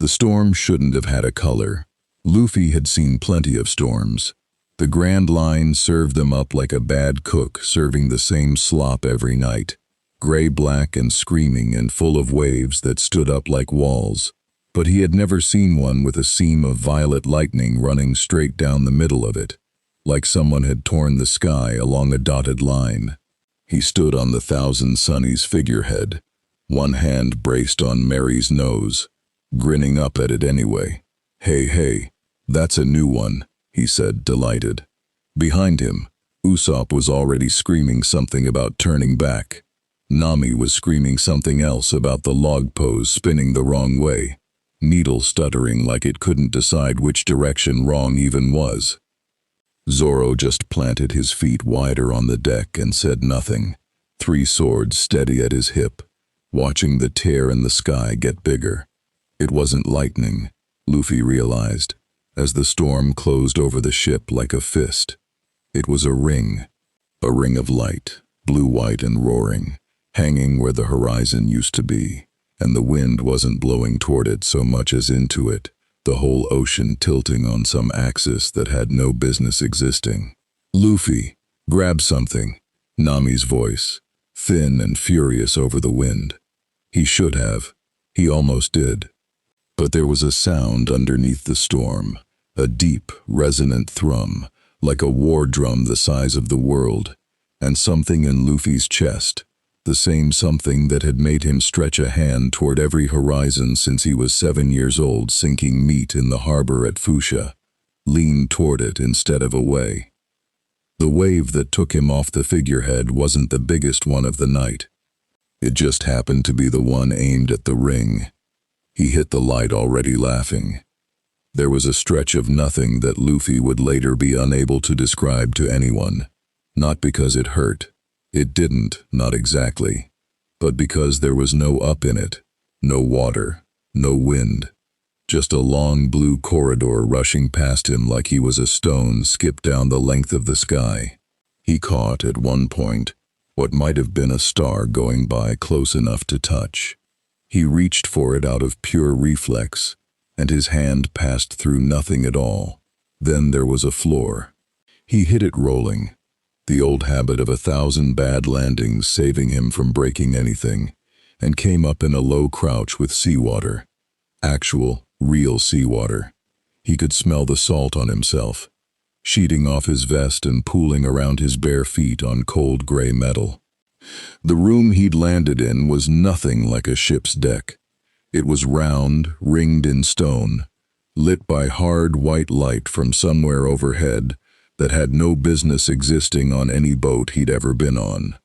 The storm shouldn't have had a color. Luffy had seen plenty of storms. The Grand Line served them up like a bad cook serving the same slop every night. Gray-black and screaming and full of waves that stood up like walls. But he had never seen one with a seam of violet lightning running straight down the middle of it, like someone had torn the sky along a dotted line. He stood on the Thousand Sunnies figurehead, one hand braced on Mary's nose, grinning up at it anyway. Hey, that's a new one, he said, delighted. Behind him, Usopp was already screaming something about turning back. Nami was screaming something else about the log pose spinning the wrong way, Needle stuttering like it couldn't decide which direction wrong even was. Zoro just planted his feet wider on the deck and said nothing, 3 swords steady at his hip, watching the tear in the sky get bigger. It wasn't lightning, Luffy realized, as the storm closed over the ship like a fist. It was a ring of light, blue-white and roaring, hanging where the horizon used to be, and the wind wasn't blowing toward it so much as into it, the whole ocean tilting on some axis that had no business existing. Luffy, grab something, Nami's voice, thin and furious over the wind. He should have. He almost did. But there was a sound underneath the storm, a deep, resonant thrum, like a war drum the size of the world, and something in Luffy's chest, the same something that had made him stretch a hand toward every horizon since he was 7 years old sinking meat in the harbor at Fuchsia, leaned toward it instead of away. The wave that took him off the figurehead wasn't the biggest one of the night. It just happened to be the one aimed at the ring. He hit the light already laughing. There was a stretch of nothing that Luffy would later be unable to describe to anyone, not because it hurt. It didn't, not exactly, but because there was no up in it, no water, no wind, just a long blue corridor rushing past him like he was a stone skipped down the length of the sky. He caught, at one point, what might have been a star going by close enough to touch. He reached for it out of pure reflex, and his hand passed through nothing at all. Then there was a floor. He hit it rolling, the old habit of 1,000 bad landings saving him from breaking anything, and came up in a low crouch with seawater. Actual, real seawater. He could smell the salt on himself, sheeting off his vest and pooling around his bare feet on cold gray metal. The room he'd landed in was nothing like a ship's deck. It was round, ringed in stone, lit by hard white light from somewhere overhead that had no business existing on any boat he'd ever been on.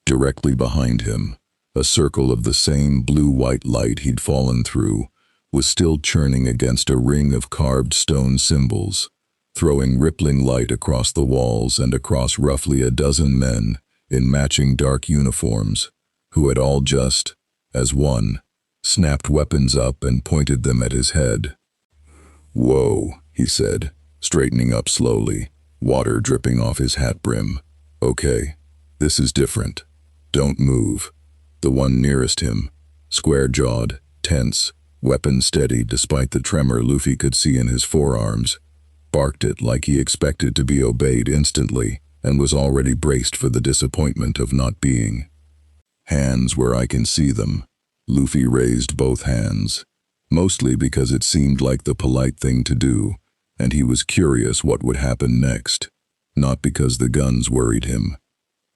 Directly behind him, a circle of the same blue-white light he'd fallen through was still churning against a ring of carved stone symbols, throwing rippling light across the walls and across roughly a dozen men in matching dark uniforms, who had all just, as one, snapped weapons up and pointed them at his head. "Whoa," he said, straightening up slowly, water dripping off his hat brim. "Okay, this is different. Don't move." The one nearest him, square-jawed, tense, weapon steady despite the tremor Luffy could see in his forearms, barked it like he expected to be obeyed instantly and was already braced for the disappointment of not being. "Hands where I can see them." Luffy raised both hands, mostly because it seemed like the polite thing to do, and he was curious what would happen next, not because the guns worried him.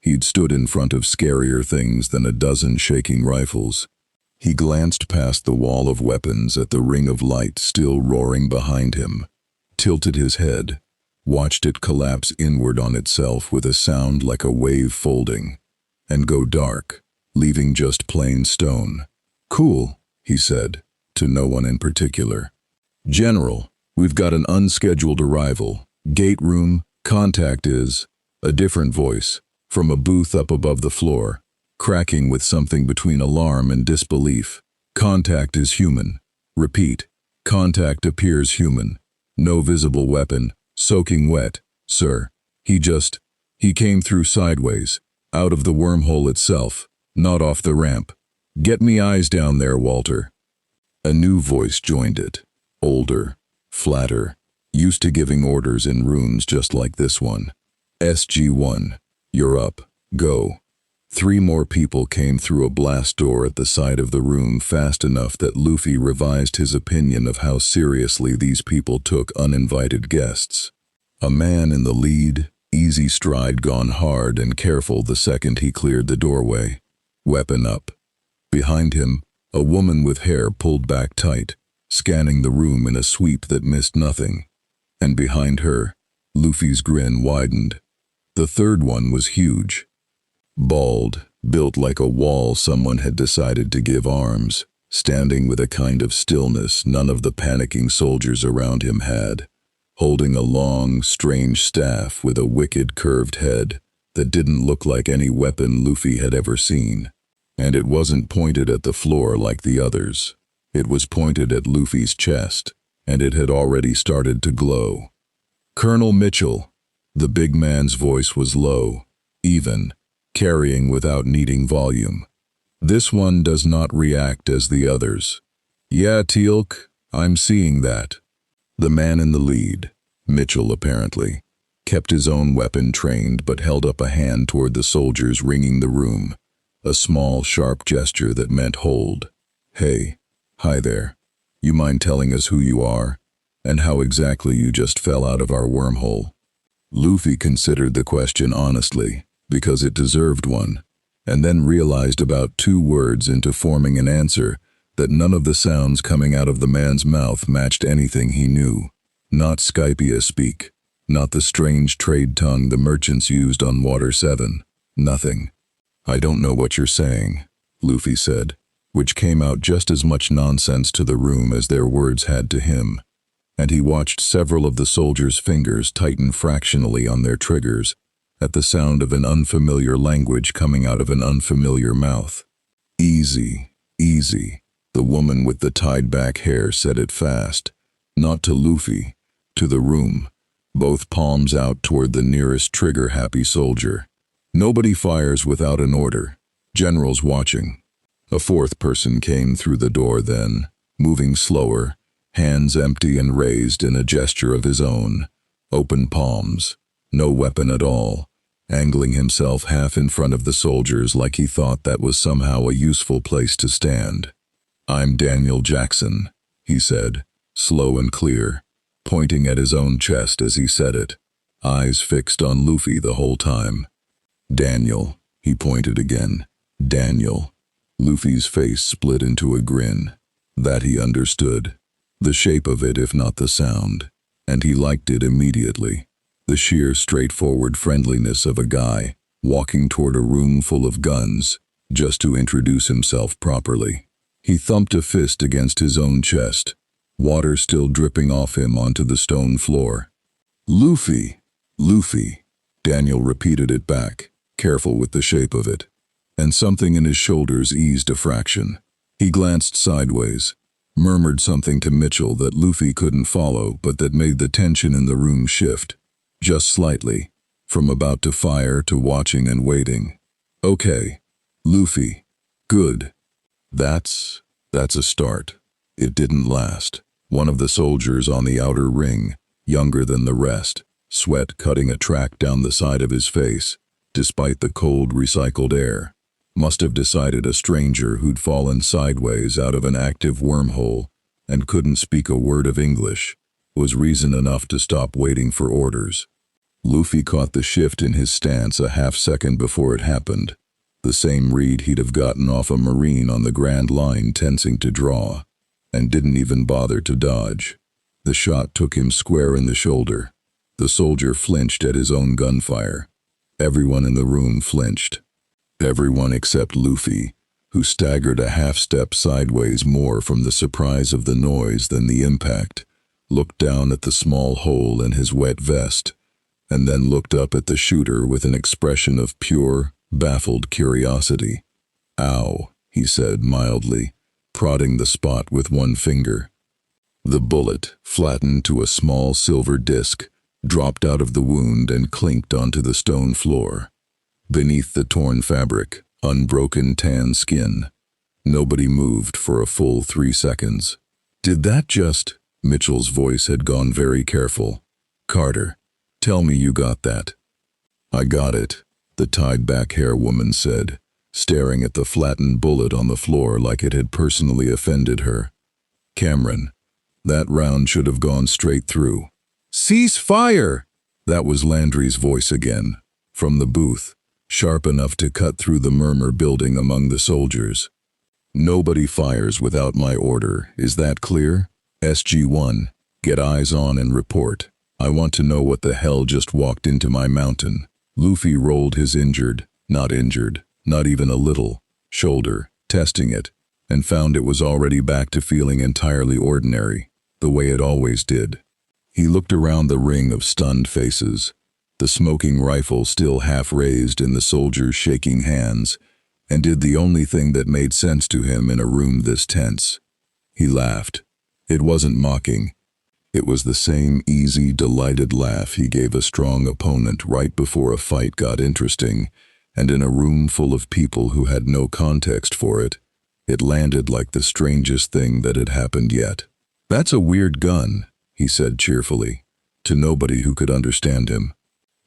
He'd stood in front of scarier things than a dozen shaking rifles. He glanced past the wall of weapons at the ring of light still roaring behind him, tilted his head, watched it collapse inward on itself with a sound like a wave folding, and go dark, leaving just plain stone. "Cool," he said, to no one in particular. "General, we've got an unscheduled arrival. Gate room, contact is..." A different voice, from a booth up above the floor, cracking with something between alarm and disbelief. "Contact is human. Repeat, contact appears human. No visible weapon, soaking wet, sir. He came through sideways, out of the wormhole itself, not off the ramp. Get me eyes down there, Walter." A new voice joined it, older, flatter, used to giving orders in rooms just like this one. SG-1, you're up, go. 3 more people came through a blast door at the side of the room fast enough that Luffy revised his opinion of how seriously these people took uninvited guests. A man in the lead, easy stride gone hard and careful the second he cleared the doorway. Weapon up. Behind him, a woman with hair pulled back tight, scanning the room in a sweep that missed nothing. And behind her, Luffy's grin widened. The third one was huge. Bald, built like a wall someone had decided to give arms, standing with a kind of stillness none of the panicking soldiers around him had, holding a long, strange staff with a wicked curved head that didn't look like any weapon Luffy had ever seen. And it wasn't pointed at the floor like the others. It was pointed at Luffy's chest, and it had already started to glow. "Colonel Mitchell." The big man's voice was low, even, carrying without needing volume. "This one does not react as the others." "Yeah, Teal'c, I'm seeing that." The man in the lead, Mitchell apparently, kept his own weapon trained but held up a hand toward the soldiers ringing the room, a small, sharp gesture that meant hold. "Hey, hi there. You mind telling us who you are, and how exactly you just fell out of our wormhole?" Luffy considered the question honestly, because it deserved one, and then realized about 2 words into forming an answer that none of the sounds coming out of the man's mouth matched anything he knew. Not Skypia speak, not the strange trade tongue the merchants used on Water 7, nothing. "I don't know what you're saying," Luffy said, which came out just as much nonsense to the room as their words had to him, and he watched several of the soldiers' fingers tighten fractionally on their triggers at the sound of an unfamiliar language coming out of an unfamiliar mouth. "Easy, easy," the woman with the tied-back hair said it fast, not to Luffy, to the room, both palms out toward the nearest trigger-happy soldier. "Nobody fires without an order. General's watching." A 4th person came through the door then, moving slower, hands empty and raised in a gesture of his own, open palms, no weapon at all, angling himself half in front of the soldiers like he thought that was somehow a useful place to stand. "I'm Daniel Jackson," he said, slow and clear, pointing at his own chest as he said it, eyes fixed on Luffy the whole time. "Daniel," he pointed again, "Daniel." Luffy's face split into a grin. That he understood. The shape of it if not the sound, and he liked it immediately. The sheer straightforward friendliness of a guy walking toward a room full of guns just to introduce himself properly. He thumped a fist against his own chest, water still dripping off him onto the stone floor. "Luffy, Luffy," Daniel repeated it back, careful with the shape of it, and something in his shoulders eased a fraction. He glanced sideways, murmured something to Mitchell that Luffy couldn't follow but that made the tension in the room shift, just slightly, from about to fire to watching and waiting. "Okay, Luffy, good. That's a start." It didn't last. One of the soldiers on the outer ring, younger than the rest, sweat cutting a track down the side of his face, despite the cold recycled air, must have decided a stranger who'd fallen sideways out of an active wormhole and couldn't speak a word of English, was reason enough to stop waiting for orders. Luffy caught the shift in his stance a half-second before it happened, the same read he'd have gotten off a Marine on the Grand Line tensing to draw, and didn't even bother to dodge. The shot took him square in the shoulder. The soldier flinched at his own gunfire. Everyone in the room flinched. Everyone except Luffy, who staggered a half-step sideways more from the surprise of the noise than the impact, looked down at the small hole in his wet vest, and then looked up at the shooter with an expression of pure, baffled curiosity. "Ow," he said mildly, prodding the spot with one finger. The bullet, flattened to a small silver disc, dropped out of the wound and clinked onto the stone floor. Beneath the torn fabric, unbroken tan skin. Nobody moved for a full 3 seconds. Did that just... Mitchell's voice had gone very careful. Carter, tell me you got that. I got it, the tied-back hair woman said, staring at the flattened bullet on the floor like it had personally offended her. Cameron, that round should have gone straight through. Cease fire! That was Landry's voice again, from the booth, sharp enough to cut through the murmur building among the soldiers. Nobody fires without my order, is that clear? SG-1, get eyes on and report. I want to know what the hell just walked into my mountain. Luffy rolled his not even a little, shoulder, testing it, and found it was already back to feeling entirely ordinary, the way it always did. He looked around the ring of stunned faces, the smoking rifle still half raised in the soldiers' shaking hands, and did the only thing that made sense to him in a room this tense. He laughed. It wasn't mocking. It was the same easy, delighted laugh he gave a strong opponent right before a fight got interesting, and in a room full of people who had no context for it, it landed like the strangest thing that had happened yet. That's a weird gun, he said cheerfully, to nobody who could understand him.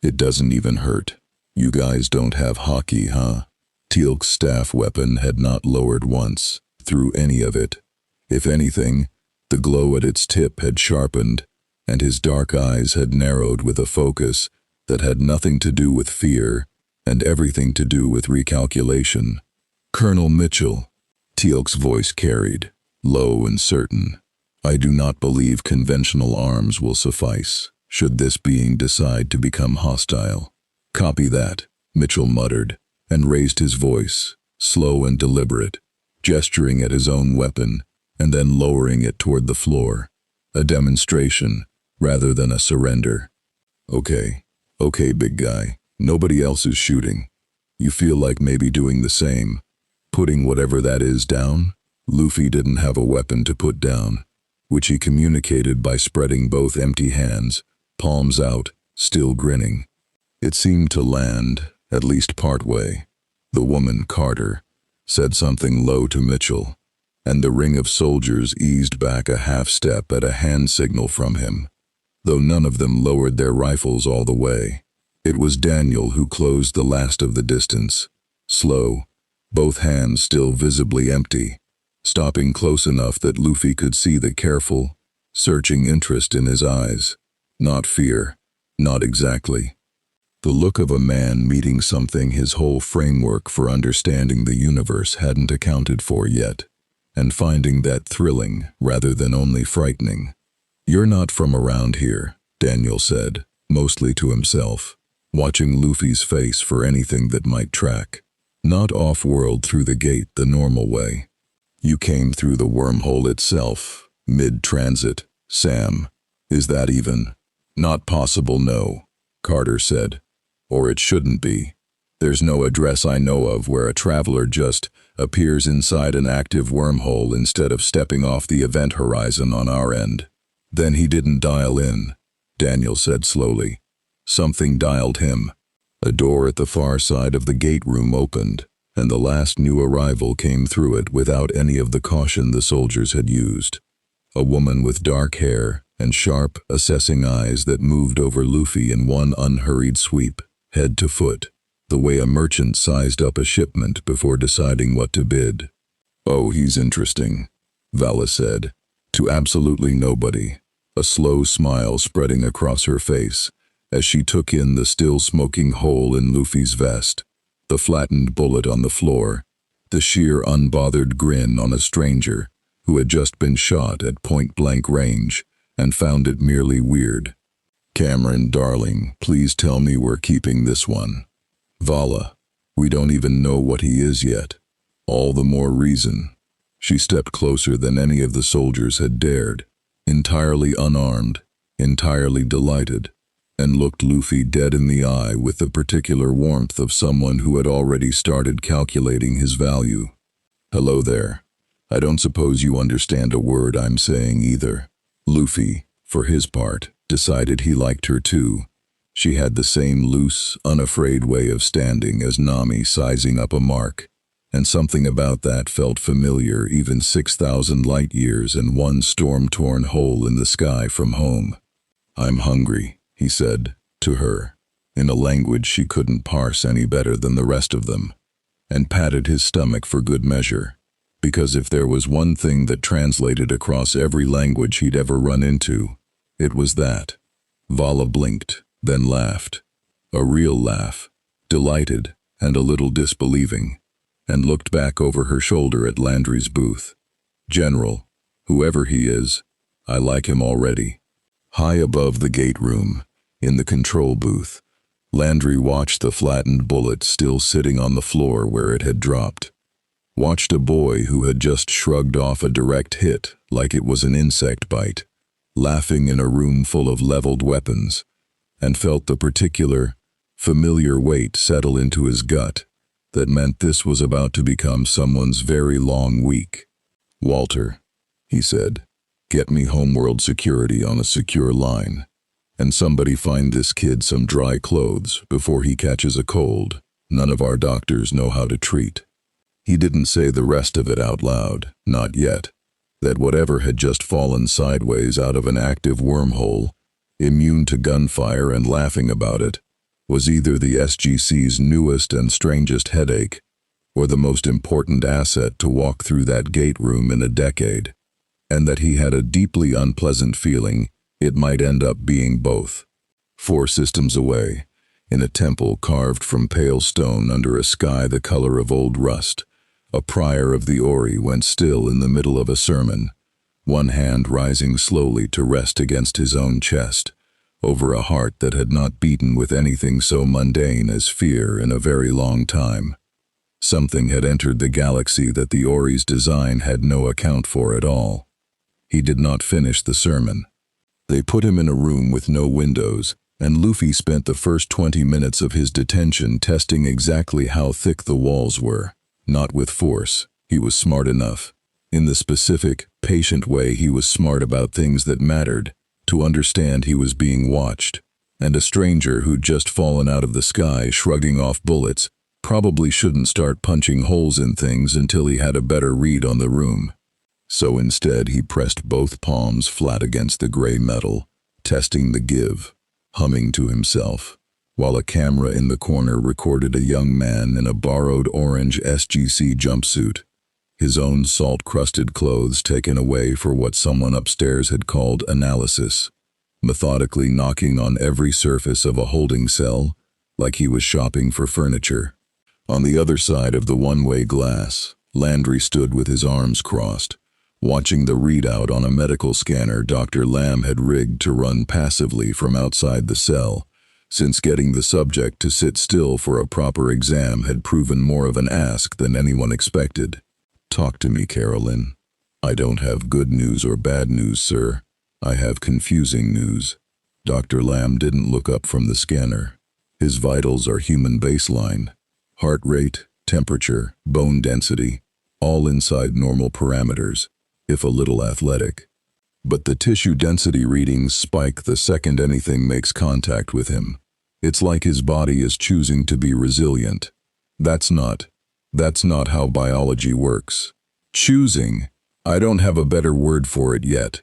It doesn't even hurt. You guys don't have hockey, huh? Teal'c's staff weapon had not lowered once, through any of it. If anything, the glow at its tip had sharpened, and his dark eyes had narrowed with a focus that had nothing to do with fear and everything to do with recalculation. Colonel Mitchell, Teal'c's voice carried, low and certain. I do not believe conventional arms will suffice, should this being decide to become hostile. Copy that, Mitchell muttered, and raised his voice, slow and deliberate, gesturing at his own weapon, and then lowering it toward the floor, a demonstration rather than a surrender. Okay, big guy, nobody else is shooting. You feel like maybe doing the same, putting whatever that is down? Luffy didn't have a weapon to put down, which he communicated by spreading both empty hands, palms out, still grinning. It seemed to land, at least partway. The woman, Carter, said something low to Mitchell, and the ring of soldiers eased back a half step at a hand signal from him, though none of them lowered their rifles all the way. It was Daniel who closed the last of the distance, slow, both hands still visibly empty, stopping close enough that Luffy could see the careful, searching interest in his eyes. Not fear, not exactly. The look of a man meeting something his whole framework for understanding the universe hadn't accounted for yet, and finding that thrilling rather than only frightening. You're not from around here, Daniel said, mostly to himself, watching Luffy's face for anything that might track. Not off-world through the gate the normal way. You came through the wormhole itself, mid-transit, Sam. Is that even? Not possible, no, Carter said. Or it shouldn't be. There's no address I know of where a traveler just appears inside an active wormhole instead of stepping off the event horizon on our end. Then he didn't dial in, Daniel said slowly. Something dialed him. A door at the far side of the gate room opened, and the last new arrival came through it without any of the caution the soldiers had used. A woman with dark hair and sharp, assessing eyes that moved over Luffy in one unhurried sweep, head to foot, the way a merchant sized up a shipment before deciding what to bid. Oh, he's interesting, Vala said, to absolutely nobody, a slow smile spreading across her face as she took in the still smoking hole in Luffy's vest, the flattened bullet on the floor, the sheer unbothered grin on a stranger who had just been shot at point-blank range and found it merely weird. Cameron, darling, please tell me we're keeping this one. Vala, we don't even know what he is yet. All the more reason. She stepped closer than any of the soldiers had dared, entirely unarmed, entirely delighted, and looked Luffy dead in the eye with the particular warmth of someone who had already started calculating his value. Hello there. I don't suppose you understand a word I'm saying either. Luffy, for his part, decided he liked her too. She had the same loose, unafraid way of standing as Nami sizing up a mark, and something about that felt familiar even 6,000 light-years and one storm-torn hole in the sky from home. "I'm hungry," he said, to her, in a language she couldn't parse any better than the rest of them, and patted his stomach for good measure, because if there was one thing that translated across every language he'd ever run into, it was that. Vala blinked, then laughed. A real laugh, delighted and a little disbelieving, and looked back over her shoulder at Landry's booth. "General, whoever he is, I like him already." High above the gate room, in the control booth, Landry watched the flattened bullet still sitting on the floor where it had dropped. Watched a boy who had just shrugged off a direct hit like it was an insect bite, laughing in a room full of leveled weapons, and felt the particular, familiar weight settle into his gut that meant this was about to become someone's very long week. "Walter," he said, "get me homeworld security on a secure line. And somebody find this kid some dry clothes before he catches a cold none of our doctors know how to treat." He didn't say the rest of it out loud, not yet, that whatever had just fallen sideways out of an active wormhole, immune to gunfire and laughing about it, was either the SGC's newest and strangest headache, or the most important asset to walk through that gate room in a decade, and that he had a deeply unpleasant feeling it might end up being both. 4 systems away, in a temple carved from pale stone under a sky the color of old rust, a prior of the Ori went still in the middle of a sermon, one hand rising slowly to rest against his own chest, over a heart that had not beaten with anything so mundane as fear in a very long time. Something had entered the galaxy that the Ori's design had no account for at all. He did not finish the sermon. They put him in a room with no windows, and Luffy spent the first 20 minutes of his detention testing exactly how thick the walls were. Not with force, he was smart enough. In the specific, patient way he was smart about things that mattered, to understand he was being watched, and a stranger who'd just fallen out of the sky shrugging off bullets probably shouldn't start punching holes in things until he had a better read on the room. So instead he pressed both palms flat against the gray metal, testing the give, humming to himself, while a camera in the corner recorded a young man in a borrowed orange SGC jumpsuit, his own salt-crusted clothes taken away for what someone upstairs had called analysis, methodically knocking on every surface of a holding cell like he was shopping for furniture. On the other side of the one-way glass, Landry stood with his arms crossed, watching the readout on a medical scanner Dr. Lamb had rigged to run passively from outside the cell, since getting the subject to sit still for a proper exam had proven more of an ask than anyone expected. "Talk to me, Carolyn." "I don't have good news or bad news, sir. I have confusing news." Dr. Lamb didn't look up from the scanner. His vitals are human baseline. Heart rate, temperature, bone density, all inside normal parameters, if a little athletic. But the tissue density readings spike the second anything makes contact with him. It's like his body is choosing to be resilient. That's not how biology works. Choosing? I don't have a better word for it yet.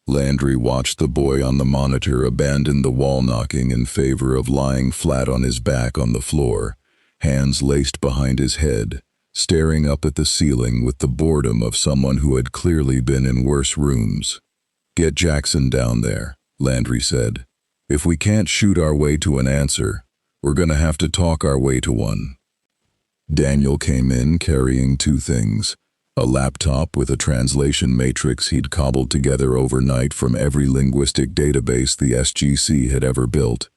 Landry watched the boy on the monitor abandon the wall knocking in favor of lying flat on his back on the floor, hands laced behind his head, staring up at the ceiling with the boredom of someone who had clearly been in worse rooms. "Get Jackson down there," Landry said. "If we can't shoot our way to an answer, we're gonna have to talk our way to one." Daniel came in carrying 2 things, a laptop with a translation matrix he'd cobbled together overnight from every linguistic database the SGC had ever built,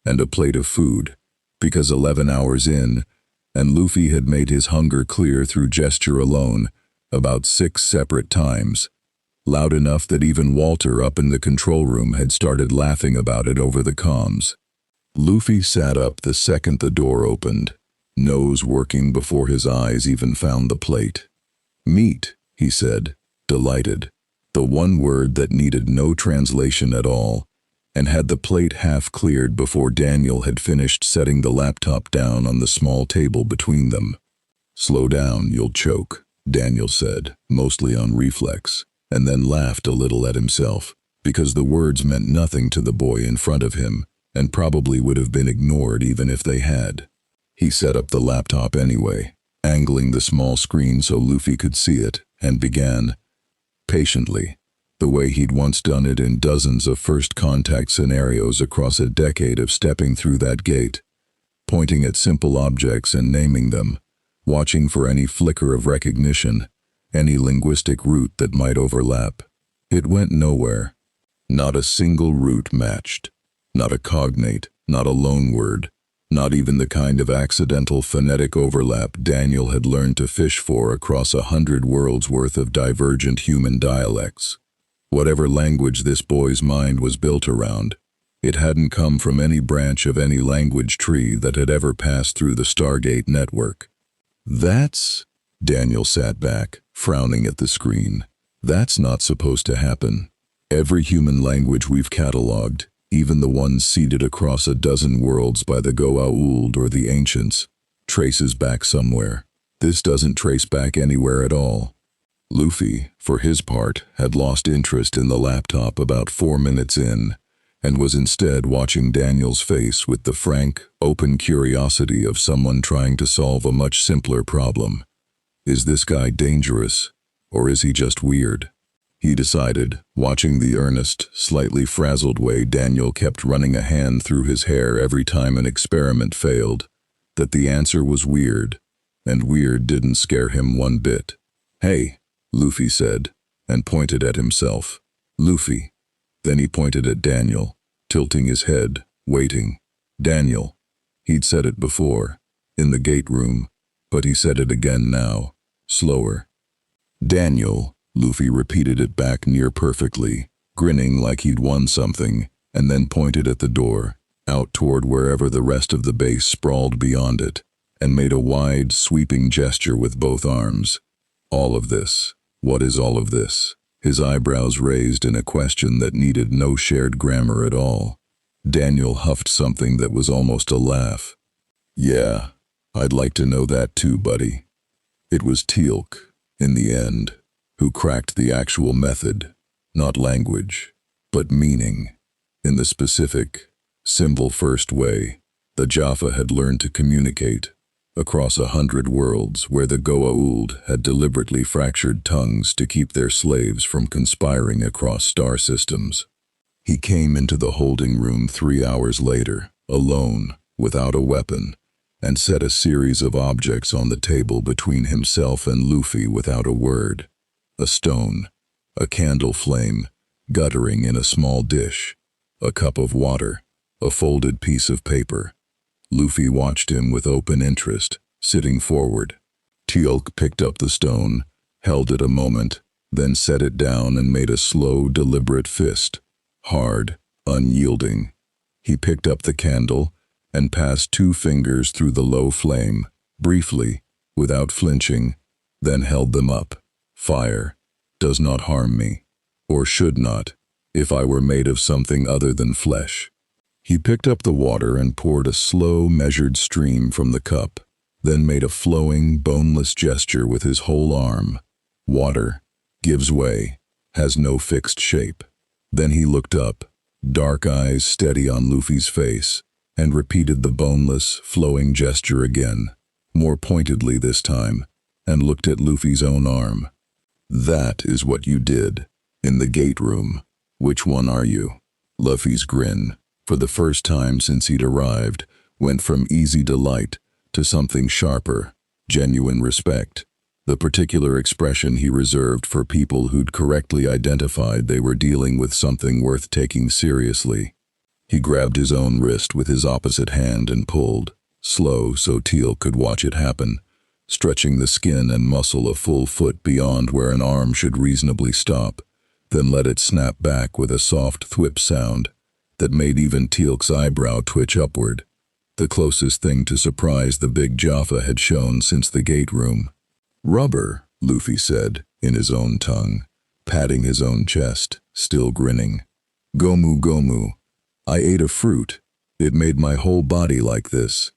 and a plate of food, because 11 hours in, and Luffy had made his hunger clear through gesture alone about 6 separate times, loud enough that even Walter up in the control room had started laughing about it over the comms. Luffy sat up the second the door opened, nose working before his eyes even found the plate. "Meat," he said, delighted, the one word that needed no translation at all, and had the plate half cleared before Daniel had finished setting the laptop down on the small table between them. Slow down, you'll choke, Daniel said, mostly on reflex, and then laughed a little at himself, because the words meant nothing to the boy in front of him, and probably would have been ignored even if they had. He set up the laptop anyway, angling the small screen so Luffy could see it, and began, patiently, the way he'd once done it in dozens of first contact scenarios across a decade of stepping through that gate, pointing at simple objects and naming them, watching for any flicker of recognition, any linguistic root that might overlap. It went nowhere. Not a single root matched. Not a cognate, not a loanword, not even the kind of accidental phonetic overlap Daniel had learned to fish for across 100 worlds worth of divergent human dialects. Whatever language this boy's mind was built around, it hadn't come from any branch of any language tree that had ever passed through the Stargate network. Daniel sat back, frowning at the screen. That's not supposed to happen. Every human language we've cataloged, even the ones seeded across a dozen worlds by the Goa'uld or the ancients, traces back somewhere. This doesn't trace back anywhere at all. Luffy, for his part, had lost interest in the laptop about 4 minutes in, and was instead watching Daniel's face with the frank, open curiosity of someone trying to solve a much simpler problem. Is this guy dangerous, or is he just weird? He decided, watching the earnest, slightly frazzled way Daniel kept running a hand through his hair every time an experiment failed, that the answer was weird, and weird didn't scare him one bit. "Hey," Luffy said, and pointed at himself. "Luffy." Then he pointed at Daniel, tilting his head, waiting. Daniel. He'd said it before, in the gate room, but he said it again now, slower. "Daniel." Luffy repeated it back near perfectly, grinning like he'd won something, and then pointed at the door, out toward wherever the rest of the base sprawled beyond it, and made a wide, sweeping gesture with both arms. "All of this. What is all of this?" His eyebrows raised in a question that needed no shared grammar at all. Daniel huffed something that was almost a laugh. "Yeah, I'd like to know that too, buddy." It was Teal'c, in the end, who cracked the actual method, not language, but meaning. In the specific, symbol-first way, the Jaffa had learned to communicate across 100 worlds where the Goa'uld had deliberately fractured tongues to keep their slaves from conspiring across star systems. He came into the holding room 3 hours later, alone, without a weapon, and set a series of objects on the table between himself and Luffy without a word. A stone, a candle flame, guttering in a small dish, a cup of water, a folded piece of paper. Luffy watched him with open interest, sitting forward. Teal'c picked up the stone, held it a moment, then set it down and made a slow, deliberate fist, hard, unyielding. He picked up the candle and passed 2 fingers through the low flame, briefly, without flinching, then held them up. "Fire does not harm me, or should not, if I were made of something other than flesh." He picked up the water and poured a slow, measured stream from the cup, then made a flowing, boneless gesture with his whole arm. Water gives way, has no fixed shape. Then he looked up, dark eyes steady on Luffy's face, and repeated the boneless, flowing gesture again, more pointedly this time, and looked at Luffy's own arm. "That is what you did, in the gate room. Which one are you?" Luffy's grin, for the first time since he'd arrived, went from easy delight to something sharper, genuine respect, the particular expression he reserved for people who'd correctly identified they were dealing with something worth taking seriously. He grabbed his own wrist with his opposite hand and pulled, slow so Teal'c could watch it happen, stretching the skin and muscle a full foot beyond where an arm should reasonably stop, then let it snap back with a soft thwip sound that made even Teal'c's eyebrow twitch upward, the closest thing to surprise the big Jaffa had shown since the gate room. "Rubber," Luffy said, in his own tongue, patting his own chest, still grinning. "Gomu gomu. I ate a fruit. It made my whole body like this.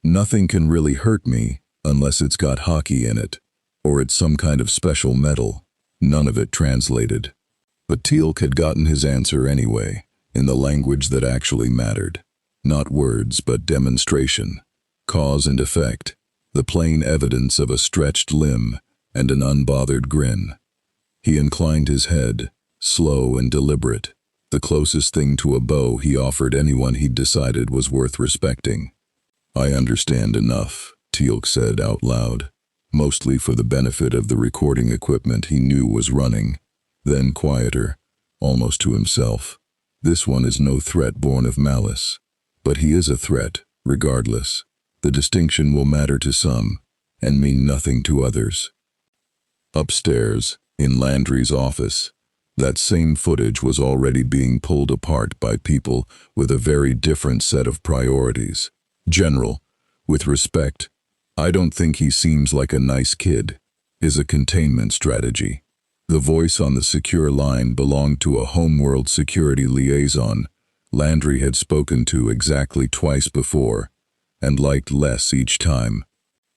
Nothing can really hurt me, unless it's got hockey in it, or it's some kind of special metal. None of it translated. But Teal'c had gotten his answer anyway, in the language that actually mattered. Not words, but demonstration. Cause and effect. The plain evidence of a stretched limb and an unbothered grin. He inclined his head, slow and deliberate, the closest thing to a bow he offered anyone he'd decided was worth respecting. "I understand enough," Teal'c said out loud, mostly for the benefit of the recording equipment he knew was running. Then quieter, almost to himself. "This one is no threat born of malice. But he is a threat, regardless. The distinction will matter to some, and mean nothing to others." Upstairs, in Landry's office, that same footage was already being pulled apart by people with a very different set of priorities. "General, with respect, I don't think he seems like a nice kid," is a containment strategy. The voice on the secure line belonged to a homeworld security liaison Landry had spoken to exactly twice before, and liked less each time.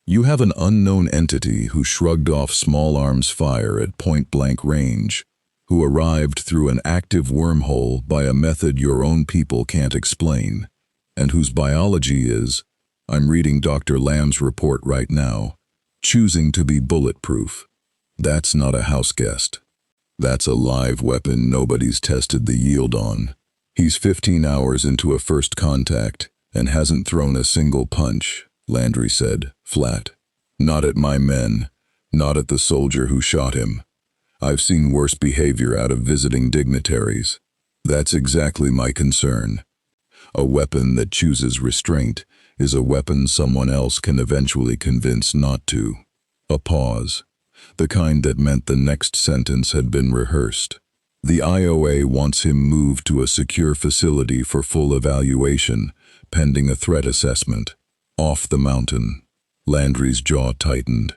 "You have an unknown entity who shrugged off small arms fire at point-blank range, who arrived through an active wormhole by a method your own people can't explain, and whose biology is, I'm reading Dr. Lamb's report right now, choosing to be bulletproof. That's not a house guest. That's a live weapon nobody's tested the yield on. He's 15 hours into a first contact and hasn't thrown a single punch," Landry said, flat. "Not at my men, not at the soldier who shot him. I've seen worse behavior out of visiting dignitaries. That's exactly my concern. A weapon that chooses restraint is a weapon someone else can eventually convince not to." A pause, the kind that meant the next sentence had been rehearsed. "The IOA wants him moved to a secure facility for full evaluation, pending a threat assessment. Off the mountain." Landry's jaw tightened.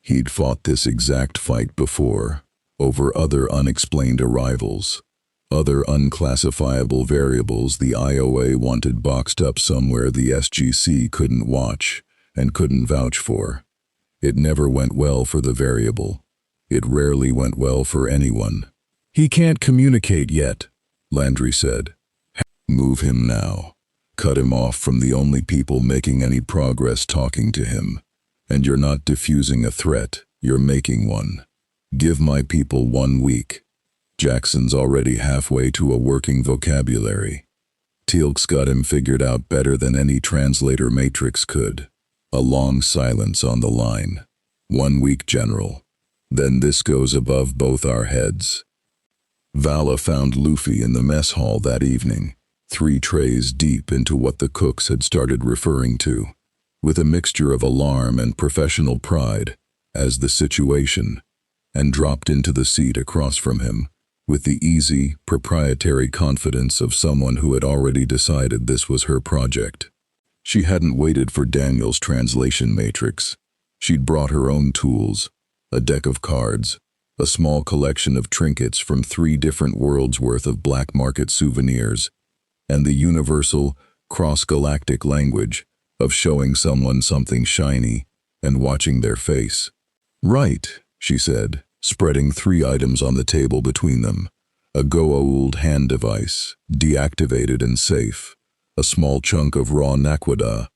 He'd fought this exact fight before, over other unexplained arrivals, other unclassifiable variables the IOA wanted boxed up somewhere the SGC couldn't watch and couldn't vouch for. It never went well for the variable. It rarely went well for anyone. "He can't communicate yet," Landry said. "Move him now. Cut him off from the only people making any progress talking to him. And you're not diffusing a threat, you're making one. Give my people 1 week. Jackson's already halfway to a working vocabulary. Teal'c's got him figured out better than any translator matrix could." A long silence on the line. 1 week, General. Then this goes above both our heads." Vala found Luffy in the mess hall that evening, 3 trays deep into what the cooks had started referring to, with a mixture of alarm and professional pride, as the situation, and dropped into the seat across from him, with the easy, proprietary confidence of someone who had already decided this was her project. She hadn't waited for Daniel's translation matrix. She'd brought her own tools, a deck of cards, a small collection of trinkets from 3 different worlds' worth of black market souvenirs, and the universal, cross-galactic language of showing someone something shiny and watching their face. "Right," she said, spreading 3 items on the table between them. A Goa'uld hand device, deactivated and safe, a small chunk of raw naquadah,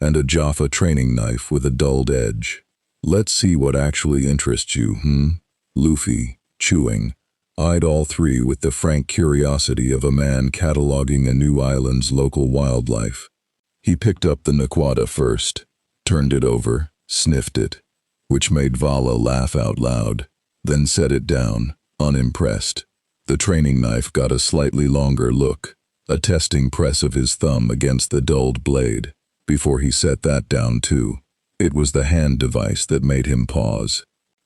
and a Jaffa training knife with a dulled edge. "Let's see what actually interests you, Luffy, chewing, eyed all 3 with the frank curiosity of a man cataloging a new island's local wildlife. He picked up the naquadah first, turned it over, sniffed it, which made Vala laugh out loud, then set it down, unimpressed. The training knife got a slightly longer look, a testing press of his thumb against the dulled blade, before he set that down too. It was the hand device that made him pause.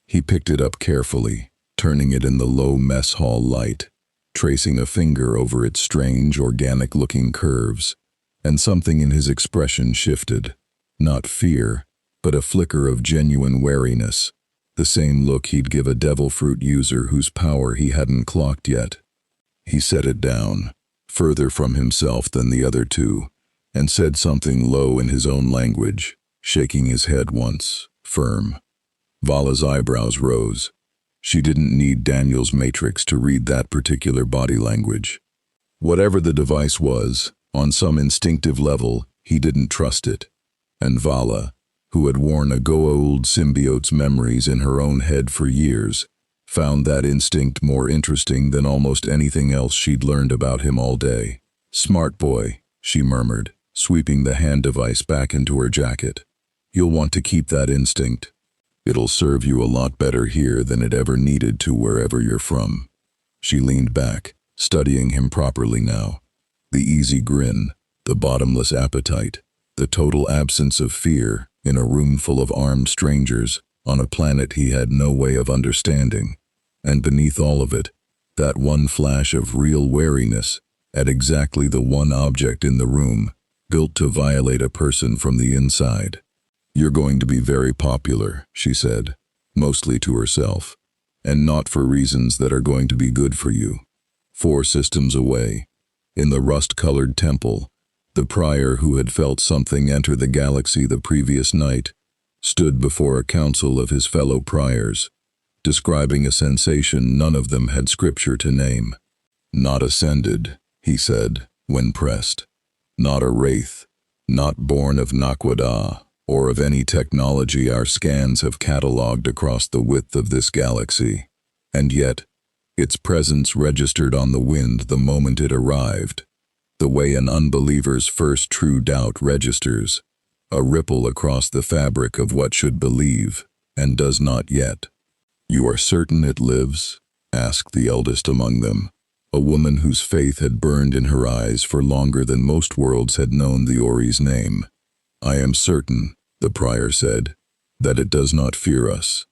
He picked it up carefully, turning it in the low mess hall light, tracing a finger over its strange, organic-looking curves, and something in his expression shifted. Not fear, but a flicker of genuine wariness, the same look he'd give a devil fruit user whose power he hadn't clocked yet. He set it down, further from himself than the other 2, and said something low in his own language. shaking his head once, firm. Vala's eyebrows rose. She didn't need Daniel's matrix to read that particular body language. Whatever the device was, on some instinctive level, he didn't trust it. And Vala, who had worn a Goa'uld symbiote's memories in her own head for years, found that instinct more interesting than almost anything else she'd learned about him all day. "Smart boy," she murmured, sweeping the hand device back into her jacket. "You'll want to keep that instinct. It'll serve you a lot better here than it ever needed to wherever you're from." She leaned back, studying him properly now. The easy grin, the bottomless appetite, the total absence of fear in a room full of armed strangers on a planet he had no way of understanding. And beneath all of it, that one flash of real wariness at exactly the one object in the room built to violate a person from the inside. "You're going to be very popular," she said, mostly to herself, "and not for reasons that are going to be good for you." 4 systems away, in the rust-colored temple, the prior who had felt something enter the galaxy the previous night stood before a council of his fellow priors, describing a sensation none of them had scripture to name. "Not ascended," he said, when pressed. "Not a wraith, not born of Naquadah, or of any technology our scans have catalogued across the width of this galaxy. And yet, its presence registered on the wind the moment it arrived, the way an unbeliever's first true doubt registers, a ripple across the fabric of what should believe, and does not yet." "You are certain it lives?" asked the eldest among them, a woman whose faith had burned in her eyes for longer than most worlds had known the Ori's name. "I am certain," the prior said, "that it does not fear us.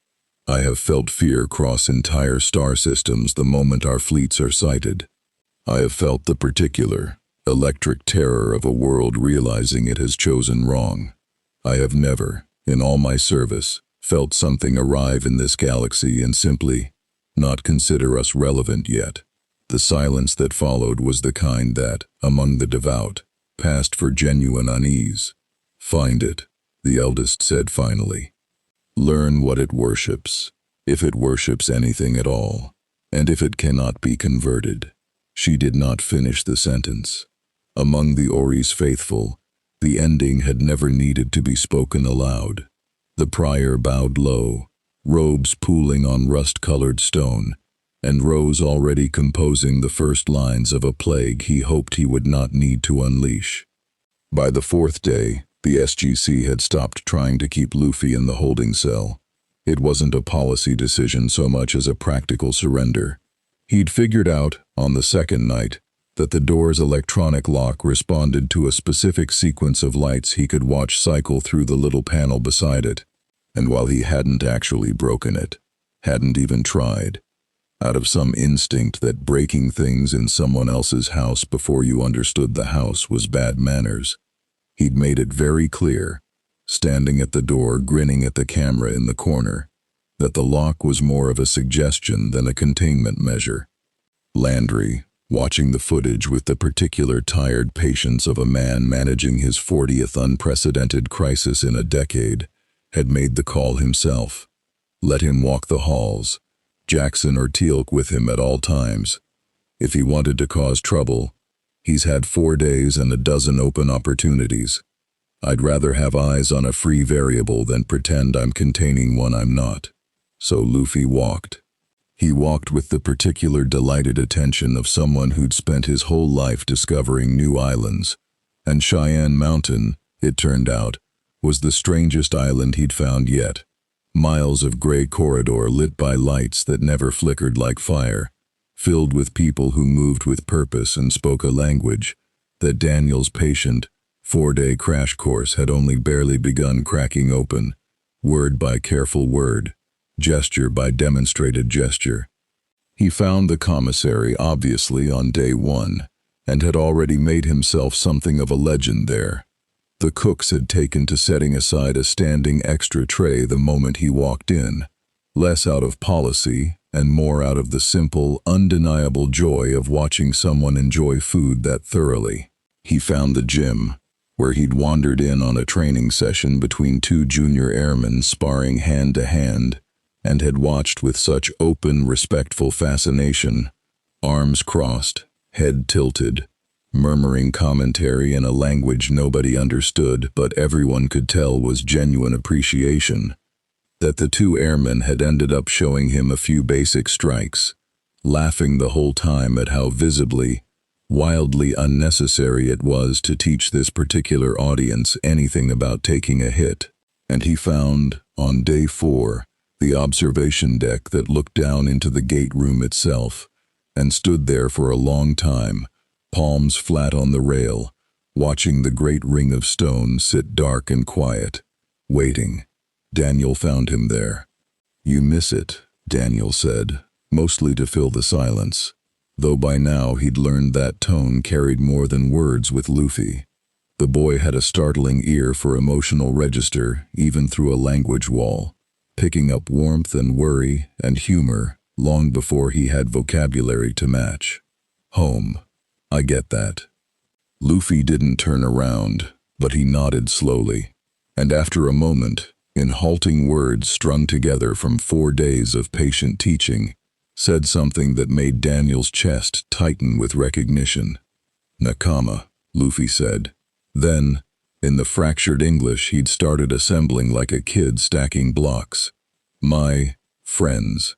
I have felt fear cross entire star systems the moment our fleets are sighted. I have felt the particular, electric terror of a world realizing it has chosen wrong. I have never, in all my service, felt something arrive in this galaxy and simply not consider us relevant yet." The silence that followed was the kind that, among the devout, passed for genuine unease. "Find it," the eldest said finally. "Learn what it worships, if it worships anything at all, and if it cannot be converted." She did not finish the sentence. Among the Ori's faithful, the ending had never needed to be spoken aloud. The prior bowed low, robes pooling on rust-colored stone, and rose already composing the first lines of a plague he hoped he would not need to unleash. By the 4th day, the SGC had stopped trying to keep Luffy in the holding cell. It wasn't a policy decision so much as a practical surrender. He'd figured out, on the 2nd night, that the door's electronic lock responded to a specific sequence of lights he could watch cycle through the little panel beside it. And while he hadn't actually broken it, hadn't even tried, out of some instinct that breaking things in someone else's house before you understood the house was bad manners, he'd made it very clear, standing at the door grinning at the camera in the corner, that the lock was more of a suggestion than a containment measure. Landry, watching the footage with the particular tired patience of a man managing his 40th unprecedented crisis in a decade, had made the call himself. Let him walk the halls, Jackson or Teal'c with him at all times. If he wanted to cause trouble, he's had 4 days and a dozen open opportunities. I'd rather have eyes on a free variable than pretend I'm containing one I'm not. So Luffy walked. He walked with the particular delighted attention of someone who'd spent his whole life discovering new islands, and Cheyenne Mountain, it turned out, was the strangest island he'd found yet. Miles of gray corridor lit by lights that never flickered like fire, filled with people who moved with purpose and spoke a language that Daniel's patient, 4-day crash course had only barely begun cracking open, word by careful word, gesture by demonstrated gesture. He found the commissary obviously on day 1, and had already made himself something of a legend there. The cooks had taken to setting aside a standing extra tray the moment he walked in, less out of policy and more out of the simple, undeniable joy of watching someone enjoy food that thoroughly. He found the gym, where he'd wandered in on a training session between two junior airmen sparring hand to hand, and had watched with such open, respectful fascination, arms crossed, head tilted, murmuring commentary in a language nobody understood but everyone could tell was genuine appreciation, that the two airmen had ended up showing him a few basic strikes, laughing the whole time at how visibly, wildly unnecessary it was to teach this particular audience anything about taking a hit. And he found, on day 4, the observation deck that looked down into the gate room itself, and stood there for a long time, palms flat on the rail, watching the great ring of stone sit dark and quiet, waiting. Daniel found him there. "You miss it," Daniel said, mostly to fill the silence, though by now he'd learned that tone carried more than words with Luffy. The boy had a startling ear for emotional register, even through a language wall, picking up warmth and worry and humor long before he had vocabulary to match. "Home. I get that." Luffy didn't turn around, but he nodded slowly, and after a moment, in halting words strung together from 4 days of patient teaching, said something that made Daniel's chest tighten with recognition. "Nakama," Luffy said. Then, in the fractured English he'd started assembling like a kid stacking blocks. "My friends.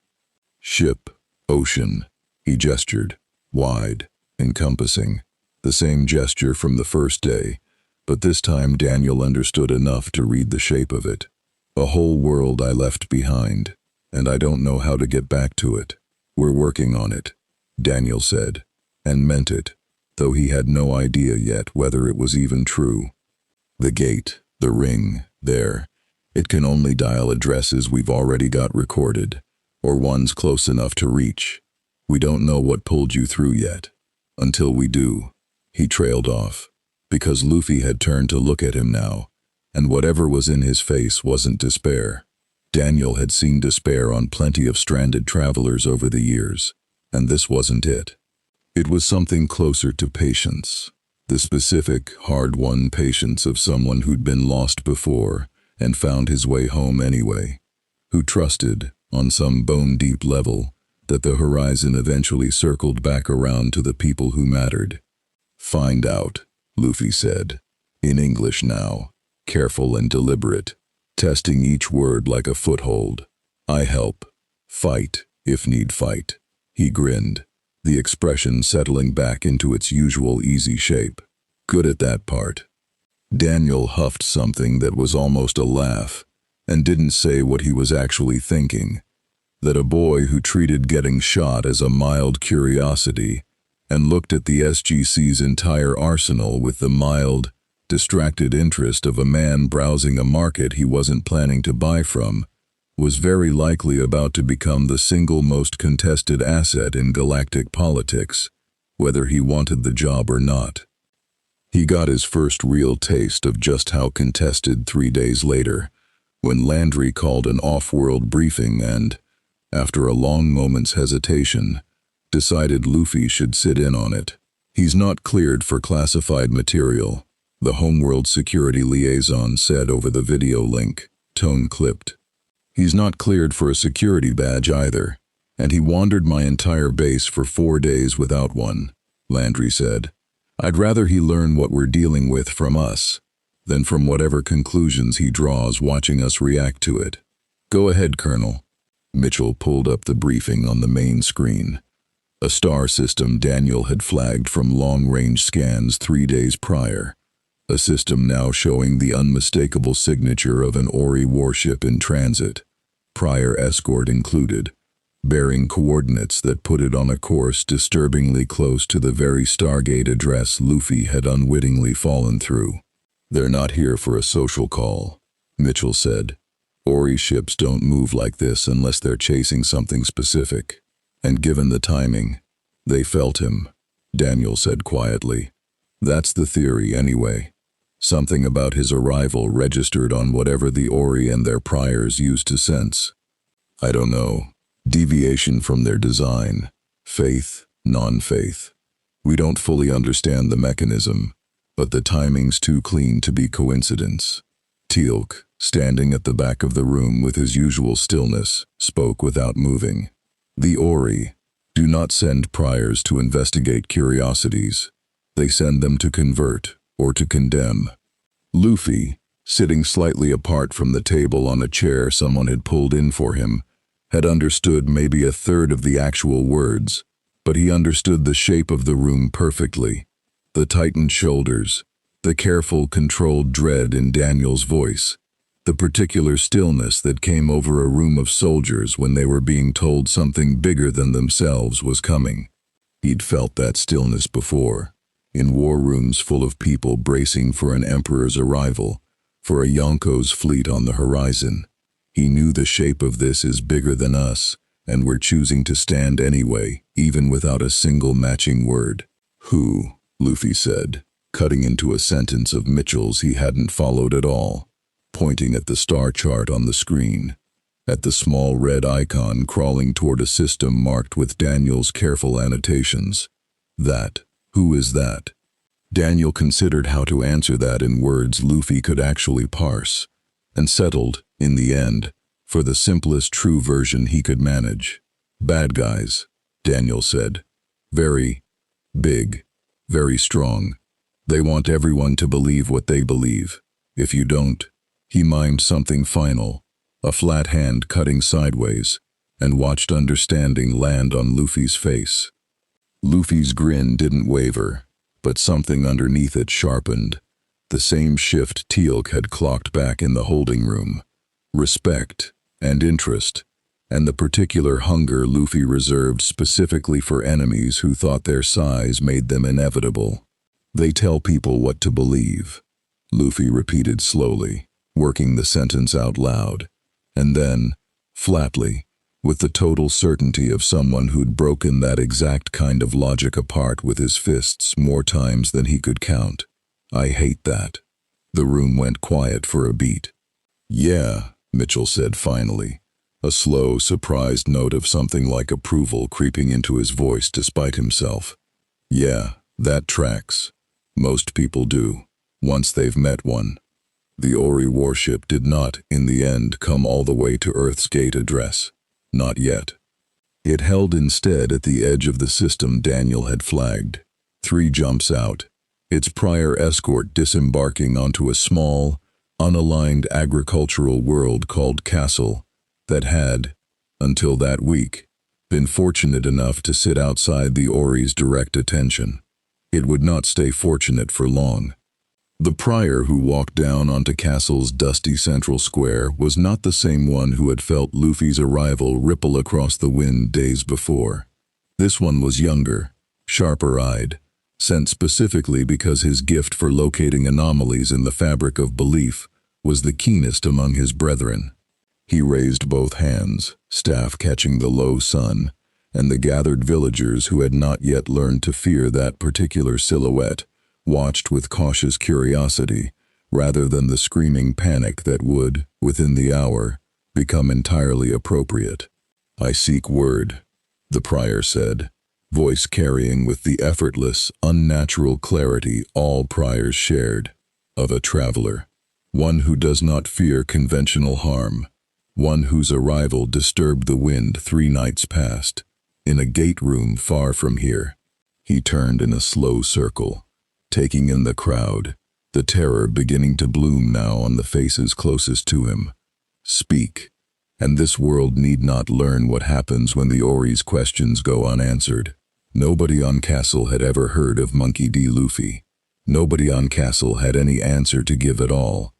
Ship, ocean," he gestured, wide, encompassing, the same gesture from the first day, but this time Daniel understood enough to read the shape of it. "A whole world I left behind, and I don't know how to get back to it. We're working on it," Daniel said, and meant it, though he had no idea yet whether it was even true. "The gate, the ring, there. It can only dial addresses we've already got recorded, or ones close enough to reach. We don't know what pulled you through yet. Until we do." He trailed off, because Luffy had turned to look at him now, and whatever was in his face wasn't despair. Daniel had seen despair on plenty of stranded travelers over the years, and this wasn't it. It was something closer to patience, the specific, hard-won patience of someone who'd been lost before and found his way home anyway, who trusted, on some bone-deep level, that the horizon eventually circled back around to the people who mattered. "Find out," Luffy said, in English now, careful and deliberate, testing each word like a foothold. "I help. Fight, if need fight." He grinned, the expression settling back into its usual easy shape. "Good at that part." Daniel huffed something that was almost a laugh, and didn't say what he was actually thinking, that a boy who treated getting shot as a mild curiosity and looked at the SGC's entire arsenal with the mild, distracted interest of a man browsing a market he wasn't planning to buy from, was very likely about to become the single most contested asset in galactic politics, whether he wanted the job or not. He got his first real taste of just how contested 3 days later, when Landry called an off-world briefing and, after a long moment's hesitation, decided Luffy should sit in on it. "He's not cleared for classified material," the Homeworld Security Liaison said over the video link, tone clipped. "He's not cleared for a security badge either, and he wandered my entire base for 4 days without one," Landry said. "I'd rather he learn what we're dealing with from us, than from whatever conclusions he draws watching us react to it." "Go ahead, Colonel." Mitchell pulled up the briefing on the main screen. A star system Daniel had flagged from long-range scans 3 days prior. A system now showing the unmistakable signature of an Ori warship in transit, prior escort included, bearing coordinates that put it on a course disturbingly close to the very Stargate address Luffy had unwittingly fallen through. "They're not here for a social call," Mitchell said. "Ori ships don't move like this unless they're chasing something specific. And given the timing, they felt him," Daniel said quietly. "That's the theory anyway. Something about his arrival registered on whatever the Ori and their priors used to sense. I don't know. Deviation from their design. Faith, non-faith. We don't fully understand the mechanism, but the timing's too clean to be coincidence. Teal'c, standing at the back of the room with his usual stillness, spoke without moving. The Ori do not send priors to investigate curiosities. They send them to convert or to condemn. Luffy, sitting slightly apart from the table on a chair someone had pulled in for him, had understood maybe a third of the actual words, but he understood the shape of the room perfectly. The tightened shoulders, the careful, controlled dread in Daniel's voice, the particular stillness that came over a room of soldiers when they were being told something bigger than themselves was coming. He'd felt that stillness before, in war rooms full of people bracing for an emperor's arrival, for a Yonko's fleet on the horizon. He knew the shape of this is bigger than us, and we're choosing to stand anyway, even without a single matching word. Who? Luffy said, cutting into a sentence of Mitchell's he hadn't followed at all, pointing at the star chart on the screen, at the small red icon crawling toward a system marked with Daniel's careful annotations. That. Who is that? Daniel considered how to answer that in words Luffy could actually parse, and settled, in the end, for the simplest true version he could manage. Bad guys, Daniel said. Very big, very strong. They want everyone to believe what they believe. If you don't, he mimed something final, a flat hand cutting sideways, and watched understanding land on Luffy's face. Luffy's grin didn't waver, but something underneath it sharpened. The same shift Teal'c had clocked back in the holding room. Respect and interest, and the particular hunger Luffy reserved specifically for enemies who thought their size made them inevitable. They tell people what to believe, Luffy repeated slowly, working the sentence out loud, and then, flatly, with the total certainty of someone who'd broken that exact kind of logic apart with his fists more times than he could count. I hate that. The room went quiet for a beat. Yeah, Mitchell said finally, a slow, surprised note of something like approval creeping into his voice despite himself. Yeah, that tracks. Most people do, once they've met one. The Ori warship did not, in the end, come all the way to Earth's gate address. Not yet. It held instead at the edge of the system Daniel had flagged, 3 jumps out, its prior escort disembarking onto a small, unaligned agricultural world called Castle that had, until that week, been fortunate enough to sit outside the Ori's direct attention. It would not stay fortunate for long. The prior who walked down onto Castle's dusty central square was not the same one who had felt Luffy's arrival ripple across the wind days before. This one was younger, sharper-eyed, sent specifically because his gift for locating anomalies in the fabric of belief was the keenest among his brethren. He raised both hands, staff catching the low sun, and the gathered villagers who had not yet learned to fear that particular silhouette watched with cautious curiosity, rather than the screaming panic that would, within the hour, become entirely appropriate. I seek word, the prior said, voice carrying with the effortless, unnatural clarity all priors shared, of a traveler, one who does not fear conventional harm, one whose arrival disturbed the wind 3 nights past, in a gate room far from here. He turned in a slow circle, taking in the crowd, the terror beginning to bloom now on the faces closest to him. Speak, and this world need not learn what happens when the Ori's questions go unanswered. Nobody on Castle had ever heard of Monkey D. Luffy. Nobody on Castle had any answer to give at all.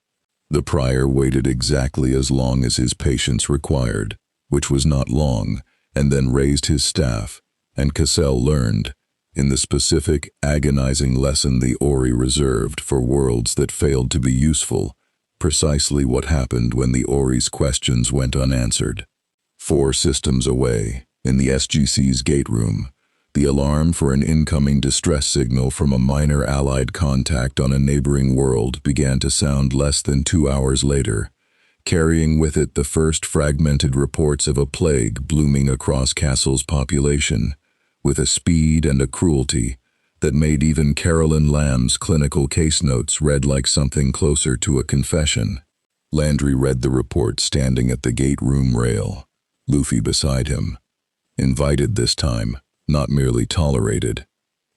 The prior waited exactly as long as his patience required, which was not long, and then raised his staff, and Cassell learned, in the specific, agonizing lesson the Ori reserved for worlds that failed to be useful, precisely what happened when the Ori's questions went unanswered. 4 systems away, in the SGC's gate room, the alarm for an incoming distress signal from a minor allied contact on a neighboring world began to sound less than 2 hours later, carrying with it the first fragmented reports of a plague blooming across Castle's population, with a speed and a cruelty that made even Carolyn Lamb's clinical case notes read like something closer to a confession. Landry read the report standing at the gate room rail, Luffy beside him. Invited this time, not merely tolerated,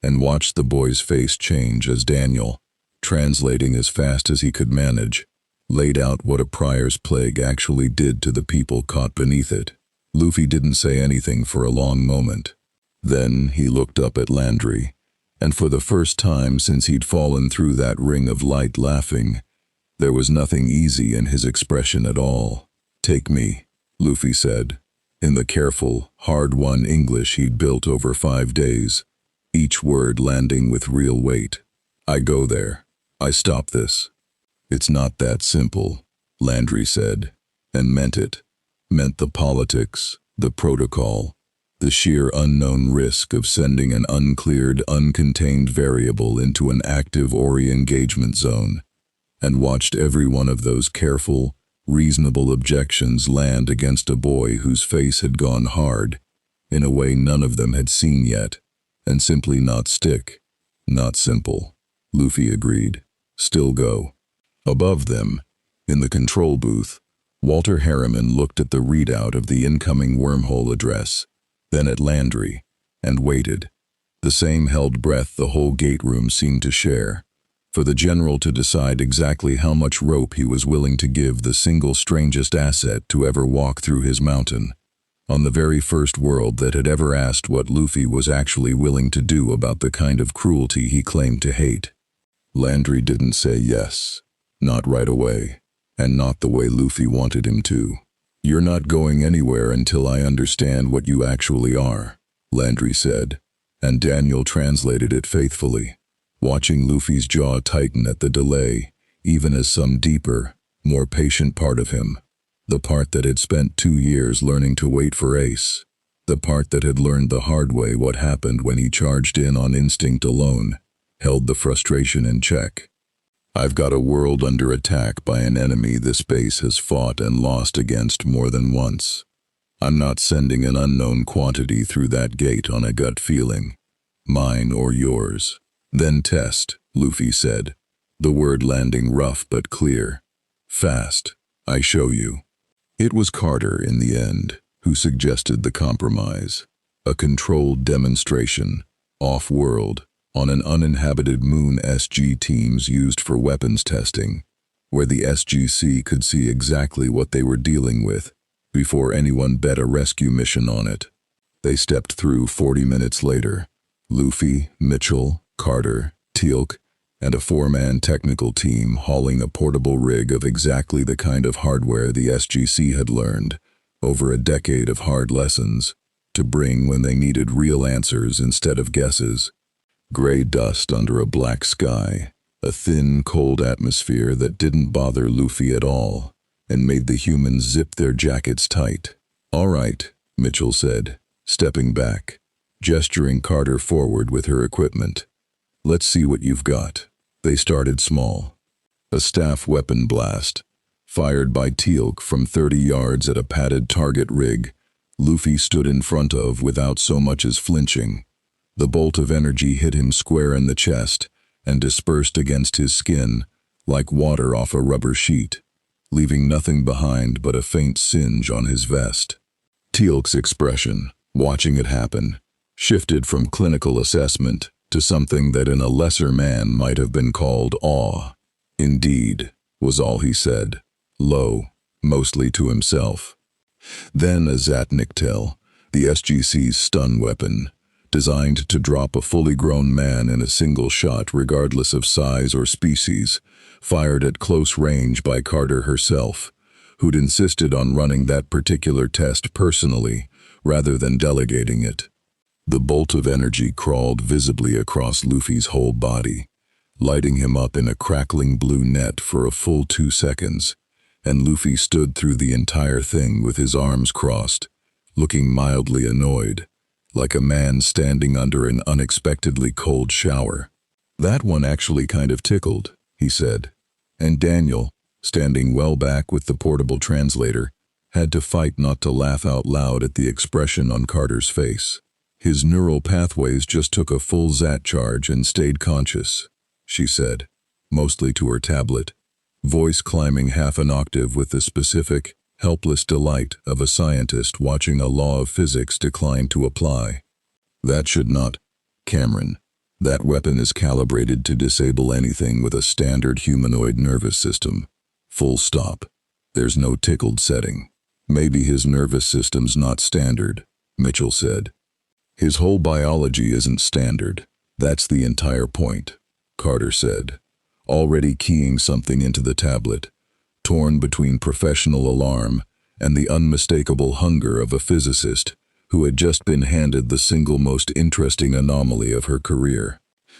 and watched the boy's face change as Daniel, translating as fast as he could manage, laid out what a Prior's plague actually did to the people caught beneath it. Luffy didn't say anything for a long moment. Then he looked up at Landry, and for the first time since he'd fallen through that ring of light laughing, there was nothing easy in his expression at all. "Take me," Luffy said, in the careful, hard-won English he'd built over 5 days, each word landing with real weight. "I go there. I stop this." "It's not that simple," Landry said, and meant it. Meant the politics, the protocol, the sheer unknown risk of sending an uncleared, uncontained variable into an active Ori engagement zone, and watched every one of those careful, reasonable objections land against a boy whose face had gone hard, in a way none of them had seen yet, and simply not stick. "Not simple," Luffy agreed. "Still go." Above them, in the control booth, Walter Harriman looked at the readout of the incoming wormhole address, then at Landry, and waited. The same held breath the whole gate room seemed to share, for the general to decide exactly how much rope he was willing to give the single strangest asset to ever walk through his mountain, on the very first world that had ever asked what Luffy was actually willing to do about the kind of cruelty he claimed to hate. Landry didn't say yes, not right away, and not the way Luffy wanted him to. "You're not going anywhere until I understand what you actually are," Landry said, and Daniel translated it faithfully, watching Luffy's jaw tighten at the delay, even as some deeper, more patient part of him, the part that had spent 2 years learning to wait for Ace, the part that had learned the hard way what happened when he charged in on instinct alone, held the frustration in check. "I've got a world under attack by an enemy this base has fought and lost against more than once. I'm not sending an unknown quantity through that gate on a gut feeling, mine or yours." "Then test," Luffy said, the word landing rough but clear. "Fast. I show you." It was Carter, in the end, who suggested the compromise. A controlled demonstration, off-world, on an uninhabited moon SG teams used for weapons testing, where the SGC could see exactly what they were dealing with before anyone bet a rescue mission on it. They stepped through 40 minutes later. Luffy, Mitchell, Carter, Teal'c, and a 4-man technical team hauling a portable rig of exactly the kind of hardware the SGC had learned, over a decade of hard lessons, to bring when they needed real answers instead of guesses. Gray dust under a black sky, a thin, cold atmosphere that didn't bother Luffy at all, and made the humans zip their jackets tight. "All right," Mitchell said, stepping back, gesturing Carter forward with her equipment. "Let's see what you've got." They started small. A staff weapon blast, fired by Teal'c from 30 yards at a padded target rig, Luffy stood in front of without so much as flinching. The bolt of energy hit him square in the chest and dispersed against his skin like water off a rubber sheet, leaving nothing behind but a faint singe on his vest. Teal'c's expression, watching it happen, shifted from clinical assessment to something that in a lesser man might have been called awe. "Indeed," was all he said, low, mostly to himself. Then a Zat'nik'tel, the SGC's stun weapon, designed to drop a fully grown man in a single shot regardless of size or species, fired at close range by Carter herself, who'd insisted on running that particular test personally rather than delegating it. The bolt of energy crawled visibly across Luffy's whole body, lighting him up in a crackling blue net for a full 2 seconds, and Luffy stood through the entire thing with his arms crossed, looking mildly annoyed, like a man standing under an unexpectedly cold shower. "That one actually kind of tickled," he said, and Daniel, standing well back with the portable translator, had to fight not to laugh out loud at the expression on Carter's face. His neural pathways just took a full zat charge and stayed conscious, she said, mostly to her tablet, voice climbing half an octave with the specific, helpless delight of a scientist watching a law of physics decline to apply. That should not, Cameron. That weapon is calibrated to disable anything with a standard humanoid nervous system. Full stop. There's no tickled setting. Maybe his nervous system's not standard, Mitchell said. His whole biology isn't standard. That's the entire point, Carter said, already keying something into the tablet, torn between professional alarm and the unmistakable hunger of a physicist who had just been handed the single most interesting anomaly of her career.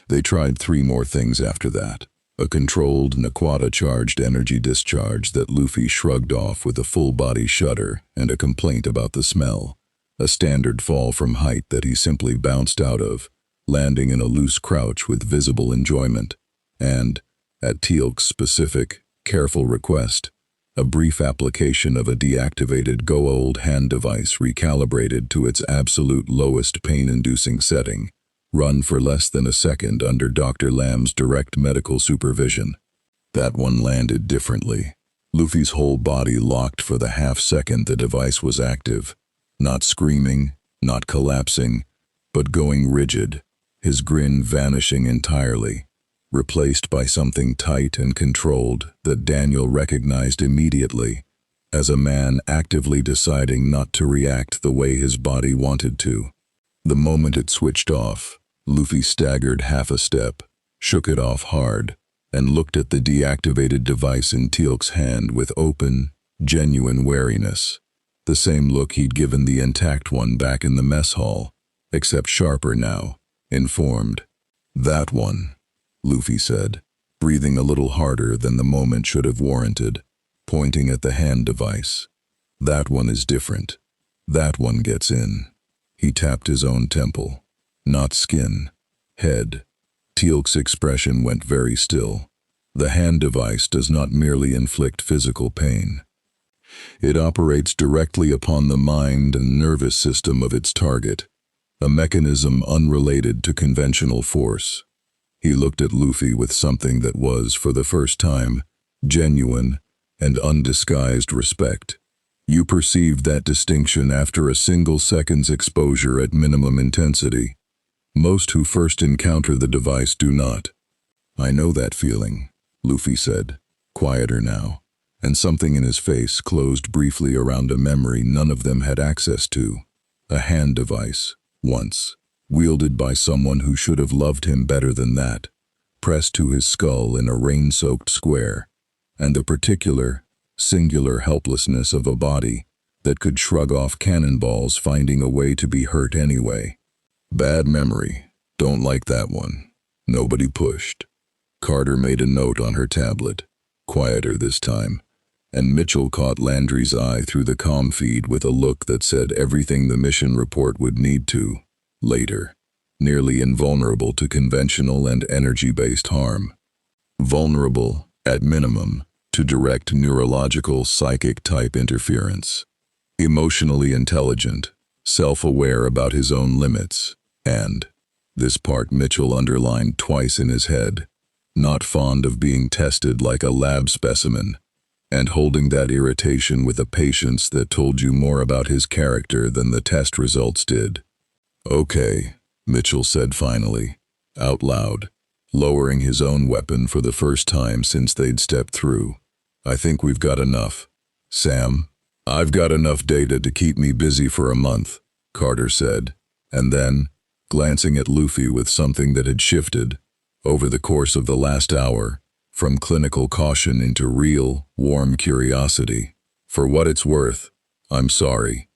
They tried 3 more things after that. A controlled, Naquata-charged energy discharge that Luffy shrugged off with a full-body shudder and a complaint about the smell. A standard fall from height that he simply bounced out of, landing in a loose crouch with visible enjoyment. And, at Teal'c's specific, careful request, a brief application of a deactivated Goa'uld hand device recalibrated to its absolute lowest pain-inducing setting, run for less than a second under Dr. Lamb's direct medical supervision. That one landed differently. Luffy's whole body locked for the half-second the device was active, not screaming, not collapsing, but going rigid, his grin vanishing entirely, replaced by something tight and controlled that Daniel recognized immediately as a man actively deciding not to react the way his body wanted to. The moment it switched off, Luffy staggered half a step, shook it off hard, and looked at the deactivated device in Teal'c's hand with open, genuine wariness. The same look he'd given the intact one back in the mess hall, except sharper now, informed. "That one," Luffy said, breathing a little harder than the moment should have warranted, pointing at the hand device. "That one is different. That one gets in." He tapped his own temple. Not skin. Head. Teal'c's expression went very still. The hand device does not merely inflict physical pain. It operates directly upon the mind and nervous system of its target, a mechanism unrelated to conventional force. He looked at Luffy with something that was, for the first time, genuine and undisguised respect. You perceived that distinction after a single second's exposure at minimum intensity. Most who first encounter the device do not. "I know that feeling," Luffy said, quieter now, and something in his face closed briefly around a memory none of them had access to. A hand device, once, wielded by someone who should have loved him better than that, pressed to his skull in a rain-soaked square, and the particular, singular helplessness of a body that could shrug off cannonballs finding a way to be hurt anyway. "Bad memory. Don't like that one. Nobody pushed." Carter made a note on her tablet, quieter this time, and Mitchell caught Landry's eye through the comm feed with a look that said everything the mission report would need to, later, nearly invulnerable to conventional and energy-based harm. Vulnerable, at minimum, to direct neurological psychic-type interference. Emotionally intelligent, self-aware about his own limits, and, this part Mitchell underlined twice in his head, not fond of being tested like a lab specimen, and holding that irritation with a patience that told you more about his character than the test results did. "Okay," Mitchell said finally, out loud, lowering his own weapon for the first time since they'd stepped through. "I think we've got enough. Sam?" "I've got enough data to keep me busy for a month," Carter said, and then, glancing at Luffy with something that had shifted, over the course of the last hour, from clinical caution into real, warm curiosity. "For what it's worth, I'm sorry.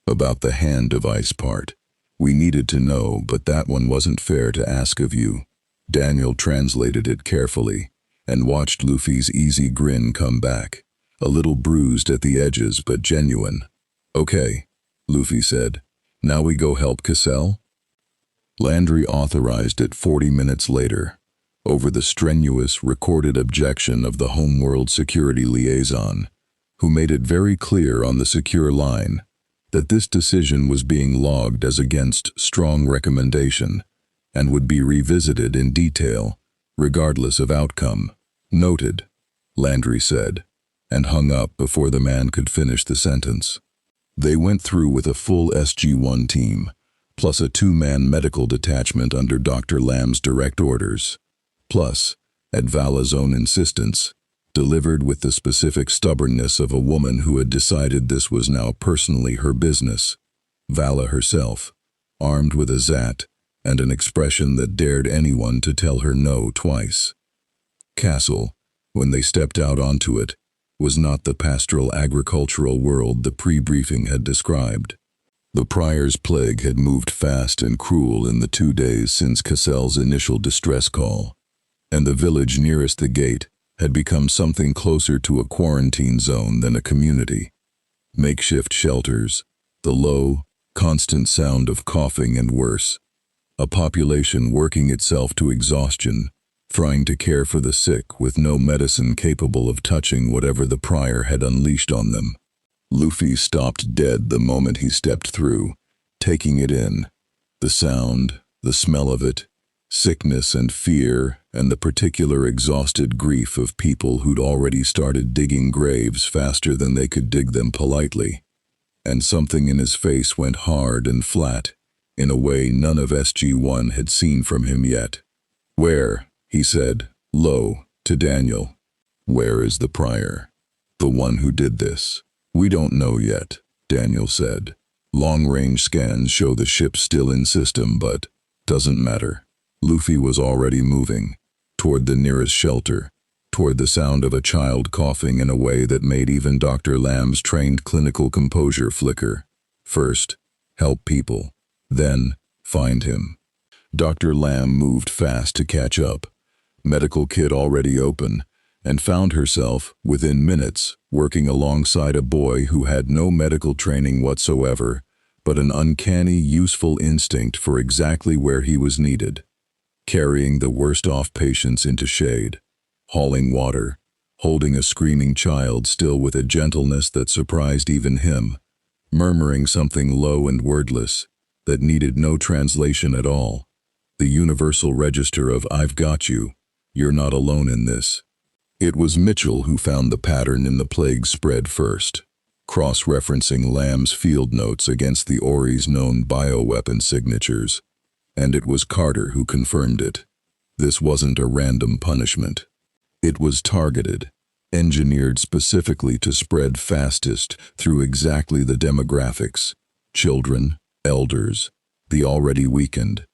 About the hand device part. We needed to know, but that one wasn't fair to ask of you." Daniel translated it carefully, and watched Luffy's easy grin come back, a little bruised at the edges but genuine. "Okay," Luffy said. "Now we go help Cassell?" Landry authorized it 40 minutes later, over the strenuous, recorded objection of the Homeworld security liaison, who made it very clear on the secure line, that this decision was being logged as against strong recommendation and would be revisited in detail, regardless of outcome. Noted, Landry said, and hung up before the man could finish the sentence. They went through with a full SG-1 team, plus a 2-man medical detachment under Dr. Lamb's direct orders, plus, at Vala's own insistence, delivered with the specific stubbornness of a woman who had decided this was now personally her business. Vala herself, armed with a zat and an expression that dared anyone to tell her no twice. Castle, when they stepped out onto it, was not the pastoral agricultural world the pre-briefing had described. The Prior's plague had moved fast and cruel in the 2 days since Cassell's initial distress call, and the village nearest the gate had become something closer to a quarantine zone than a community. Makeshift shelters, the low, constant sound of coughing and worse, a population working itself to exhaustion, trying to care for the sick with no medicine capable of touching whatever the Prior had unleashed on them. Luffy stopped dead the moment he stepped through, taking it in. The sound, the smell of it, sickness and fear, and the particular exhausted grief of people who'd already started digging graves faster than they could dig them politely. And something in his face went hard and flat, in a way none of SG-1 had seen from him yet. "Where?" he said, low, to Daniel. "Where is the Prior? The one who did this?" "We don't know yet," Daniel said. "Long-range scans show the ship still in system, but doesn't matter." Luffy was already moving, toward the nearest shelter, toward the sound of a child coughing in a way that made even Dr. Lamb's trained clinical composure flicker. First, help people. Then, find him. Dr. Lamb moved fast to catch up, medical kit already open, and found herself, within minutes, working alongside a boy who had no medical training whatsoever, but an uncanny, useful instinct for exactly where he was needed. Carrying the worst-off patients into shade, hauling water, holding a screaming child still with a gentleness that surprised even him, murmuring something low and wordless that needed no translation at all. The universal register of "I've got you, you're not alone in this." It was Mitchell who found the pattern in the plague spread first, cross-referencing Lamb's field notes against the Ori's known bioweapon signatures, and it was Carter who confirmed it. This wasn't a random punishment. It was targeted, engineered specifically to spread fastest through exactly the demographics, children, elders, the already weakened,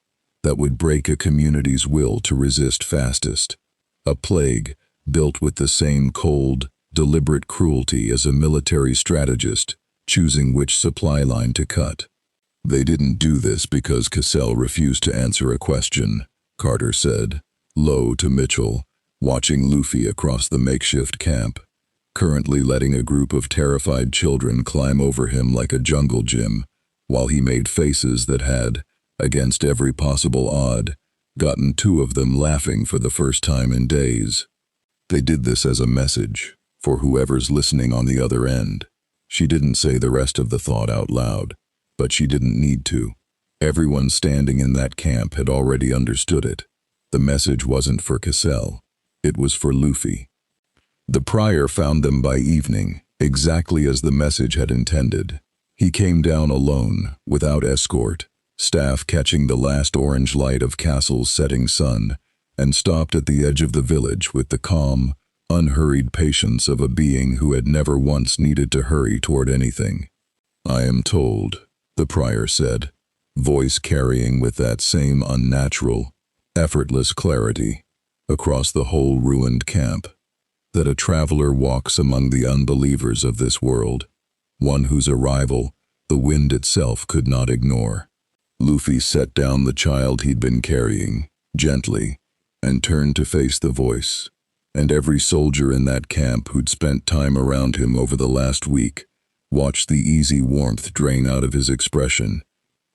that would break a community's will to resist fastest. A plague built with the same cold, deliberate cruelty as a military strategist choosing which supply line to cut. "They didn't do this because Cassell refused to answer a question," Carter said, low to Mitchell, watching Luffy across the makeshift camp, currently letting a group of terrified children climb over him like a jungle gym, while he made faces that had, against every possible odd, gotten 2 of them laughing for the first time in days. "They did this as a message, for whoever's listening on the other end." She didn't say the rest of the thought out loud, but she didn't need to. Everyone standing in that camp had already understood it. The message wasn't for Cassell. It was for Luffy. The Prior found them by evening, exactly as the message had intended. He came down alone, without escort, staff catching the last orange light of Castle's setting sun, and stopped at the edge of the village with the calm, unhurried patience of a being who had never once needed to hurry toward anything. "I am told," the Prior said, voice carrying with that same unnatural, effortless clarity, across the whole ruined camp, that a traveler walks among the unbelievers of this world, one whose arrival the wind itself could not ignore. Luffy set down the child he'd been carrying, gently, and turned to face the voice, and every soldier in that camp who'd spent time around him over the last week watched the easy warmth drain out of his expression,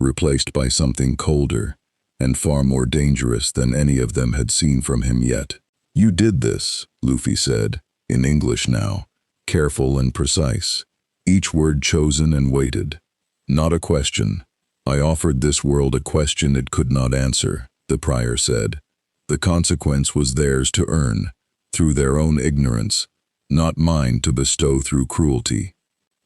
replaced by something colder and far more dangerous than any of them had seen from him yet. "You did this," Luffy said, in English now, careful and precise, each word chosen and weighted. Not a question. I offered this world a question it could not answer, the prior said. The consequence was theirs to earn, through their own ignorance, not mine to bestow through cruelty.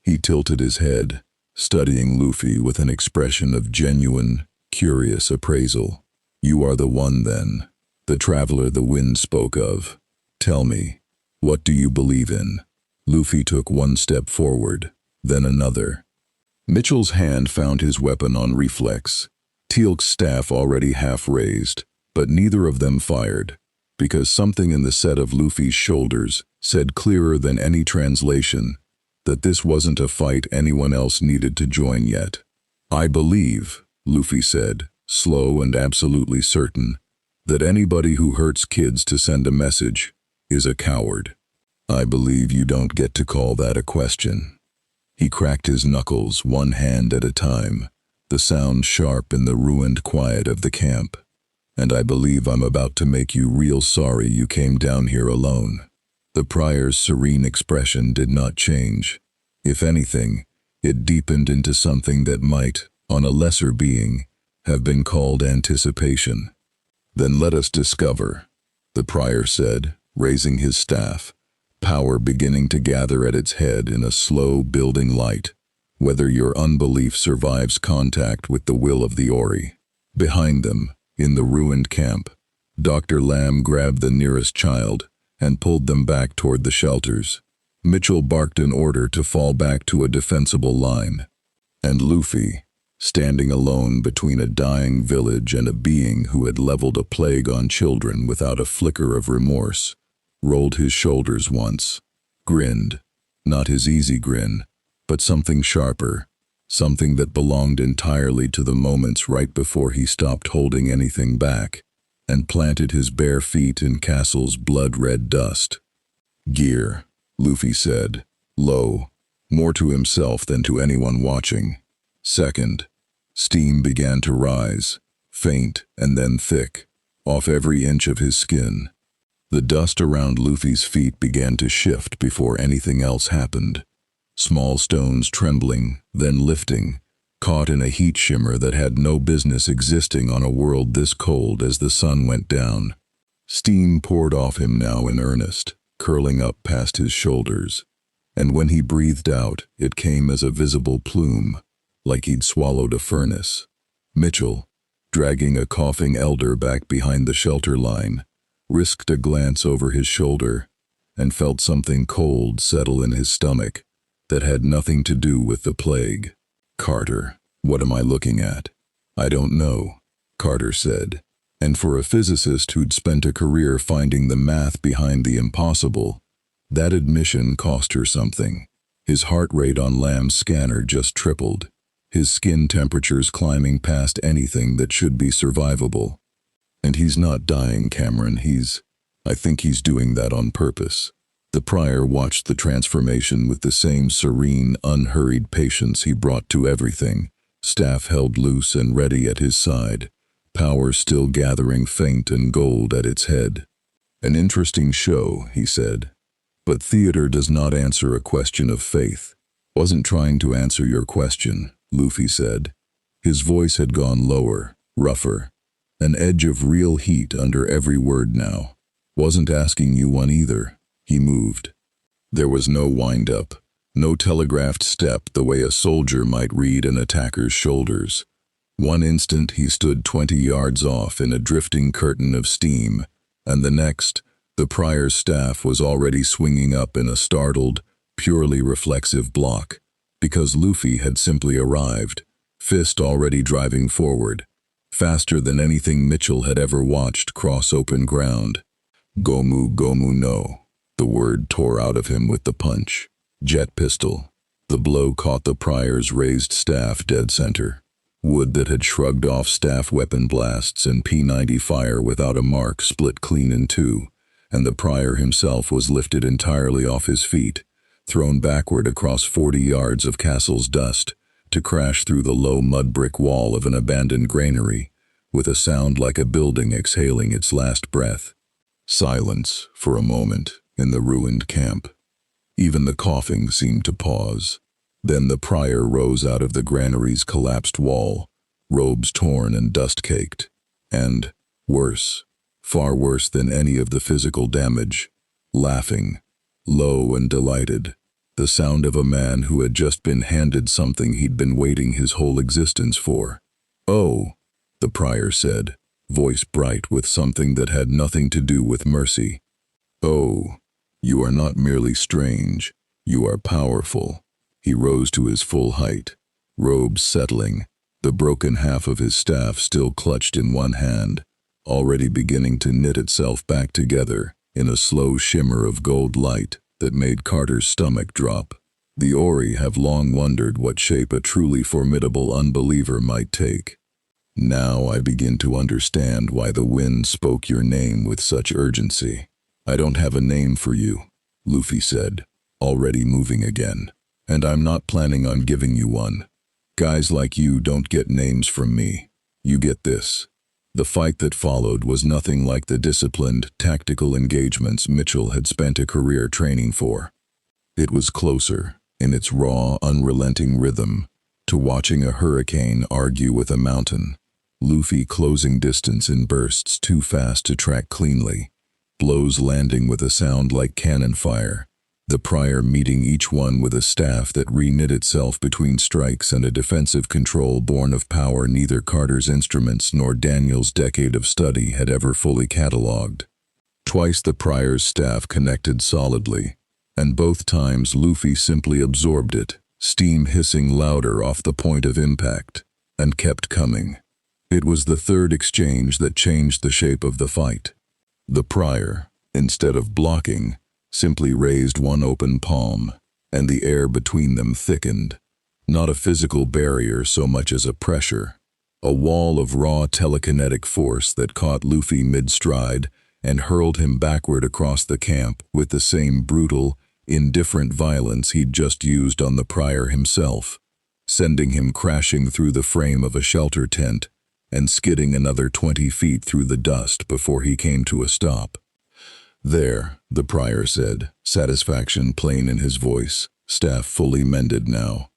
He tilted his head, studying Luffy with an expression of genuine, curious appraisal. You are the one then, the traveler the wind spoke of. Tell me, what do you believe in? Luffy took one step forward, then another. Mitchell's hand found his weapon on reflex, Teal'c's staff already half raised, but neither of them fired, because something in the set of Luffy's shoulders said clearer than any translation that this wasn't a fight anyone else needed to join yet. I believe, Luffy said, slow and absolutely certain, that anybody who hurts kids to send a message is a coward. I believe you don't get to call that a question. He cracked his knuckles, one hand at a time, the sound sharp in the ruined quiet of the camp. And I believe I'm about to make you real sorry you came down here alone. The prior's serene expression did not change. If anything, it deepened into something that might, on a lesser being, have been called anticipation. Then let us discover, the prior said, raising his staff, power beginning to gather at its head in a slow building light, whether your unbelief survives contact with the will of the Ori. Behind them, in the ruined camp, Dr. Lamb grabbed the nearest child and pulled them back toward the shelters. Mitchell barked an order to fall back to a defensible line. And Luffy, standing alone between a dying village and a being who had leveled a plague on children without a flicker of remorse, rolled his shoulders once, grinned, not his easy grin, but something sharper, something that belonged entirely to the moments right before he stopped holding anything back, and planted his bare feet in Castle's blood-red dust. Gear, Luffy said, low, more to himself than to anyone watching. Second, steam began to rise, faint and then thick, off every inch of his skin. The dust around Luffy's feet began to shift before anything else happened. Small stones trembling, then lifting, caught in a heat shimmer that had no business existing on a world this cold as the sun went down. Steam poured off him now in earnest, curling up past his shoulders, and when he breathed out, it came as a visible plume, like he'd swallowed a furnace. Mitchell, dragging a coughing elder back behind the shelter line, risked a glance over his shoulder and felt something cold settle in his stomach that had nothing to do with the plague. Carter, what am I looking at? I don't know, Carter said, and for a physicist who'd spent a career finding the math behind the impossible, that admission cost her something. His heart rate on Lamb's scanner just tripled, his skin temperatures climbing past anything that should be survivable. And he's not dying, Cameron, I think he's doing that on purpose. The prior watched the transformation with the same serene, unhurried patience he brought to everything, staff held loose and ready at his side, power still gathering faint and gold at its head. An interesting show, he said. But theater does not answer a question of faith. Wasn't trying to answer your question, Luffy said. His voice had gone lower, rougher, an edge of real heat under every word now. Wasn't asking you one either. He moved. There was no wind-up, no telegraphed step the way a soldier might read an attacker's shoulders. One instant he stood 20 yards off in a drifting curtain of steam, and the next, the prior's staff was already swinging up in a startled, purely reflexive block, because Luffy had simply arrived, fist already driving forward, faster than anything Mitchell had ever watched cross open ground. Gomu Gomu no. The word tore out of him with the punch. Jet pistol. The blow caught the prior's raised staff dead center. Wood that had shrugged off staff weapon blasts and P90 fire without a mark split clean in two, and the prior himself was lifted entirely off his feet, thrown backward across 40 yards of Castle's dust, to crash through the low mud brick wall of an abandoned granary, with a sound like a building exhaling its last breath. Silence, for a moment, in the ruined camp. Even the coughing seemed to pause. Then the prior rose out of the granary's collapsed wall, robes torn and dust-caked. And, worse, far worse than any of the physical damage, laughing, low and delighted, the sound of a man who had just been handed something he'd been waiting his whole existence for. "Oh," the prior said, voice bright with something that had nothing to do with mercy. "Oh, you are not merely strange, you are powerful." He rose to his full height, robes settling, the broken half of his staff still clutched in one hand, already beginning to knit itself back together in a slow shimmer of gold light that made Carter's stomach drop. The Ori have long wondered what shape a truly formidable unbeliever might take. "Now I begin to understand why the wind spoke your name with such urgency." "I don't have a name for you," Luffy said, already moving again. "And I'm not planning on giving you one. Guys like you don't get names from me. You get this." The fight that followed was nothing like the disciplined, tactical engagements Mitchell had spent a career training for. It was closer, in its raw, unrelenting rhythm, to watching a hurricane argue with a mountain, Luffy closing distance in bursts too fast to track cleanly, blows landing with a sound like cannon fire, the prior meeting each one with a staff that reknit itself between strikes and a defensive control born of power neither Carter's instruments nor Daniel's decade of study had ever fully catalogued. Twice the prior's staff connected solidly, and both times Luffy simply absorbed it, steam hissing louder off the point of impact, and kept coming. It was the third exchange that changed the shape of the fight. The prior, instead of blocking, simply raised one open palm, and the air between them thickened. Not a physical barrier so much as a pressure, a wall of raw telekinetic force that caught Luffy mid-stride and hurled him backward across the camp with the same brutal, indifferent violence he'd just used on the prior himself, sending him crashing through the frame of a shelter tent and skidding another 20 feet through the dust before he came to a stop. "There," the prior said, satisfaction plain in his voice, staff fully mended now,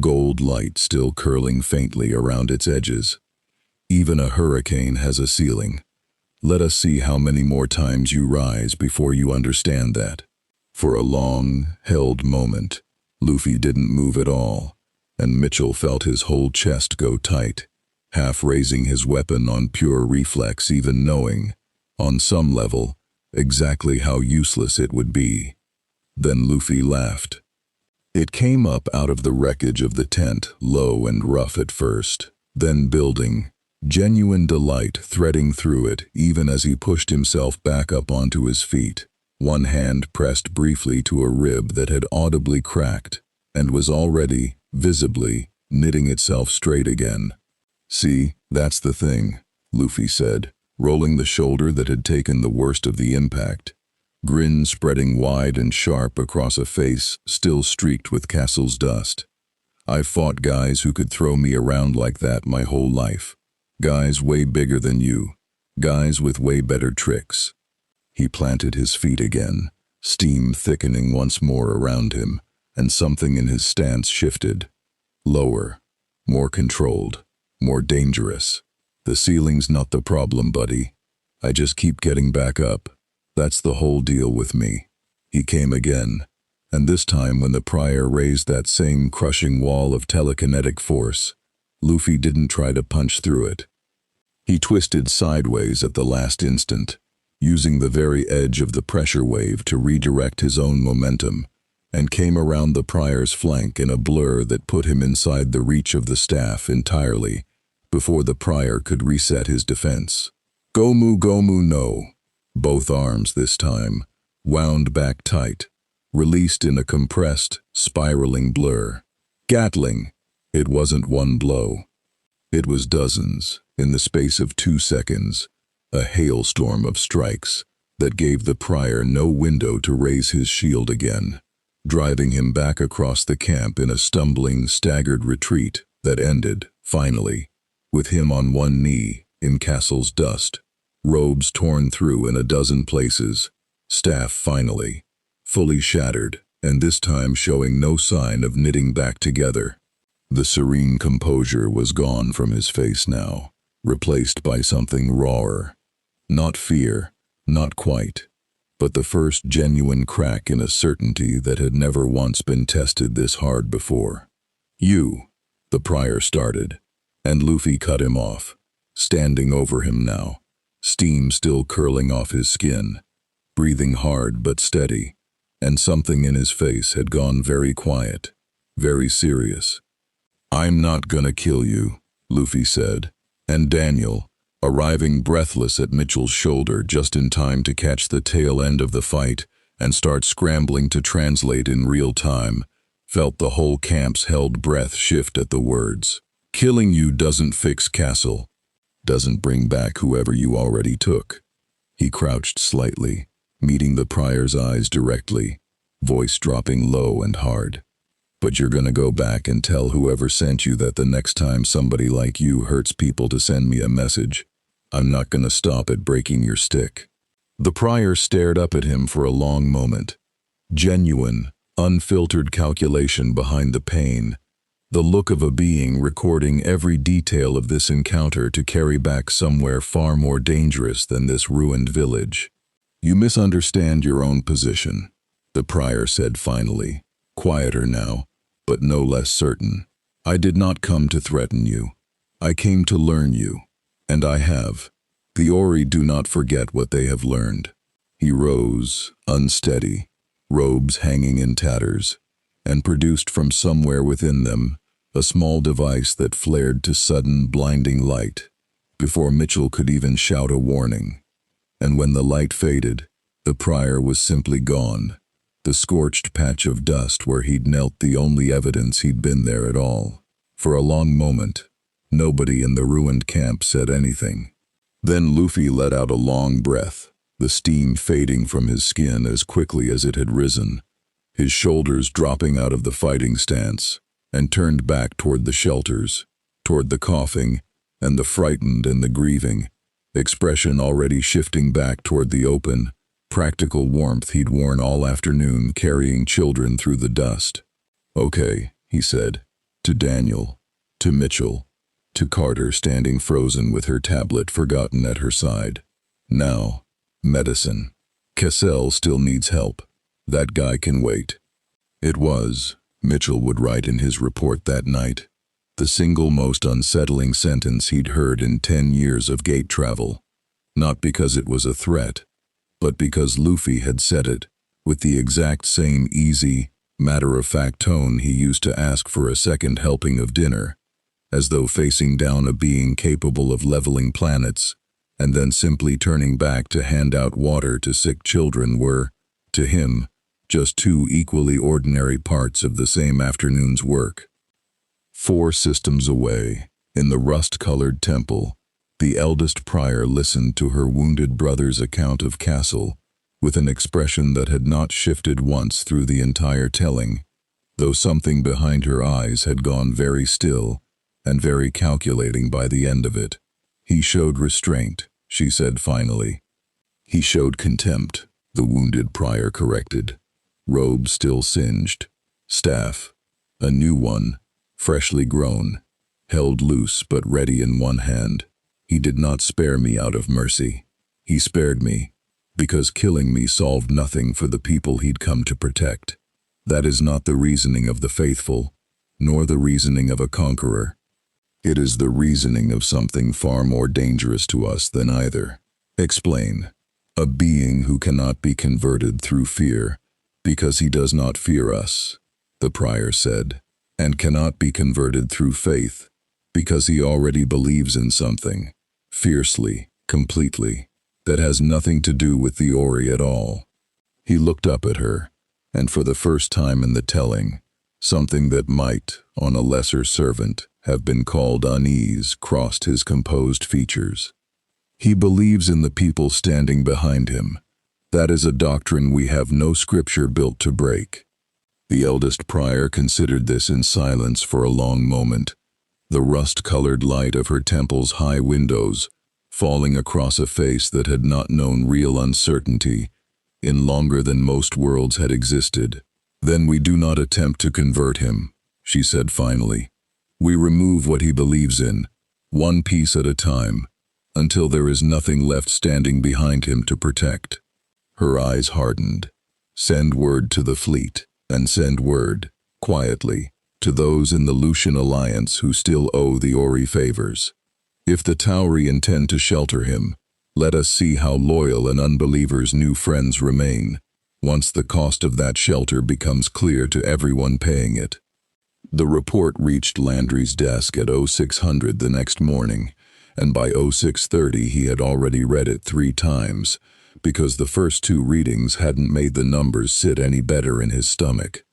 gold light still curling faintly around its edges. "Even a hurricane has a ceiling. Let us see how many more times you rise before you understand that." For a long, held moment, Luffy didn't move at all, and Mitchell felt his whole chest go tight, half raising his weapon on pure reflex even knowing, on some level, exactly how useless it would be. Then Luffy laughed. It came up out of the wreckage of the tent, low and rough at first, then building, genuine delight threading through it even as he pushed himself back up onto his feet, one hand pressed briefly to a rib that had audibly cracked and was already, visibly, knitting itself straight again. "See, that's the thing," Luffy said, rolling the shoulder that had taken the worst of the impact, grin spreading wide and sharp across a face still streaked with castle's dust. "I've fought guys who could throw me around like that my whole life. Guys way bigger than you. Guys with way better tricks." He planted his feet again, steam thickening once more around him, and something in his stance shifted. Lower, more controlled, more dangerous. "The ceiling's not the problem, buddy. I just keep getting back up. That's the whole deal with me." He came again, and this time when the prior raised that same crushing wall of telekinetic force, Luffy didn't try to punch through it. He twisted sideways at the last instant, using the very edge of the pressure wave to redirect his own momentum, and came around the prior's flank in a blur that put him inside the reach of the staff entirely, before the prior could reset his defense. Gomu no. Both arms this time, wound back tight, released in a compressed, spiraling blur. Gatling. It wasn't one blow. It was dozens, in the space of 2 seconds, a hailstorm of strikes that gave the prior no window to raise his shield again, driving him back across the camp in a stumbling, staggered retreat that ended, finally, with him on one knee, in castle's dust, robes torn through in a dozen places, staff finally, fully shattered, and this time showing no sign of knitting back together. The serene composure was gone from his face now, replaced by something rawer. Not fear, not quite, but the first genuine crack in a certainty that had never once been tested this hard before. "You," the prior started, and Luffy cut him off, standing over him now, steam still curling off his skin, breathing hard but steady, and something in his face had gone very quiet, very serious. "I'm not gonna kill you," Luffy said, and Daniel, arriving breathless at Mitchell's shoulder just in time to catch the tail end of the fight and start scrambling to translate in real time, felt the whole camp's held breath shift at the words. "Killing you doesn't fix Castle, doesn't bring back whoever you already took." He crouched slightly, meeting the prior's eyes directly, voice dropping low and hard. "But you're gonna go back and tell whoever sent you that the next time somebody like you hurts people to send me a message. I'm not gonna stop at breaking your stick." The prior stared up at him for a long moment. Genuine, unfiltered calculation behind the pain. The look of a being recording every detail of this encounter to carry back somewhere far more dangerous than this ruined village. "You misunderstand your own position," the prior said finally, quieter now, but no less certain. "I did not come to threaten you. I came to learn you, and I have. The Ori do not forget what they have learned." He rose, unsteady, robes hanging in tatters, and produced from somewhere within them a small device that flared to sudden, blinding light, before Mitchell could even shout a warning. And when the light faded, the prior was simply gone, the scorched patch of dust where he'd knelt the only evidence he'd been there at all. For a long moment, nobody in the ruined camp said anything. Then Luffy let out a long breath, the steam fading from his skin as quickly as it had risen, his shoulders dropping out of the fighting stance, and turned back toward the shelters, toward the coughing, and the frightened and the grieving, expression already shifting back toward the open, practical warmth he'd worn all afternoon carrying children through the dust. "Okay," he said, to Daniel, to Mitchell, to Carter standing frozen with her tablet forgotten at her side. "Now, medicine. Cassell still needs help. That guy can wait." It was, Mitchell would write in his report that night, the single most unsettling sentence he'd heard in 10 years of gate travel. Not because it was a threat, but because Luffy had said it, with the exact same easy, matter-of-fact tone he used to ask for a second helping of dinner, as though facing down a being capable of leveling planets, and then simply turning back to hand out water to sick children were, to him, just two equally ordinary parts of the same afternoon's work. 4 systems away, in the rust-colored temple, the eldest prior listened to her wounded brother's account of Castle, with an expression that had not shifted once through the entire telling, though something behind her eyes had gone very still and very calculating by the end of it. "He showed restraint," she said finally. "He showed contempt," the wounded prior corrected. Robe still singed. Staff, a new one, freshly grown, held loose but ready in one hand. "He did not spare me out of mercy. He spared me, because killing me solved nothing for the people he'd come to protect. That is not the reasoning of the faithful, nor the reasoning of a conqueror. It is the reasoning of something far more dangerous to us than either." "Explain." "A being who cannot be converted through fear, because he does not fear us," the prior said, "and cannot be converted through faith, because he already believes in something, fiercely, completely, that has nothing to do with the Ori at all." He looked up at her, and for the first time in the telling, something that might, on a lesser servant, have been called unease crossed his composed features. "He believes in the people standing behind him. That is a doctrine we have no scripture built to break." The eldest prior considered this in silence for a long moment, the rust-colored light of her temple's high windows falling across a face that had not known real uncertainty in longer than most worlds had existed. Then we do not attempt to convert him, she said finally. We remove what he believes in, one piece at a time, until there is nothing left standing behind him to protect. Her eyes hardened. Send word to the fleet, and send word, quietly, to those in the Lucian Alliance who still owe the Ori favors. If the Tauri intend to shelter him, let us see how loyal an unbeliever's new friends remain, once the cost of that shelter becomes clear to everyone paying it. The report reached Landry's desk at 0600 the next morning, and by 0630 he had already read it 3 times, because the first 2 readings hadn't made the numbers sit any better in his stomach.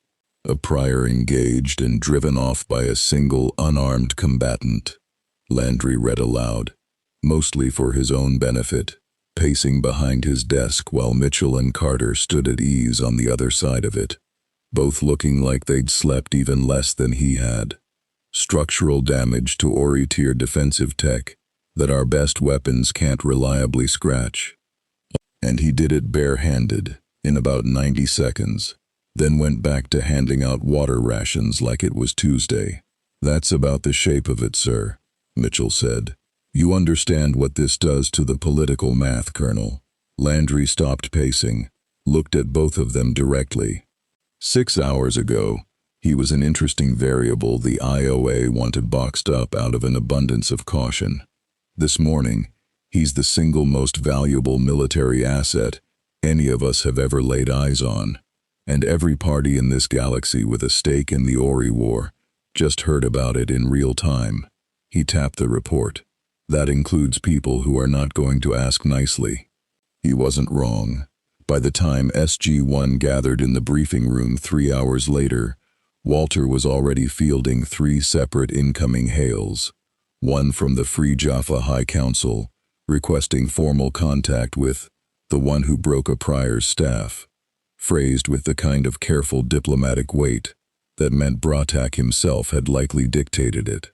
A prior engaged and driven off by a single unarmed combatant. Landry read aloud, mostly for his own benefit, pacing behind his desk while Mitchell and Carter stood at ease on the other side of it, both looking like they'd slept even less than he had. Structural damage to Ori-tier defensive tech that our best weapons can't reliably scratch. And he did it bare-handed, in about 90 seconds, then went back to handing out water rations like it was Tuesday. That's about the shape of it, sir, Mitchell said. You understand what this does to the political math, Colonel. Landry stopped pacing, looked at both of them directly. 6 hours ago, he was an interesting variable the IOA wanted boxed up out of an abundance of caution. This morning, he's the single most valuable military asset any of us have ever laid eyes on, and every party in this galaxy with a stake in the Ori War just heard about it in real time. He tapped the report. That includes people who are not going to ask nicely. He wasn't wrong. By the time SG-1 gathered in the briefing room 3 hours later, Walter was already fielding 3 separate incoming hails. One from the Free Jaffa High Council, requesting formal contact with the one who broke a prior's staff, phrased with the kind of careful diplomatic weight that meant Bratak himself had likely dictated it.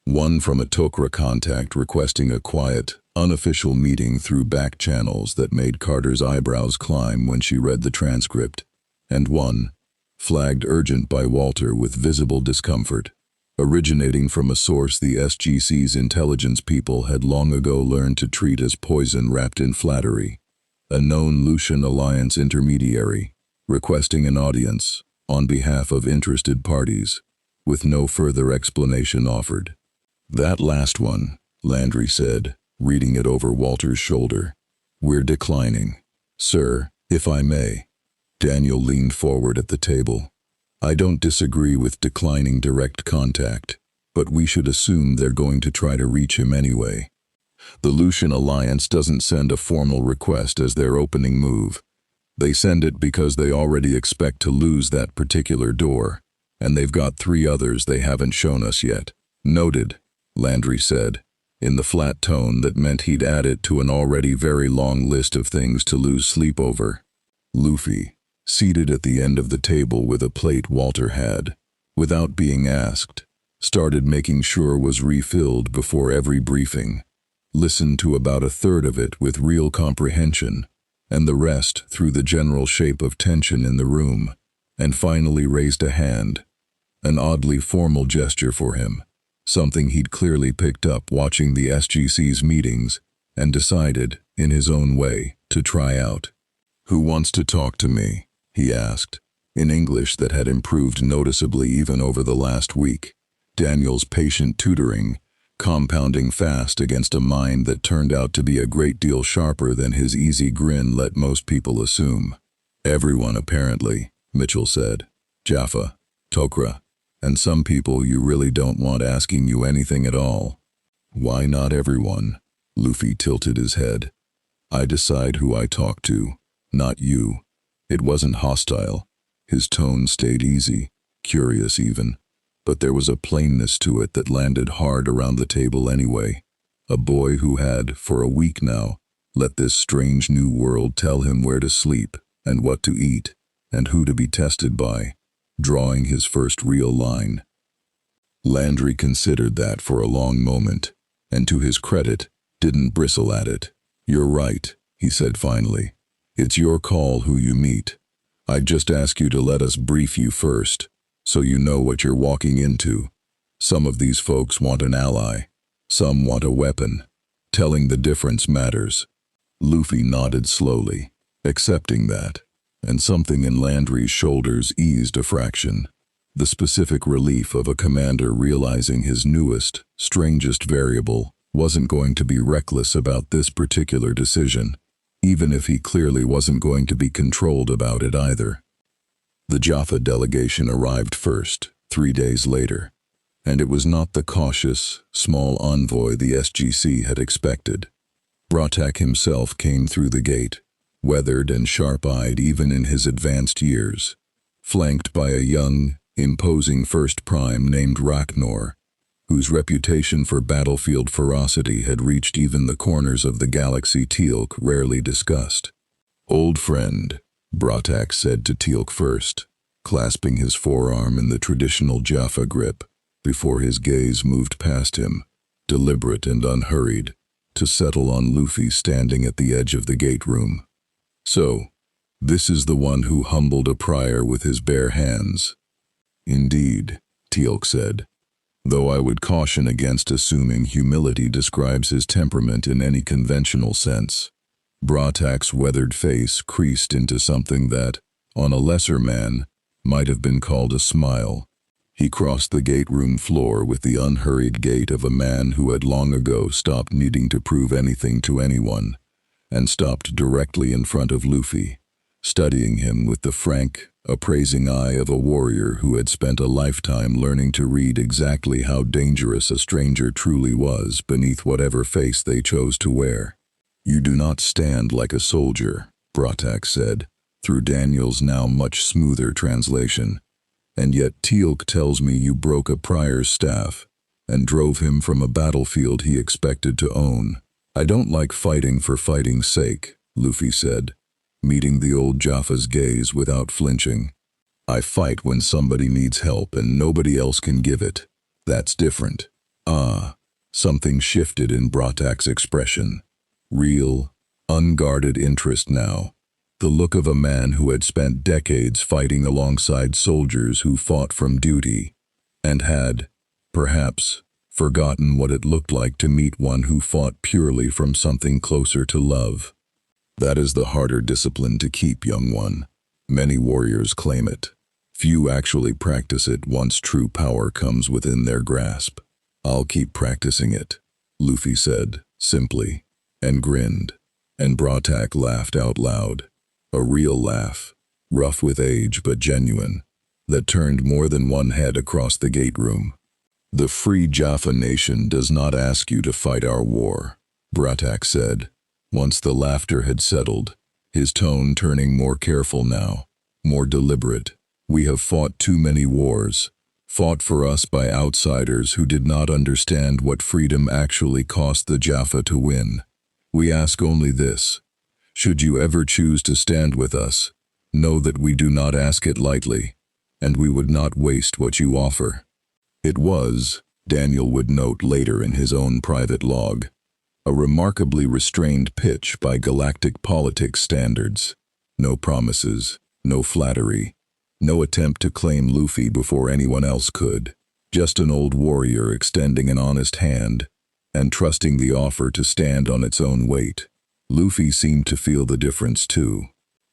One from a Tok'ra contact requesting a quiet, unofficial meeting through back channels that made Carter's eyebrows climb when she read the transcript, and one, flagged urgent by Walter with visible discomfort, originating from a source the SGC's intelligence people had long ago learned to treat as poison wrapped in flattery, a known Lucian Alliance intermediary, requesting an audience, on behalf of interested parties, with no further explanation offered. That last one, Landry said, reading it over Walter's shoulder. We're declining. Sir, if I may. Daniel leaned forward at the table. I don't disagree with declining direct contact, but we should assume they're going to try to reach him anyway. The Lucian Alliance doesn't send a formal request as their opening move. They send it because they already expect to lose that particular door, and they've got 3 others they haven't shown us yet. Noted, Landry said, in the flat tone that meant he'd add it to an already very long list of things to lose sleep over. Luffy, seated at the end of the table with a plate Walter had, without being asked, started making sure was refilled before every briefing, listened to about 1/3 of it with real comprehension, and the rest through the general shape of tension in the room, and finally raised a hand, an oddly formal gesture for him, something he'd clearly picked up watching the SGC's meetings, and decided, in his own way, to try out. Who wants to talk to me? He asked, in English that had improved noticeably even over the last week, Daniel's patient tutoring compounding fast against a mind that turned out to be a great deal sharper than his easy grin let most people assume. Everyone, apparently, Mitchell said. Jaffa, Tok'ra, and some people you really don't want asking you anything at all. Why not everyone? Luffy tilted his head. I decide who I talk to, not you. It wasn't hostile. His tone stayed easy, curious even, but there was a plainness to it that landed hard around the table anyway. A boy who had, for a week now, let this strange new world tell him where to sleep and what to eat and who to be tested by, drawing his first real line. Landry considered that for a long moment, and to his credit, didn't bristle at it. You're right, he said finally. It's your call who you meet. I'd just ask you to let us brief you first, so you know what you're walking into. Some of these folks want an ally. Some want a weapon. Telling the difference matters." Luffy nodded slowly, accepting that, and something in Landry's shoulders eased a fraction. The specific relief of a commander realizing his newest, strangest variable wasn't going to be reckless about this particular decision, even if he clearly wasn't going to be controlled about it either. The Jaffa delegation arrived first, 3 days later, and it was not the cautious, small envoy the SGC had expected. Goa'uld himself came through the gate, weathered and sharp-eyed even in his advanced years, flanked by a young, imposing first prime named Ragnar, whose reputation for battlefield ferocity had reached even the corners of the galaxy Teal'c rarely discussed. "Old friend," Goa'uld said to Teal'c first, clasping his forearm in the traditional Jaffa grip, before his gaze moved past him, deliberate and unhurried, to settle on Luffy standing at the edge of the gate room. "So, this is the one who humbled a prior with his bare hands." "Indeed," Teal'c said, "though I would caution against assuming humility describes his temperament in any conventional sense." Goa'uld's weathered face creased into something that, on a lesser man, might have been called a smile. He crossed the gate room floor with the unhurried gait of a man who had long ago stopped needing to prove anything to anyone, and stopped directly in front of Luffy, studying him with the frank, appraising eye of a warrior who had spent a lifetime learning to read exactly how dangerous a stranger truly was beneath whatever face they chose to wear. "You do not stand like a soldier," Goa'uld said, through Daniel's now much smoother translation. "And yet Teal'c tells me you broke a prior's staff and drove him from a battlefield he expected to own." "I don't like fighting for fighting's sake," Luffy said, meeting the old Jaffa's gaze without flinching. "I fight when somebody needs help and nobody else can give it. That's different." Something shifted in Goa'uld's expression. Real, unguarded interest now. The look of a man who had spent decades fighting alongside soldiers who fought from duty, and had, perhaps, forgotten what it looked like to meet one who fought purely from something closer to love. "That is the harder discipline to keep, young one. Many warriors claim it. Few actually practice it once true power comes within their grasp." "I'll keep practicing it," Luffy said, simply, and grinned, and Goa'uld laughed out loud. A real laugh, rough with age but genuine, that turned more than one head across the gate room. "The free Jaffa Nation does not ask you to fight our war," Goa'uld said, once the laughter had settled, his tone turning more careful now, more deliberate. "We have fought too many wars, fought for us by outsiders who did not understand what freedom actually cost the Jaffa to win. We ask only this. Should you ever choose to stand with us, know that we do not ask it lightly, and we would not waste what you offer." It was, Daniel would note later in his own private log, a remarkably restrained pitch by galactic politics standards. No promises, no flattery, no attempt to claim Luffy before anyone else could. Just an old warrior extending an honest hand, and trusting the offer to stand on its own weight. Luffy seemed to feel the difference too.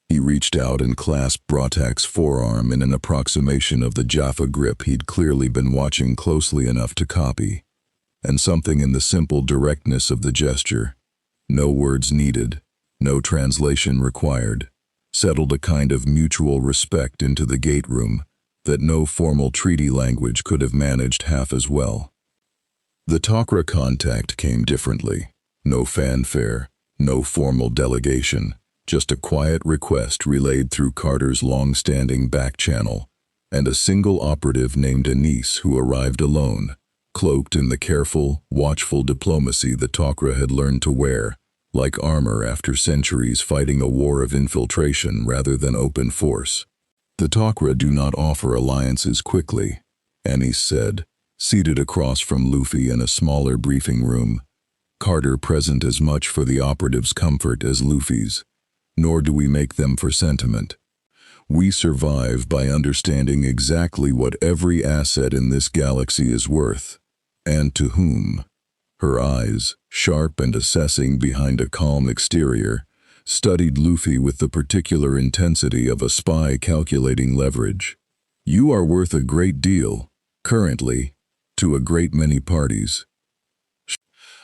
He reached out and clasped Goa'uld's forearm in an approximation of the Jaffa grip he'd clearly been watching closely enough to copy. And something in the simple directness of the gesture, no words needed, no translation required, settled a kind of mutual respect into the gate room that no formal treaty language could have managed half as well. The Teal'c contact came differently. No fanfare, no formal delegation, just a quiet request relayed through Carter's long-standing back channel, and a single operative named Anise who arrived alone, cloaked in the careful, watchful diplomacy the Teal'c had learned to wear, like armor after centuries fighting a war of infiltration rather than open force. "The Teal'c do not offer alliances quickly," Anise said, seated across from Luffy in a smaller briefing room, Carter present as much for the operative's comfort as Luffy's. "Nor do we make them for sentiment. We survive by understanding exactly what every asset in this galaxy is worth, and to whom. Her eyes, sharp and assessing behind a calm exterior, studied Luffy with the particular intensity of a spy calculating leverage. You are worth a great deal, currently, to a great many parties.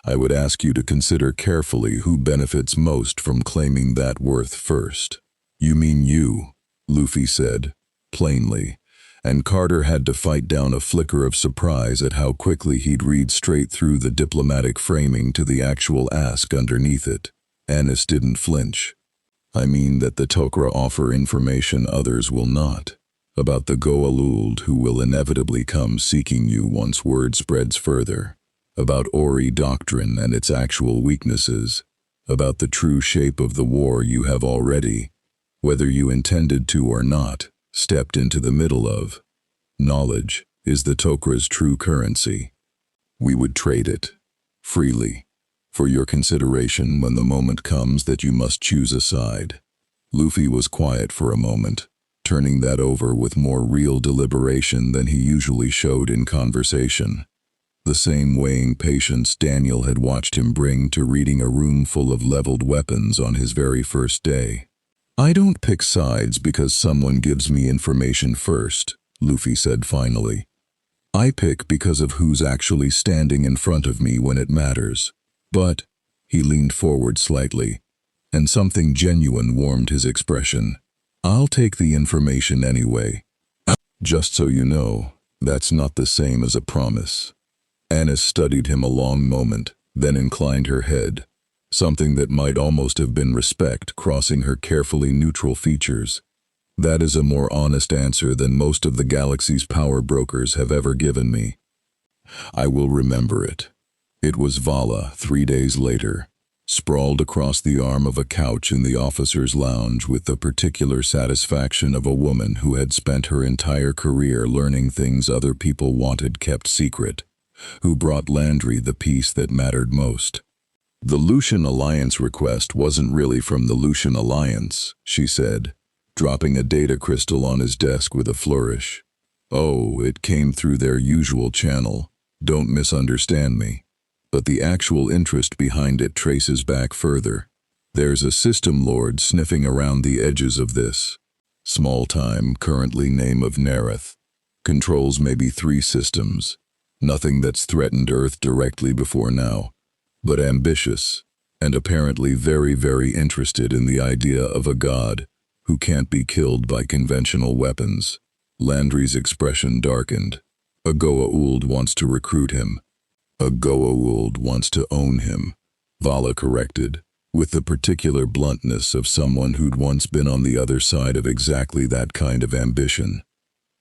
I would ask you to consider carefully who benefits most from claiming that worth first. You mean you, Luffy said, plainly, and Carter had to fight down a flicker of surprise at how quickly he'd read straight through the diplomatic framing to the actual ask underneath it. Anis didn't flinch. I mean that the Tok'ra offer information others will not, about the Goa'uld who will inevitably come seeking you once word spreads further, about Ori doctrine and its actual weaknesses, about the true shape of the war you have already, whether you intended to or not, stepped into the middle of. Knowledge is the Tok'ra's true currency. We would trade it, freely, for your consideration when the moment comes that you must choose a side. Luffy was quiet for a moment, turning that over with more real deliberation than he usually showed in conversation. The same weighing patience Daniel had watched him bring to reading a room full of leveled weapons on his very first day. I don't pick sides because someone gives me information first, Luffy said finally. I pick because of who's actually standing in front of me when it matters. But, he leaned forward slightly, and something genuine warmed his expression. I'll take the information anyway. Just so you know, that's not the same as a promise. Anis studied him a long moment, then inclined her head, something that might almost have been respect crossing her carefully neutral features. That is a more honest answer than most of the galaxy's power brokers have ever given me. I will remember it. It was Vala 3 days later, sprawled across the arm of a couch in the officer's lounge with the particular satisfaction of a woman who had spent her entire career learning things other people wanted kept secret, who brought Landry the piece that mattered most. The Lucian Alliance request wasn't really from the Lucian Alliance, she said, dropping a data crystal on his desk with a flourish. Oh, it came through their usual channel, don't misunderstand me. But the actual interest behind it traces back further. There's a system lord sniffing around the edges of this. Small time, currently name of Nereth. Controls maybe 3 systems. Nothing that's threatened Earth directly before now, but ambitious, and apparently very, very interested in the idea of a god who can't be killed by conventional weapons. Landry's expression darkened. A Goa'uld wants to recruit him. A Goa'uld wants to own him, Vala corrected, with the particular bluntness of someone who'd once been on the other side of exactly that kind of ambition.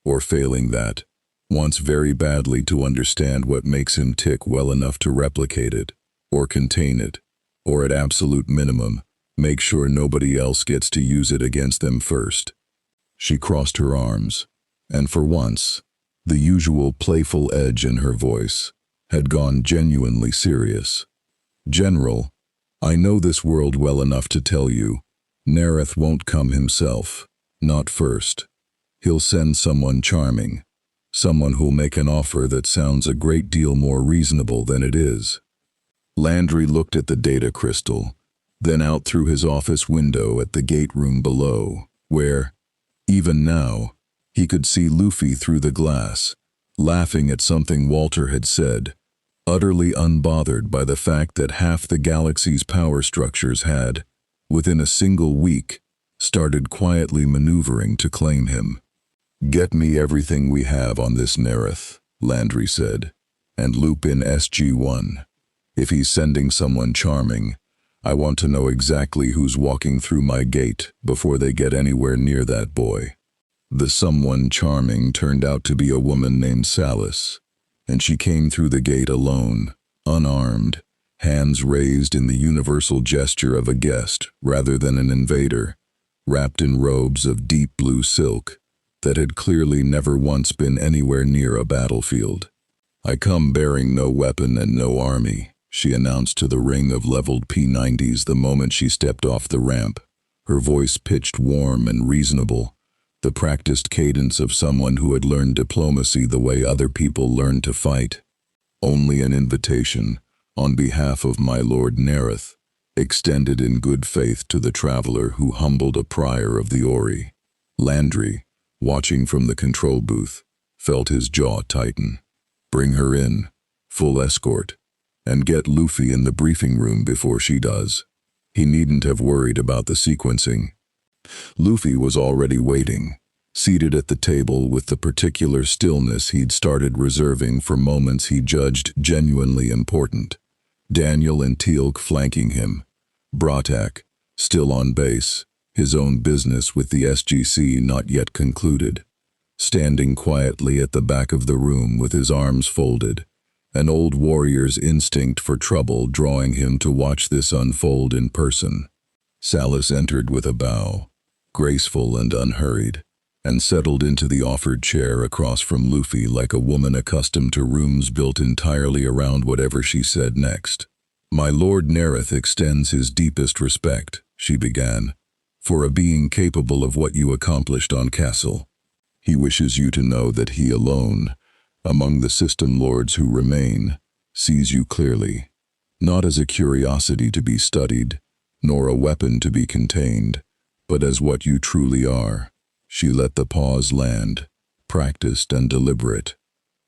Or failing that, wants very badly to understand what makes him tick well enough to replicate it, or contain it, or at absolute minimum, make sure nobody else gets to use it against them first. She crossed her arms, and for once, the usual playful edge in her voice had gone genuinely serious. General, I know this world well enough to tell you, Nereth won't come himself, not first. He'll send someone charming, someone who'll make an offer that sounds a great deal more reasonable than it is. Landry looked at the data crystal, then out through his office window at the gate room below, where, even now, he could see Luffy through the glass, laughing at something Walter had said, utterly unbothered by the fact that half the galaxy's power structures had, within a single week, started quietly maneuvering to claim him. Get me everything we have on this Nereth, Landry said, and loop in SG-1. If he's sending someone charming, I want to know exactly who's walking through my gate before they get anywhere near that boy. The someone charming turned out to be a woman named Salis, and she came through the gate alone, unarmed, hands raised in the universal gesture of a guest rather than an invader, wrapped in robes of deep blue silk that had clearly never once been anywhere near a battlefield. I come bearing no weapon and no army, she announced to the ring of leveled P-90s the moment she stepped off the ramp, her voice pitched warm and reasonable, the practiced cadence of someone who had learned diplomacy the way other people learn to fight. Only an invitation, on behalf of my Lord Nerith, extended in good faith to the traveler who humbled a prior of the Ori. Landry, watching from the control booth, felt his jaw tighten. Bring her in, full escort, and get Luffy in the briefing room before she does. He needn't have worried about the sequencing. Luffy was already waiting, seated at the table with the particular stillness he'd started reserving for moments he judged genuinely important. Daniel and Teal'c flanking him. Bratak, still on base, his own business with the SGC not yet concluded. Standing quietly at the back of the room with his arms folded, an old warrior's instinct for trouble drawing him to watch this unfold in person. Salas entered with a bow, graceful and unhurried, and settled into the offered chair across from Luffy like a woman accustomed to rooms built entirely around whatever she said next. My Lord Nerith extends his deepest respect, she began, for a being capable of what you accomplished on Castle. He wishes you to know that he alone, among the system lords who remain, sees you clearly, not as a curiosity to be studied, nor a weapon to be contained, but as what you truly are. She let the pause land, practiced and deliberate.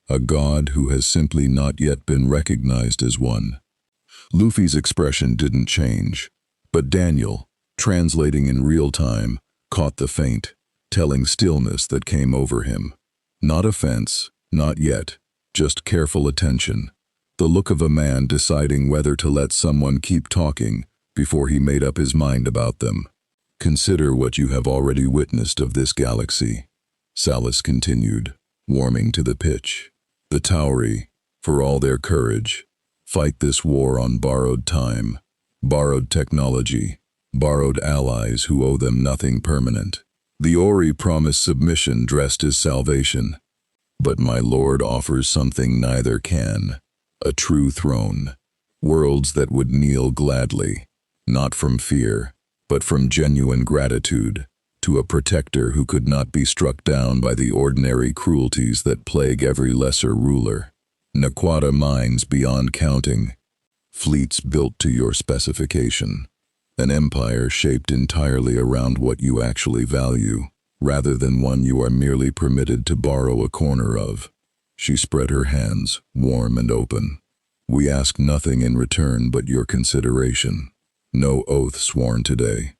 A god who has simply not yet been recognized as one. Luffy's expression didn't change, but Daniel, translating in real time, caught the faint, telling stillness that came over him. Not offense, not yet, just careful attention. The look of a man deciding whether to let someone keep talking before he made up his mind about them. Consider what you have already witnessed of this galaxy, Salas continued, warming to the pitch. The Tauri, for all their courage, fight this war on borrowed time, borrowed technology, borrowed allies who owe them nothing permanent. The Ori promise submission dressed as salvation, but my lord offers something neither can, a true throne, worlds that would kneel gladly, not from fear, but from genuine gratitude, to a protector who could not be struck down by the ordinary cruelties that plague every lesser ruler. Naquata mines beyond counting, fleets built to your specification. An empire shaped entirely around what you actually value, rather than one you are merely permitted to borrow a corner of. She spread her hands, warm and open. We ask nothing in return but your consideration. No oath sworn today.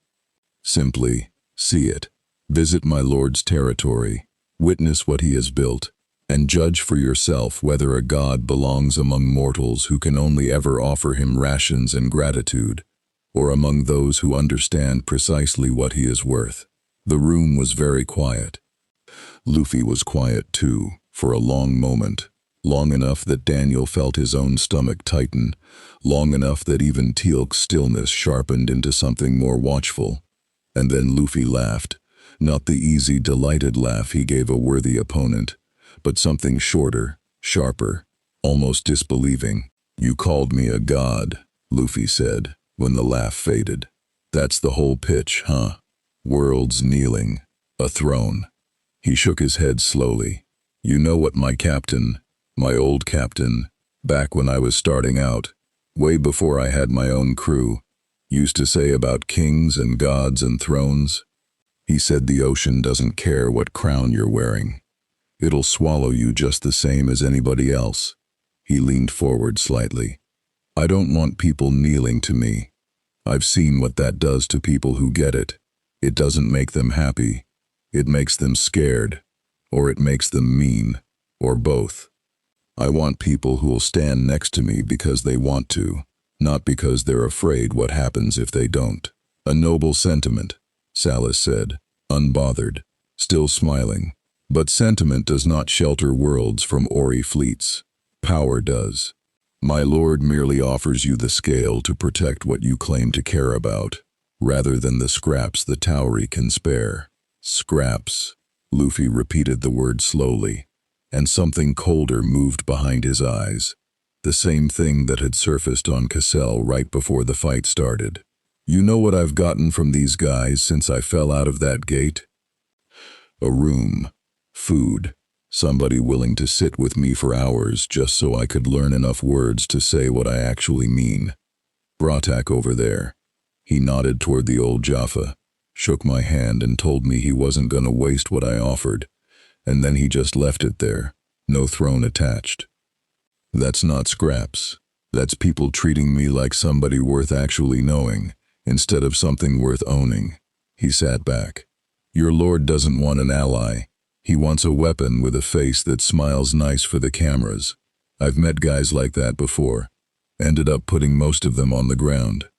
Simply, see it. Visit my lord's territory, witness what he has built, and judge for yourself whether a god belongs among mortals who can only ever offer him rations and gratitude, or among those who understand precisely what he is worth. The room was very quiet. Luffy was quiet too, for a long moment, long enough that Daniel felt his own stomach tighten, long enough that even Teal'c's stillness sharpened into something more watchful. And then Luffy laughed, not the easy, delighted laugh he gave a worthy opponent, but something shorter, sharper, almost disbelieving. You called me a god, Luffy said, when the laugh faded. That's the whole pitch, huh? Worlds kneeling, a throne. He shook his head slowly. You know what my captain, my old captain, back when I was starting out, way before I had my own crew, used to say about kings and gods and thrones? He said the ocean doesn't care what crown you're wearing. It'll swallow you just the same as anybody else. He leaned forward slightly. I don't want people kneeling to me. I've seen what that does to people who get it. It doesn't make them happy. It makes them scared, or it makes them mean, or both. I want people who'll stand next to me because they want to, not because they're afraid what happens if they don't. A noble sentiment, Salas said, unbothered, still smiling. But sentiment does not shelter worlds from Ori fleets. Power does. My lord merely offers you the scale to protect what you claim to care about, rather than the scraps the Tauri can spare. Scraps. Luffy repeated the word slowly, and something colder moved behind his eyes. The same thing that had surfaced on Cassell right before the fight started. You know what I've gotten from these guys since I fell out of that gate? A room. Food. Somebody willing to sit with me for hours just so I could learn enough words to say what I actually mean. Goa'uld over there. He nodded toward the old Jaffa, shook my hand and told me he wasn't gonna waste what I offered, and then he just left it there, no throne attached. That's not scraps. That's people treating me like somebody worth actually knowing, instead of something worth owning. He sat back. Your lord doesn't want an ally. He wants a weapon with a face that smiles nice for the cameras. I've met guys like that before. Ended up putting most of them on the ground.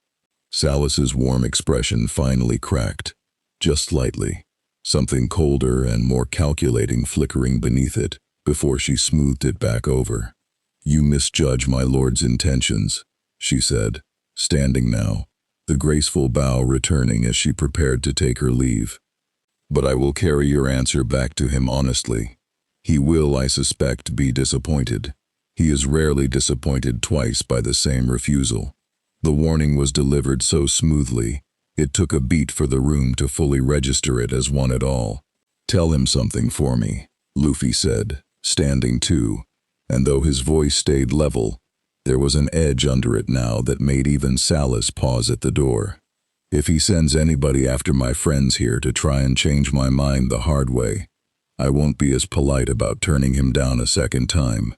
Salas's warm expression finally cracked, just slightly, something colder and more calculating flickering beneath it, before she smoothed it back over. You misjudge my lord's intentions, she said, standing now, the graceful bow returning as she prepared to take her leave. But I will carry your answer back to him honestly. He will, I suspect, be disappointed. He is rarely disappointed twice by the same refusal. The warning was delivered so smoothly, it took a beat for the room to fully register it as one at all. Tell him something for me, Luffy said, standing too, and though his voice stayed level, there was an edge under it now that made even Salas pause at the door. If he sends anybody after my friends here to try and change my mind the hard way, I won't be as polite about turning him down a second time.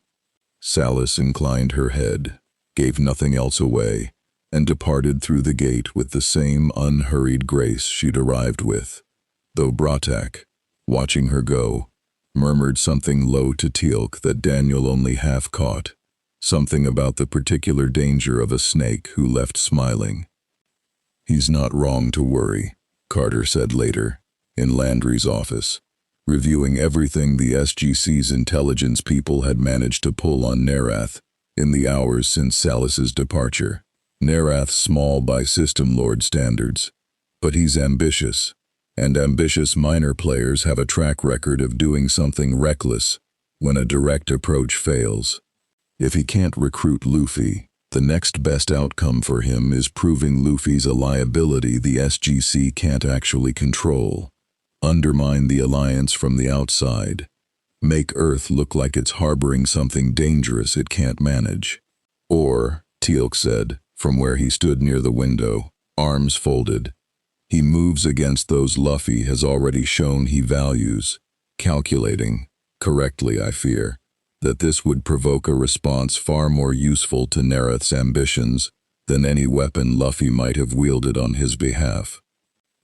Salas inclined her head, gave nothing else away, and departed through the gate with the same unhurried grace she'd arrived with, though Goa'uld, watching her go, murmured something low to Teal'c that Daniel only half caught, something about the particular danger of a snake who left smiling. He's not wrong to worry, Carter said later, in Landry's office, reviewing everything the SGC's intelligence people had managed to pull on Nerath in the hours since Salas's departure. Nerath's small by System Lord standards, but he's ambitious, and ambitious minor players have a track record of doing something reckless when a direct approach fails. If he can't recruit Luffy, the next best outcome for him is proving Luffy's a liability the SGC can't actually control, undermine the Alliance from the outside, make Earth look like it's harboring something dangerous it can't manage. Or, Teal'c said, from where he stood near the window, arms folded, he moves against those Luffy has already shown he values, calculating, correctly I fear, that this would provoke a response far more useful to Nerath's ambitions than any weapon Luffy might have wielded on his behalf.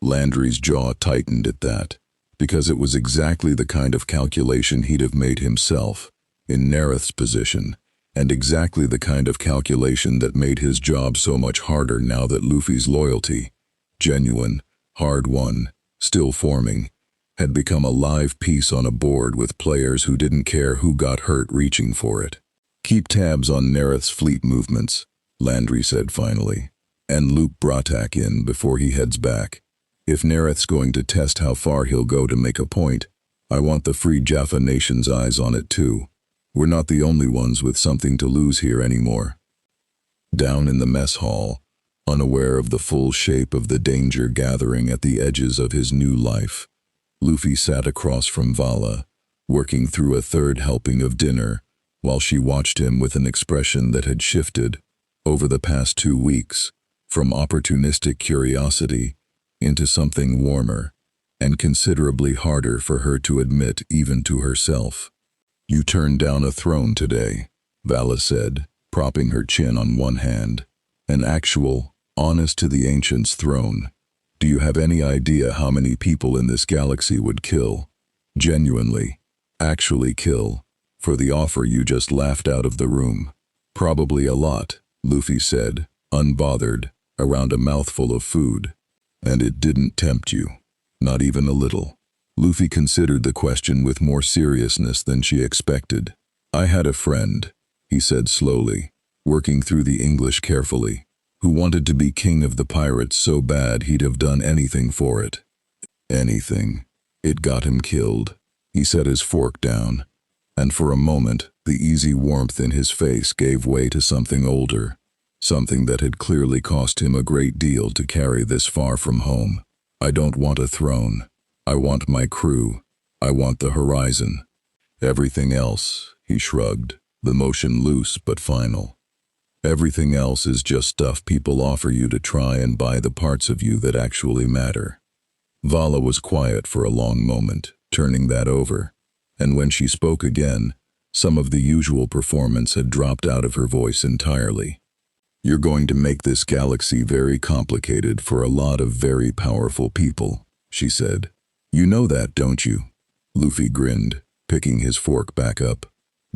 Landry's jaw tightened at that, because it was exactly the kind of calculation he'd have made himself, in Nerath's position, and exactly the kind of calculation that made his job so much harder now that Luffy's loyalty, genuine, hard-won, still forming, had become a live piece on a board with players who didn't care who got hurt reaching for it. Keep tabs on Nerath's fleet movements, Landry said finally, and loop Goa'uld in before he heads back. If Nerath's going to test how far he'll go to make a point, I want the free Jaffa Nation's eyes on it too. We're not the only ones with something to lose here anymore. Down in the mess hall, unaware of the full shape of the danger gathering at the edges of his new life, Luffy sat across from Vala, working through a third helping of dinner, while she watched him with an expression that had shifted, over the past 2 weeks, from opportunistic curiosity into something warmer, and considerably harder for her to admit even to herself. You turned down a throne today, Vala said, propping her chin on one hand. An actual, honest to the ancients throne. Do you have any idea how many people in this galaxy would kill, genuinely, actually kill, for the offer you just laughed out of the room? Probably a lot, Luffy said, unbothered, around a mouthful of food. And it didn't tempt you, not even a little. Luffy considered the question with more seriousness than she expected. I had a friend, he said slowly, working through the English carefully, who wanted to be king of the pirates so bad he'd have done anything for it. Anything. It got him killed. He set his fork down, and for a moment the easy warmth in his face gave way to something older, something that had clearly cost him a great deal to carry this far from home. I don't want a throne. I want my crew, I want the horizon. Everything else, he shrugged, the motion loose but final. Everything else is just stuff people offer you to try and buy the parts of you that actually matter. Vala was quiet for a long moment, turning that over, and when she spoke again, some of the usual performance had dropped out of her voice entirely. You're going to make this galaxy very complicated for a lot of very powerful people, she said. You know that, don't you? Luffy grinned, picking his fork back up.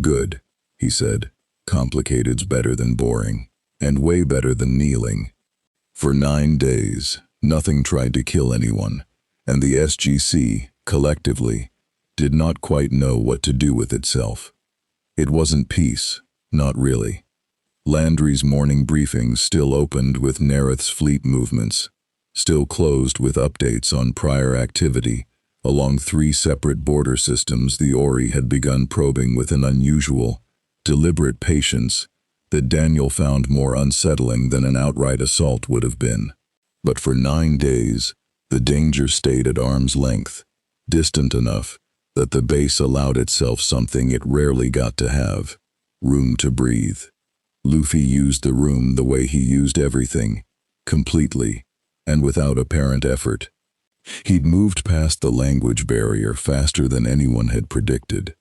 Good, he said. Complicated's better than boring, and way better than kneeling. For 9 days, nothing tried to kill anyone, and the SGC, collectively, did not quite know what to do with itself. It wasn't peace, not really. Landry's morning briefings still opened with Nereth's fleet movements, still closed with updates on prior activity along 3 separate border systems the Ori had begun probing with an unusual, deliberate patience that Daniel found more unsettling than an outright assault would have been. But for 9 days, the danger stayed at arm's length, distant enough that the base allowed itself something it rarely got to have: room to breathe. Luffy used the room the way he used everything, completely, and without apparent effort. He'd moved past the language barrier faster than anyone had predicted,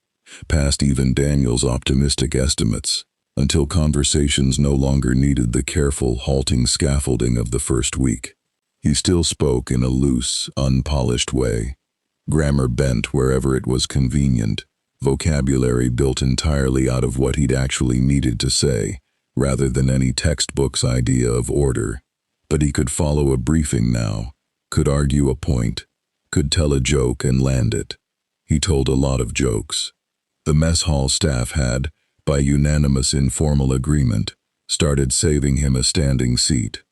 past even Daniel's optimistic estimates, until conversations no longer needed the careful, halting scaffolding of the first week. He still spoke in a loose, unpolished way, grammar bent wherever it was convenient, vocabulary built entirely out of what he'd actually needed to say, rather than any textbook's idea of order. But he could follow a briefing now, could argue a point, could tell a joke and land it. He told a lot of jokes. The mess hall staff had, by unanimous informal agreement, started saving him a standing seat.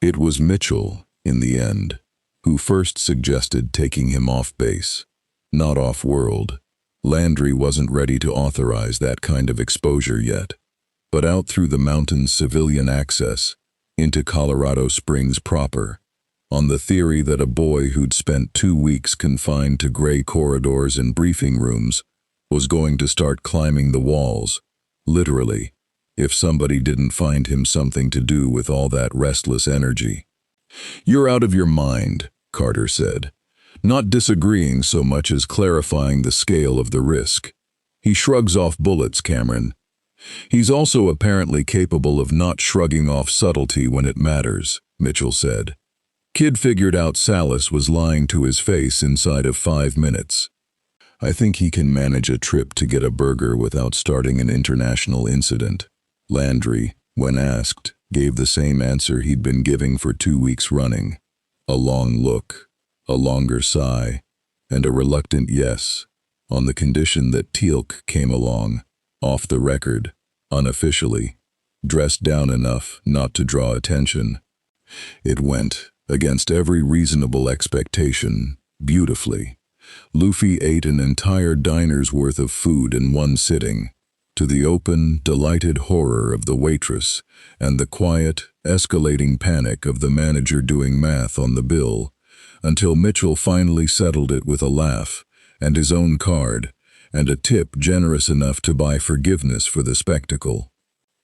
It was Mitchell, in the end, who first suggested taking him off base, not off-world. Landry wasn't ready to authorize that kind of exposure yet, but out through the mountains' civilian access, into Colorado Springs proper, on the theory that a boy who'd spent 2 weeks confined to gray corridors and briefing rooms was going to start climbing the walls, literally, if somebody didn't find him something to do with all that restless energy. "You're out of your mind," Carter said, not disagreeing so much as clarifying the scale of the risk. "He shrugs off bullets, Cameron. He's also apparently capable of not shrugging off subtlety when it matters," Mitchell said. "Kid figured out Salas was lying to his face inside of 5 minutes. I think he can manage a trip to get a burger without starting an international incident." Landry, when asked, gave the same answer he'd been giving for 2 weeks running. A long look, a longer sigh, and a reluctant yes, on the condition that Teal'c came along, off the record, unofficially, dressed down enough not to draw attention. It went, against every reasonable expectation, beautifully. Luffy ate an entire diner's worth of food in one sitting, to the open, delighted horror of the waitress and the quiet, escalating panic of the manager doing math on the bill, until Mitchell finally settled it with a laugh and his own card, and a tip generous enough to buy forgiveness for the spectacle.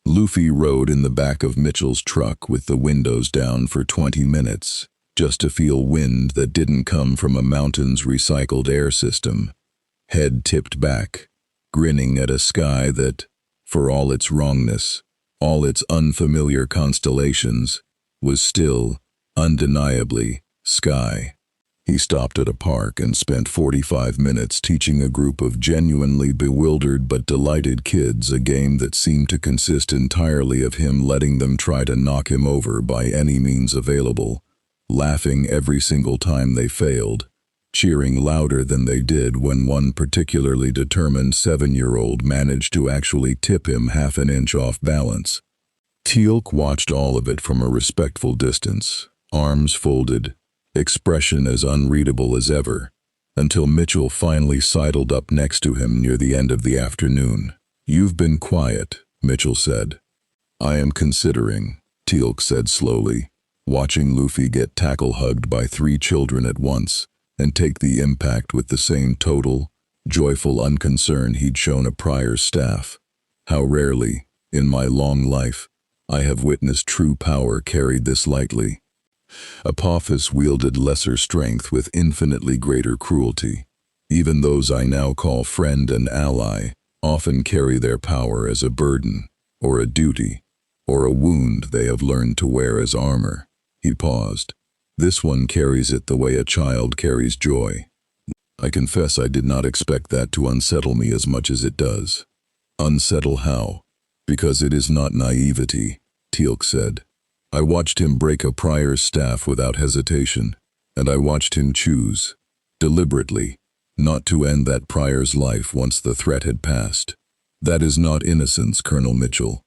Luffy rode in the back of Mitchell's truck with the windows down for 20 minutes, just to feel wind that didn't come from a mountain's recycled air system, head tipped back, grinning at a sky that, for all its wrongness, all its unfamiliar constellations, was still, undeniably, sky. He stopped at a park and spent 45 minutes teaching a group of genuinely bewildered but delighted kids a game that seemed to consist entirely of him letting them try to knock him over by any means available, laughing every single time they failed, cheering louder than they did when one particularly determined 7-year-old managed to actually tip him half an inch off balance. Teal'c watched all of it from a respectful distance, arms folded, expression as unreadable as ever, until Mitchell finally sidled up next to him near the end of the afternoon. "You've been quiet," Mitchell said. "I am considering," Teal'c said slowly, watching Luffy get tackle-hugged by 3 children at once and take the impact with the same total, joyful unconcern he'd shown a prior staff. How rarely, in my long life, I have witnessed true power carried this lightly. Apophis wielded lesser strength with infinitely greater cruelty. Even those I now call friend and ally often carry their power as a burden, or a duty, or a wound they have learned to wear as armor. He paused. This one carries it the way a child carries joy. I confess I did not expect that to unsettle me as much as it does. Unsettle how? Because it is not naivety, Teal'c said. I watched him break a prior's staff without hesitation, and I watched him choose, deliberately, not to end that prior's life once the threat had passed. That is not innocence, Colonel Mitchell.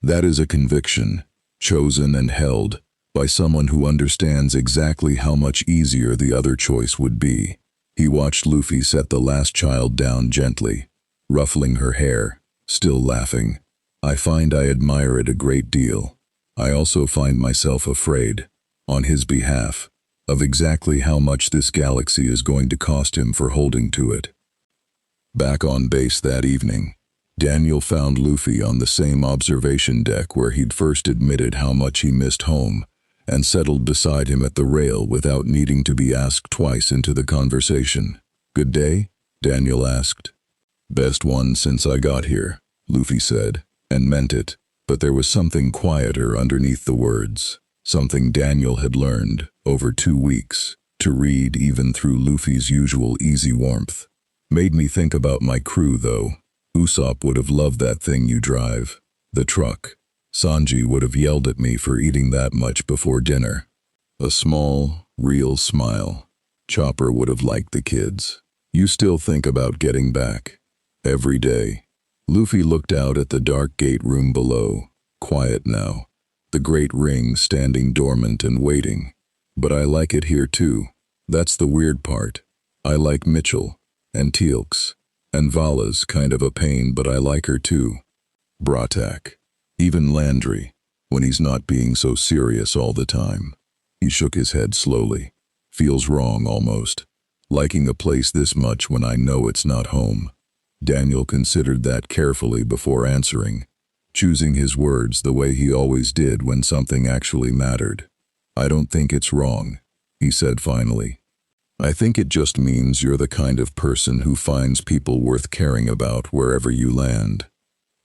That is a conviction, chosen and held by someone who understands exactly how much easier the other choice would be. He watched Luffy set the last child down gently, ruffling her hair, still laughing. I find I admire it a great deal. I also find myself afraid, on his behalf, of exactly how much this galaxy is going to cost him for holding to it. Back on base that evening, Daniel found Luffy on the same observation deck where he'd first admitted how much he missed home, and settled beside him at the rail without needing to be asked twice into the conversation. "Good day?" Daniel asked. "Best one since I got here," Luffy said, and meant it, but there was something quieter underneath the words, something Daniel had learned, over 2 weeks, to read even through Luffy's usual easy warmth. "Made me think about my crew, though. Usopp would have loved that thing you drive. The truck. Sanji would have yelled at me for eating that much before dinner." A small, real smile. Chopper would have liked the kids. "You still think about getting back?" "Every day." Luffy looked out at the dark gate room below, quiet now, the great ring standing dormant and waiting. "But I like it here too. That's the weird part. I like Mitchell, and Teal'c's, and Vala's kind of a pain, but I like her too. Bratak. Even Landry, when he's not being so serious all the time." He shook his head slowly. "Feels wrong almost. Liking a place this much when I know it's not home." Daniel considered that carefully before answering, choosing his words the way he always did when something actually mattered. "I don't think it's wrong," he said finally. "I think it just means you're the kind of person who finds people worth caring about wherever you land.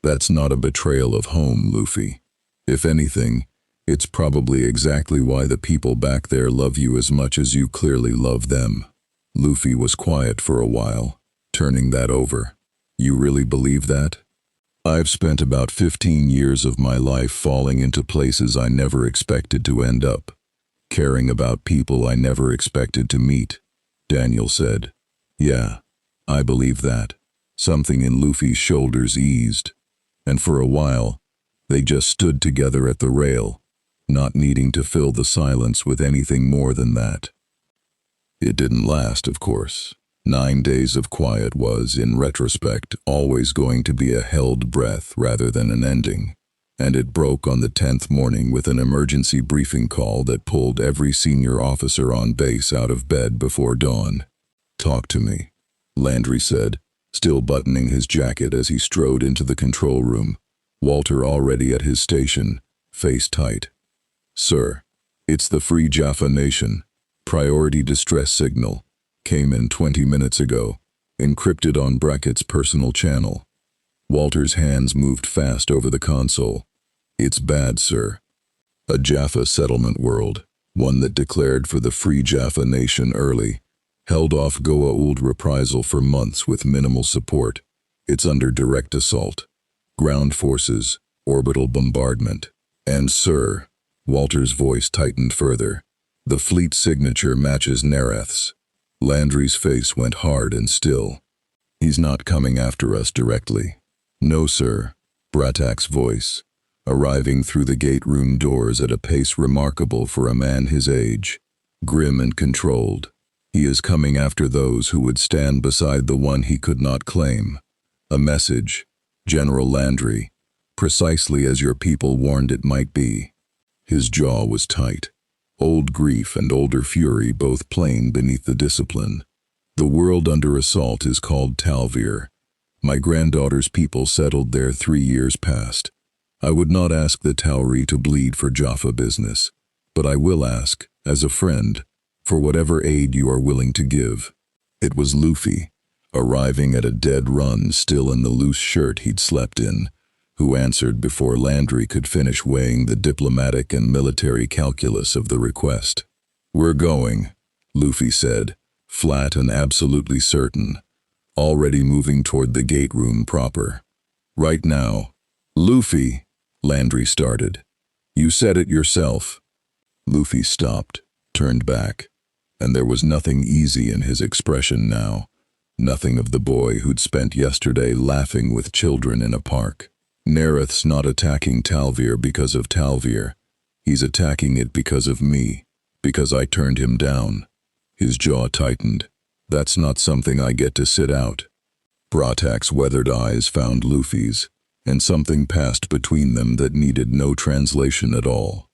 That's not a betrayal of home, Luffy. If anything, it's probably exactly why the people back there love you as much as you clearly love them." Luffy was quiet for a while, turning that over. "You really believe that?" "I've spent about 15 years of my life falling into places I never expected to end up, caring about people I never expected to meet," Daniel said. "Yeah, I believe that." Something in Luffy's shoulders eased, and for a while, they just stood together at the rail, not needing to fill the silence with anything more than that. It didn't last, of course. 9 days of quiet was, in retrospect, always going to be a held breath rather than an ending, and it broke on the 10th morning with an emergency briefing call that pulled every senior officer on base out of bed before dawn. "Talk to me," Landry said, still buttoning his jacket as he strode into the control room, Walter already at his station, face tight. "Sir, it's the Free Jaffa Nation. Priority distress signal. Came in 20 minutes ago, encrypted on Brackett's personal channel." Walter's hands moved fast over the console. "It's bad, sir. A Jaffa settlement world, one that declared for the Free Jaffa Nation early, held off Goa'uld reprisal for months with minimal support. It's under direct assault. Ground forces, orbital bombardment. And sir," Walter's voice tightened further, "the fleet signature matches Nereth's." Landry's face went hard and still. "He's not coming after us directly." "No, sir," Bratak's voice, arriving through the gate room doors at a pace remarkable for a man his age, grim and controlled. "He is coming after those who would stand beside the one he could not claim. A message, General Landry, precisely as your people warned it might be." His jaw was tight. Old grief and older fury both plain beneath the discipline. The world under assault is called Tal'c. My granddaughter's people settled there 3 years past. I would not ask the Tauri to bleed for Jaffa business, but I will ask, as a friend, for whatever aid you are willing to give. It was Luffy, arriving at a dead run still in the loose shirt he'd slept in, who answered before Landry could finish weighing the diplomatic and military calculus of the request. "We're going," Luffy said, flat and absolutely certain, already moving toward the gate room proper. "Right now." "Luffy," Landry started. "You said it yourself." Luffy stopped, turned back, and there was nothing easy in his expression now, nothing of the boy who'd spent yesterday laughing with children in a park. "Nereth's not attacking Tal'c because of Tal'c. He's attacking it because of me, because I turned him down." His jaw tightened. "That's not something I get to sit out." Bratak's weathered eyes found Luffy's, and something passed between them that needed no translation at all.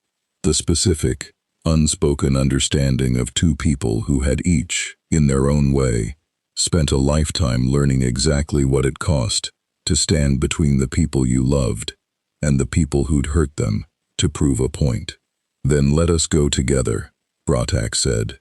The specific, unspoken understanding of two people who had each, in their own way, spent a lifetime learning exactly what it cost to stand between the people you loved and the people who'd hurt them to prove a point. "Then let us go together," Bratak said,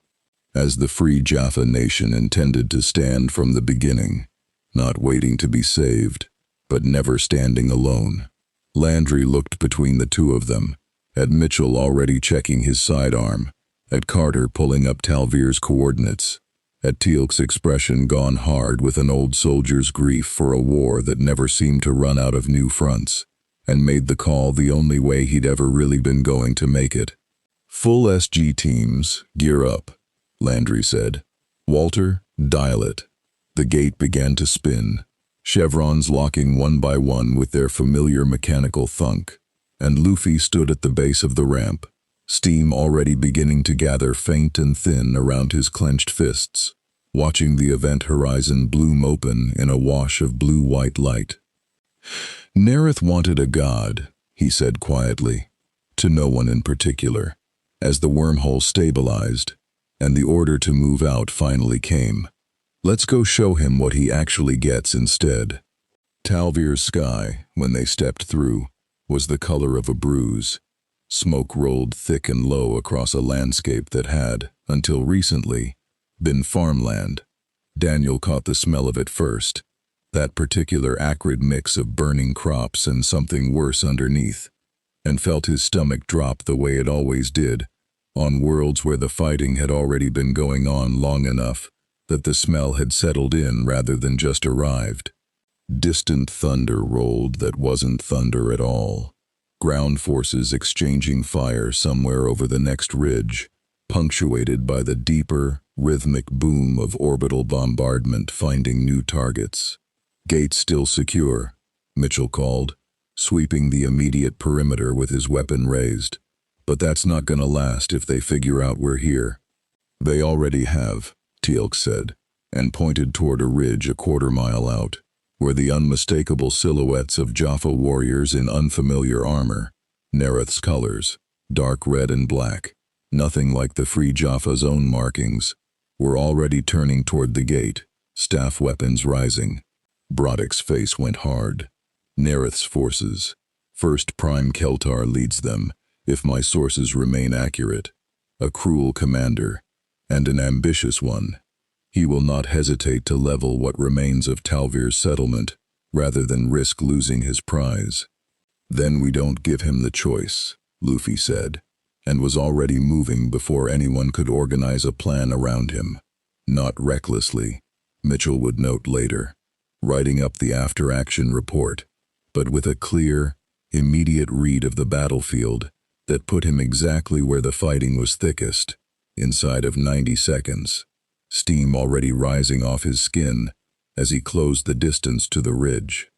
as the free Jaffa Nation intended to stand from the beginning, not waiting to be saved, but never standing alone. Landry looked between the two of them, at Mitchell already checking his sidearm, at Carter pulling up Tal'c's coordinates, at Teal'c's expression gone hard with an old soldier's grief for a war that never seemed to run out of new fronts, and made the call the only way he'd ever really been going to make it. "Full SG teams, gear up," Landry said. "Walter, dial it." The gate began to spin, chevrons locking one by one with their familiar mechanical thunk, and Luffy stood at the base of the ramp, steam already beginning to gather faint and thin around his clenched fists, watching the event horizon bloom open in a wash of blue-white light. "Nereth wanted a god," he said quietly, to no one in particular, as the wormhole stabilized, and the order to move out finally came. "Let's go show him what he actually gets instead." Tal'c's sky, when they stepped through, was the color of a bruise. Smoke rolled thick and low across a landscape that had, until recently, been farmland. Daniel caught the smell of it first, that particular acrid mix of burning crops and something worse underneath, and felt his stomach drop the way it always did, on worlds where the fighting had already been going on long enough that the smell had settled in rather than just arrived. Distant thunder rolled that wasn't thunder at all. Ground forces exchanging fire somewhere over the next ridge, punctuated by the deeper, rhythmic boom of orbital bombardment finding new targets. "Gate still secure," Mitchell called, sweeping the immediate perimeter with his weapon raised. "But that's not gonna last if they figure out we're here." "They already have," Teal'c said, and pointed toward a ridge a quarter-mile out, where the unmistakable silhouettes of Jaffa warriors in unfamiliar armor, Nereth's colors, dark red and black, nothing like the Free Jaffa's own markings, were already turning toward the gate, staff weapons rising. Braddock's face went hard. "Nereth's forces. First Prime Keltar leads them, if my sources remain accurate. A cruel commander, and an ambitious one. He will not hesitate to level what remains of Tal'c's settlement, rather than risk losing his prize." "Then we don't give him the choice," Luffy said, and was already moving before anyone could organize a plan around him. Not recklessly, Mitchell would note later, writing up the after-action report, but with a clear, immediate read of the battlefield that put him exactly where the fighting was thickest, inside of 90 seconds. Steam already rising off his skin as he closed the distance to the ridge.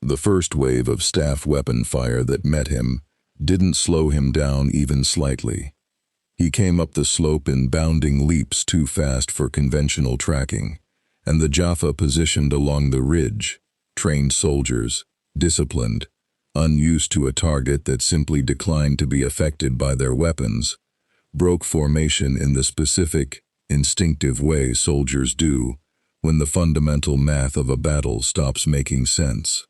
The first wave of staff weapon fire that met him didn't slow him down even slightly. He came up the slope in bounding leaps too fast for conventional tracking, and the Jaffa positioned along the ridge, trained soldiers, disciplined, unused to a target that simply declined to be affected by their weapons, broke formation in the specific, instinctive way soldiers do when the fundamental math of a battle stops making sense.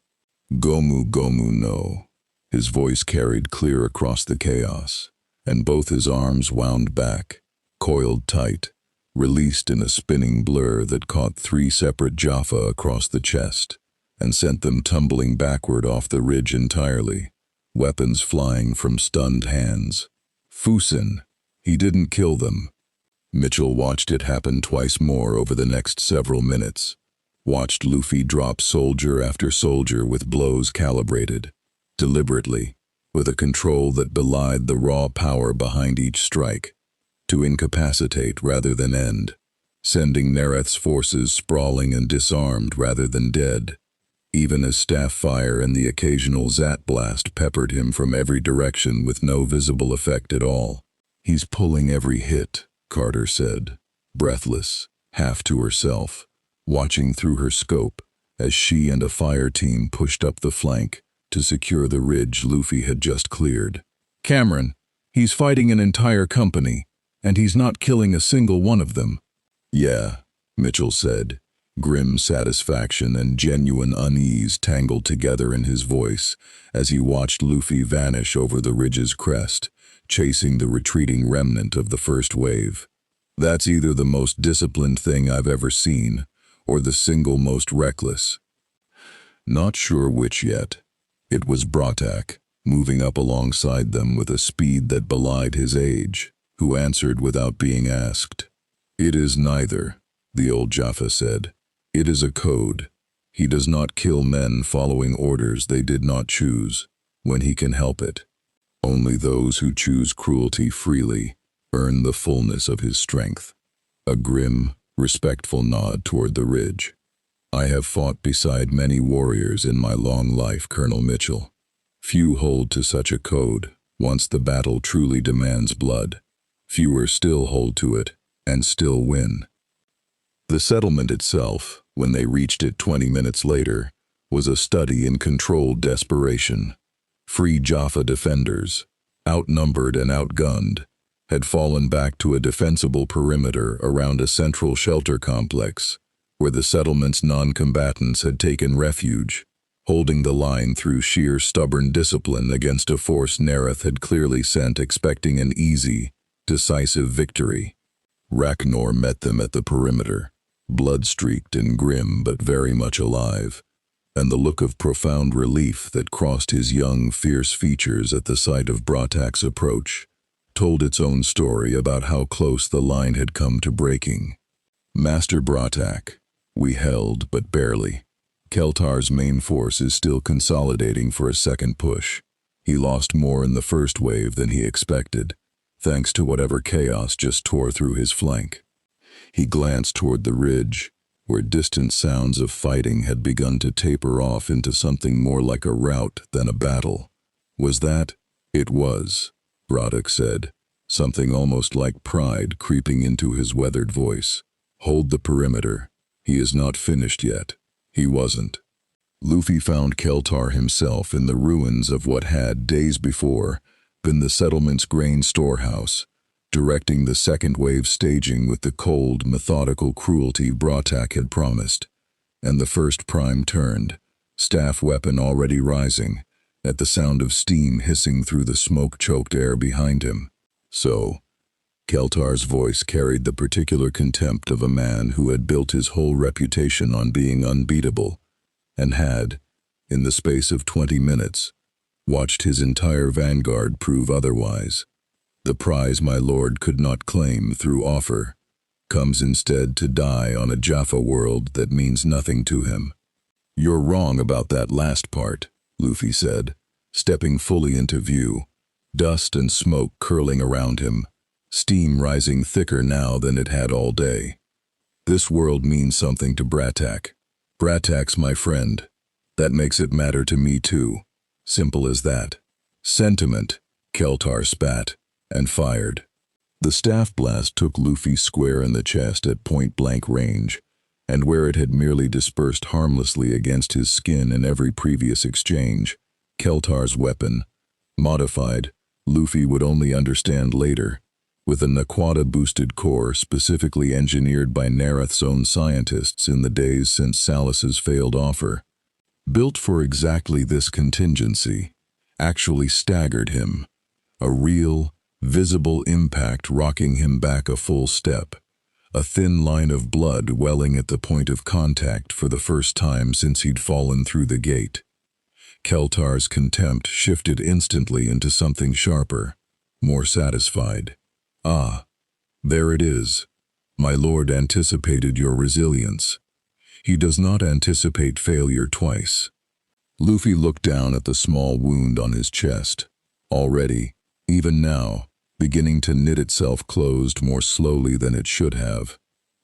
Gomu Gomu no. His voice carried clear across the chaos, and both his arms wound back, coiled tight, released in a spinning blur that caught 3 separate Jaffa across the chest, and sent them tumbling backward off the ridge entirely, weapons flying from stunned hands. Fusin. He didn't kill them. Mitchell watched it happen twice more over the next several minutes, watched Luffy drop soldier after soldier with blows calibrated, deliberately, with a control that belied the raw power behind each strike, to incapacitate rather than end, sending Nereth's forces sprawling and disarmed rather than dead, even as staff fire and the occasional Zat blast peppered him from every direction with no visible effect at all. "He's pulling every hit," Carter said, breathless, half to herself, watching through her scope as she and a fire team pushed up the flank to secure the ridge Luffy had just cleared. "Cameron, he's fighting an entire company, and he's not killing a single one of them." "Yeah," Mitchell said, grim satisfaction and genuine unease tangled together in his voice as he watched Luffy vanish over the ridge's crest, chasing the retreating remnant of the first wave. "That's either the most disciplined thing I've ever seen, or the single most reckless." Not sure which yet. It was Bratak, moving up alongside them with a speed that belied his age, who answered without being asked. "It is neither," the old Jaffa said. "It is a code. He does not kill men following orders they did not choose, when he can help it. Only those who choose cruelty freely earn the fullness of his strength." A grim, respectful nod toward the ridge. "I have fought beside many warriors in my long life, Colonel Mitchell. Few hold to such a code once the battle truly demands blood. Fewer still hold to it and still win." The settlement itself, when they reached it 20 minutes later, was a study in controlled desperation. Free Jaffa defenders, outnumbered and outgunned, had fallen back to a defensible perimeter around a central shelter complex, where the settlement's non-combatants had taken refuge, holding the line through sheer stubborn discipline against a force Nereth had clearly sent expecting an easy, decisive victory. Ragnar met them at the perimeter, blood-streaked and grim but very much alive, and the look of profound relief that crossed his young, fierce features at the sight of Bratak's approach told its own story about how close the line had come to breaking. "Master Bratak, we held, but barely. Keltar's main force is still consolidating for a second push. He lost more in the first wave than he expected, thanks to whatever chaos just tore through his flank." He glanced toward the ridge, where distant sounds of fighting had begun to taper off into something more like a rout than a battle. "Was that?" "It was," Bratak said, something almost like pride creeping into his weathered voice. "Hold the perimeter. He is not finished yet." He wasn't. Luffy found Keltar himself in the ruins of what had, days before, been the settlement's grain storehouse, directing the second wave staging with the cold, methodical cruelty Bratak had promised. And the first prime turned, staff weapon already rising, at the sound of steam hissing through the smoke-choked air behind him. "So," Keltar's voice carried the particular contempt of a man who had built his whole reputation on being unbeatable, and had, in the space of 20 minutes, watched his entire vanguard prove otherwise. "The prize my lord could not claim through offer comes instead to die on a Jaffa world that means nothing to him." "You're wrong about that last part," Luffy said, stepping fully into view, dust and smoke curling around him, steam rising thicker now than it had all day. "This world means something to Bratak. Bratak's my friend. That makes it matter to me too. Simple as that." "Sentiment," Keltar spat, and fired. The staff blast took Luffy square in the chest at point-blank range, and where it had merely dispersed harmlessly against his skin in every previous exchange, Keltar's weapon, modified, Luffy would only understand later, with a Naquata-boosted core specifically engineered by Nereth's own scientists in the days since Salus's failed offer. Built for exactly this contingency, actually staggered him. A real, visible impact rocking him back a full step. A thin line of blood welling at the point of contact for the first time since he'd fallen through the gate. Keltar's contempt shifted instantly into something sharper, more satisfied. Ah, there it is. My lord anticipated your resilience. He does not anticipate failure twice. Luffy looked down at the small wound on his chest, already, even now, beginning to knit itself closed more slowly than it should have,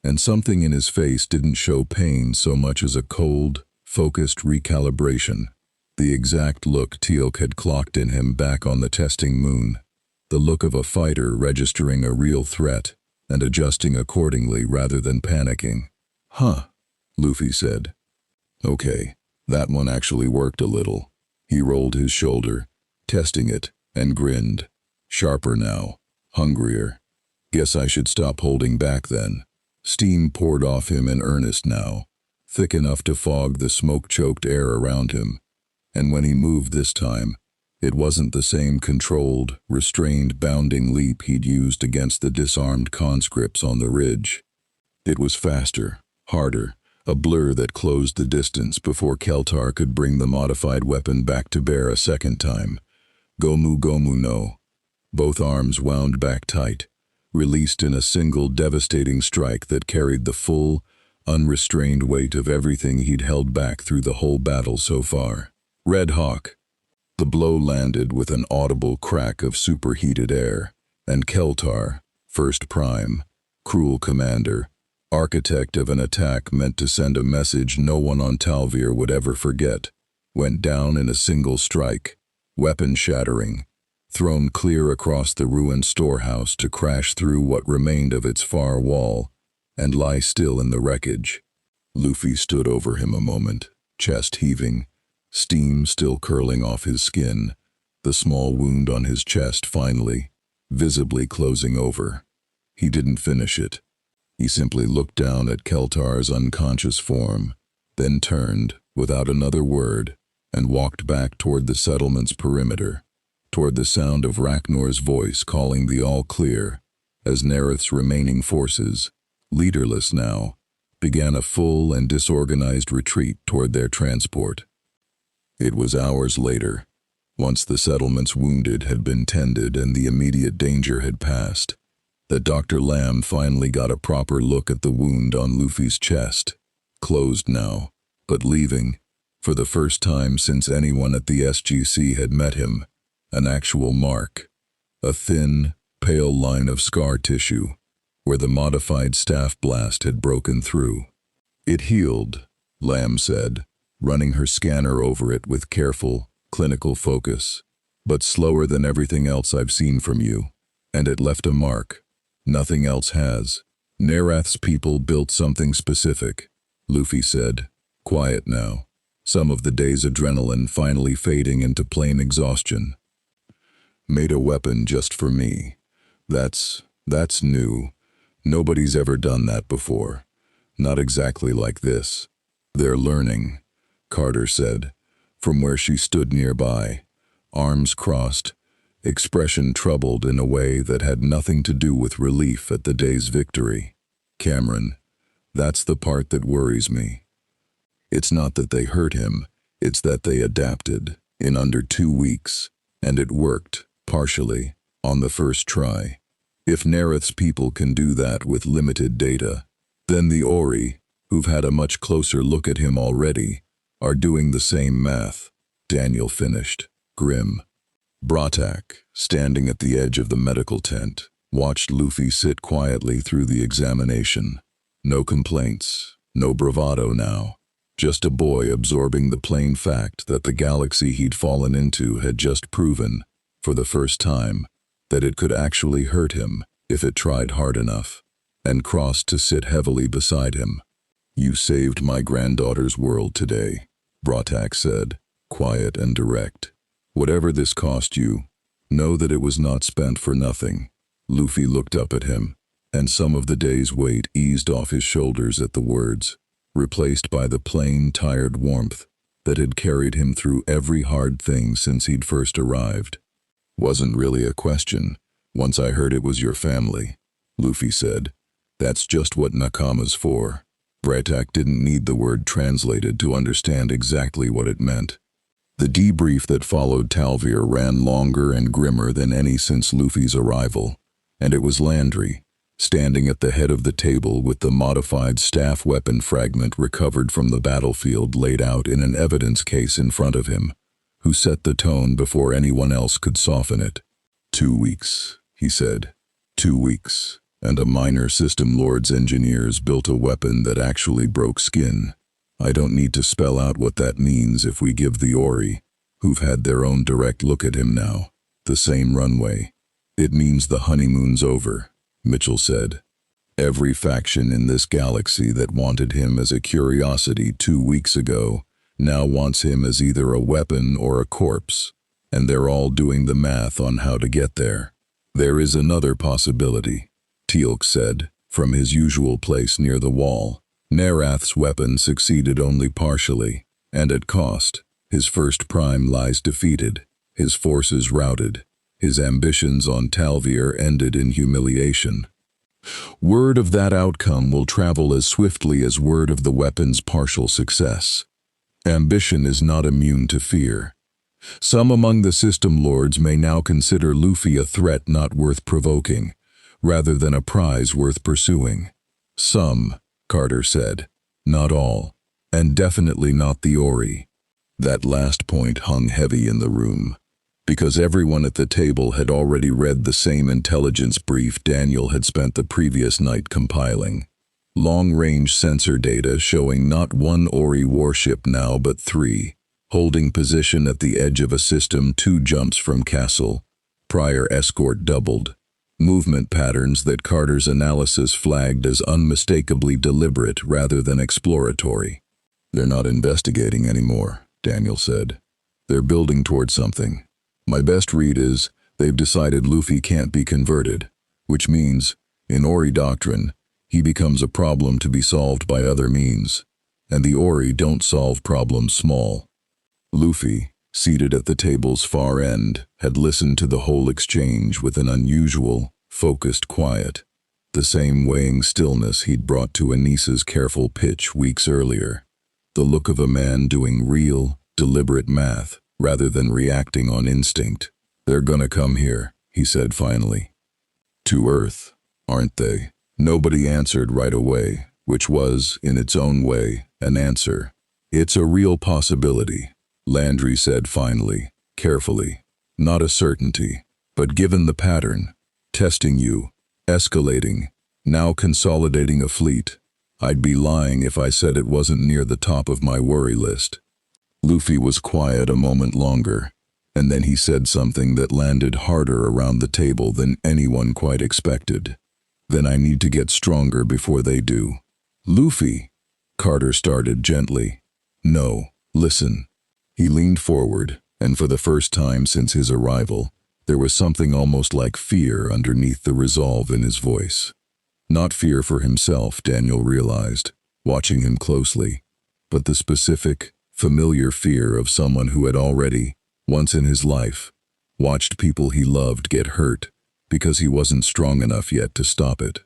and something in his face didn't show pain so much as a cold, focused recalibration, the exact look Teal'c had clocked in him back on the testing moon, the look of a fighter registering a real threat and adjusting accordingly rather than panicking. Huh, Luffy said. Okay, that one actually worked a little. He rolled his shoulder, testing it, and grinned. Sharper now, hungrier. Guess I should stop holding back then. Steam poured off him in earnest now, thick enough to fog the smoke-choked air around him. And when he moved this time, it wasn't the same controlled, restrained bounding leap he'd used against the disarmed conscripts on the ridge. It was faster, harder, a blur that closed the distance before Keltar could bring the modified weapon back to bear a second time. Gomu Gomu no. Both arms wound back tight, released in a single devastating strike that carried the full, unrestrained weight of everything he'd held back through the whole battle so far. Red Hawk. The blow landed with an audible crack of superheated air, and Keltar, First Prime, cruel commander, architect of an attack meant to send a message no one on Tal'c would ever forget, went down in a single strike, weapon shattering, thrown clear across the ruined storehouse to crash through what remained of its far wall and lie still in the wreckage. Luffy stood over him a moment, chest heaving, steam still curling off his skin, the small wound on his chest finally, visibly closing over. He didn't finish it. He simply looked down at Keltar's unconscious form, then turned, without another word, and walked back toward the settlement's perimeter, toward the sound of Ragnor's voice calling the all-clear, as Nereth's remaining forces, leaderless now, began a full and disorganized retreat toward their transport. It was hours later, once the settlement's wounded had been tended and the immediate danger had passed, that Dr. Lamb finally got a proper look at the wound on Luffy's chest, closed now, but leaving, for the first time since anyone at the SGC had met him, an actual mark, a thin, pale line of scar tissue, where the modified staff blast had broken through. It healed, Lamb said, running her scanner over it with careful, clinical focus, but slower than everything else I've seen from you, and it left a mark. Nothing else has. Nereth's people built something specific, Luffy said, quiet now, some of the day's adrenaline finally fading into plain exhaustion. Made a weapon just for me. That's new. Nobody's ever done that before. Not exactly like this. They're learning, Carter said, from where she stood nearby, arms crossed, expression troubled in a way that had nothing to do with relief at the day's victory. Cameron, that's the part that worries me. It's not that they hurt him, it's that they adapted, in under 2 weeks, and it worked, partially, on the first try. If Nereth's people can do that with limited data, then the Ori, who've had a much closer look at him already, are doing the same math, Daniel finished, grim. Bratak, standing at the edge of the medical tent, watched Luffy sit quietly through the examination. No complaints, no bravado now. Just a boy absorbing the plain fact that the galaxy he'd fallen into had just proven, for the first time, that it could actually hurt him if it tried hard enough, and crossed to sit heavily beside him. You saved my granddaughter's world today, Bratak said, quiet and direct. Whatever this cost you, know that it was not spent for nothing. Luffy looked up at him, and some of the day's weight eased off his shoulders at the words, replaced by the plain, tired warmth that had carried him through every hard thing since he'd first arrived. "Wasn't really a question, once I heard it was your family," Luffy said. "That's just what Nakama's for." Braytak didn't need the word translated to understand exactly what it meant. The debrief that followed Teal'c ran longer and grimmer than any since Luffy's arrival, and it was Landry, standing at the head of the table with the modified staff weapon fragment recovered from the battlefield laid out in an evidence case in front of him, who set the tone before anyone else could soften it. 2 weeks, he said. 2 weeks, and a minor system lord's engineers built a weapon that actually broke skin. I don't need to spell out what that means if we give the Ori, who've had their own direct look at him now, the same runway. It means the honeymoon's over, Mitchell said. Every faction in this galaxy that wanted him as a curiosity 2 weeks ago now wants him as either a weapon or a corpse, and they're all doing the math on how to get there. There is another possibility, Teal'c said, from his usual place near the wall. Nerath's weapon succeeded only partially, and at cost. His first prime lies defeated, his forces routed, his ambitions on Teal'c ended in humiliation. Word of that outcome will travel as swiftly as word of the weapon's partial success. Ambition is not immune to fear. Some among the system lords may now consider Luffy a threat not worth provoking, rather than a prize worth pursuing. Some, Carter said. Not all, and definitely not the Ori. That last point hung heavy in the room, because everyone at the table had already read the same intelligence brief Daniel had spent the previous night compiling. Long-range sensor data showing not one Ori warship now but 3, holding position at the edge of a system 2 jumps from Castle. Prior escort doubled. Movement patterns that Carter's analysis flagged as unmistakably deliberate rather than exploratory. "They're not investigating anymore," Daniel said. "They're building toward something. My best read is they've decided Luffy can't be converted, which means, in Ori doctrine, he becomes a problem to be solved by other means, and the Ori don't solve problems small." Luffy, seated at the table's far end, had listened to the whole exchange with an unusual, focused quiet, the same weighing stillness he'd brought to Anissa's careful pitch weeks earlier, the look of a man doing real, deliberate math rather than reacting on instinct. "They're gonna come here," he said finally. "To Earth, aren't they?" Nobody answered right away, which was, in its own way, an answer. "It's a real possibility," Landry said finally, carefully. "Not a certainty, but given the pattern, testing you, escalating, now consolidating a fleet, I'd be lying if I said it wasn't near the top of my worry list." Luffy was quiet a moment longer, and then he said something that landed harder around the table than anyone quite expected. "Then I need to get stronger before they do." "Luffy," Carter started gently. "No, listen." He leaned forward, and for the first time since his arrival, there was something almost like fear underneath the resolve in his voice. Not fear for himself, Daniel realized, watching him closely, but the specific, familiar fear of someone who had already, once in his life, watched people he loved get hurt because he wasn't strong enough yet to stop it.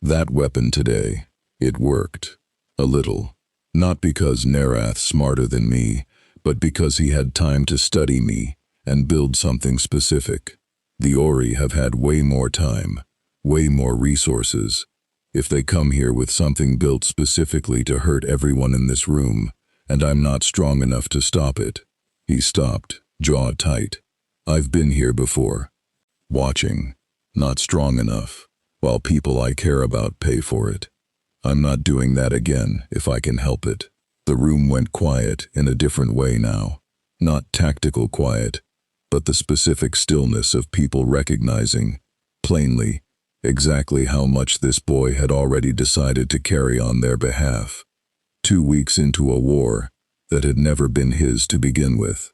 That weapon today, it worked. A little. Not because Nerath's smarter than me, but because he had time to study me and build something specific. The Ori have had way more time, way more resources. If they come here with something built specifically to hurt everyone in this room, and I'm not strong enough to stop it. He stopped, jaw tight. I've been here before. Watching. Not strong enough, while people I care about pay for it. I'm not doing that again if I can help it. The room went quiet in a different way now. Not tactical quiet, but the specific stillness of people recognizing, plainly, exactly how much this boy had already decided to carry on their behalf. 2 weeks into a war that had never been his to begin with.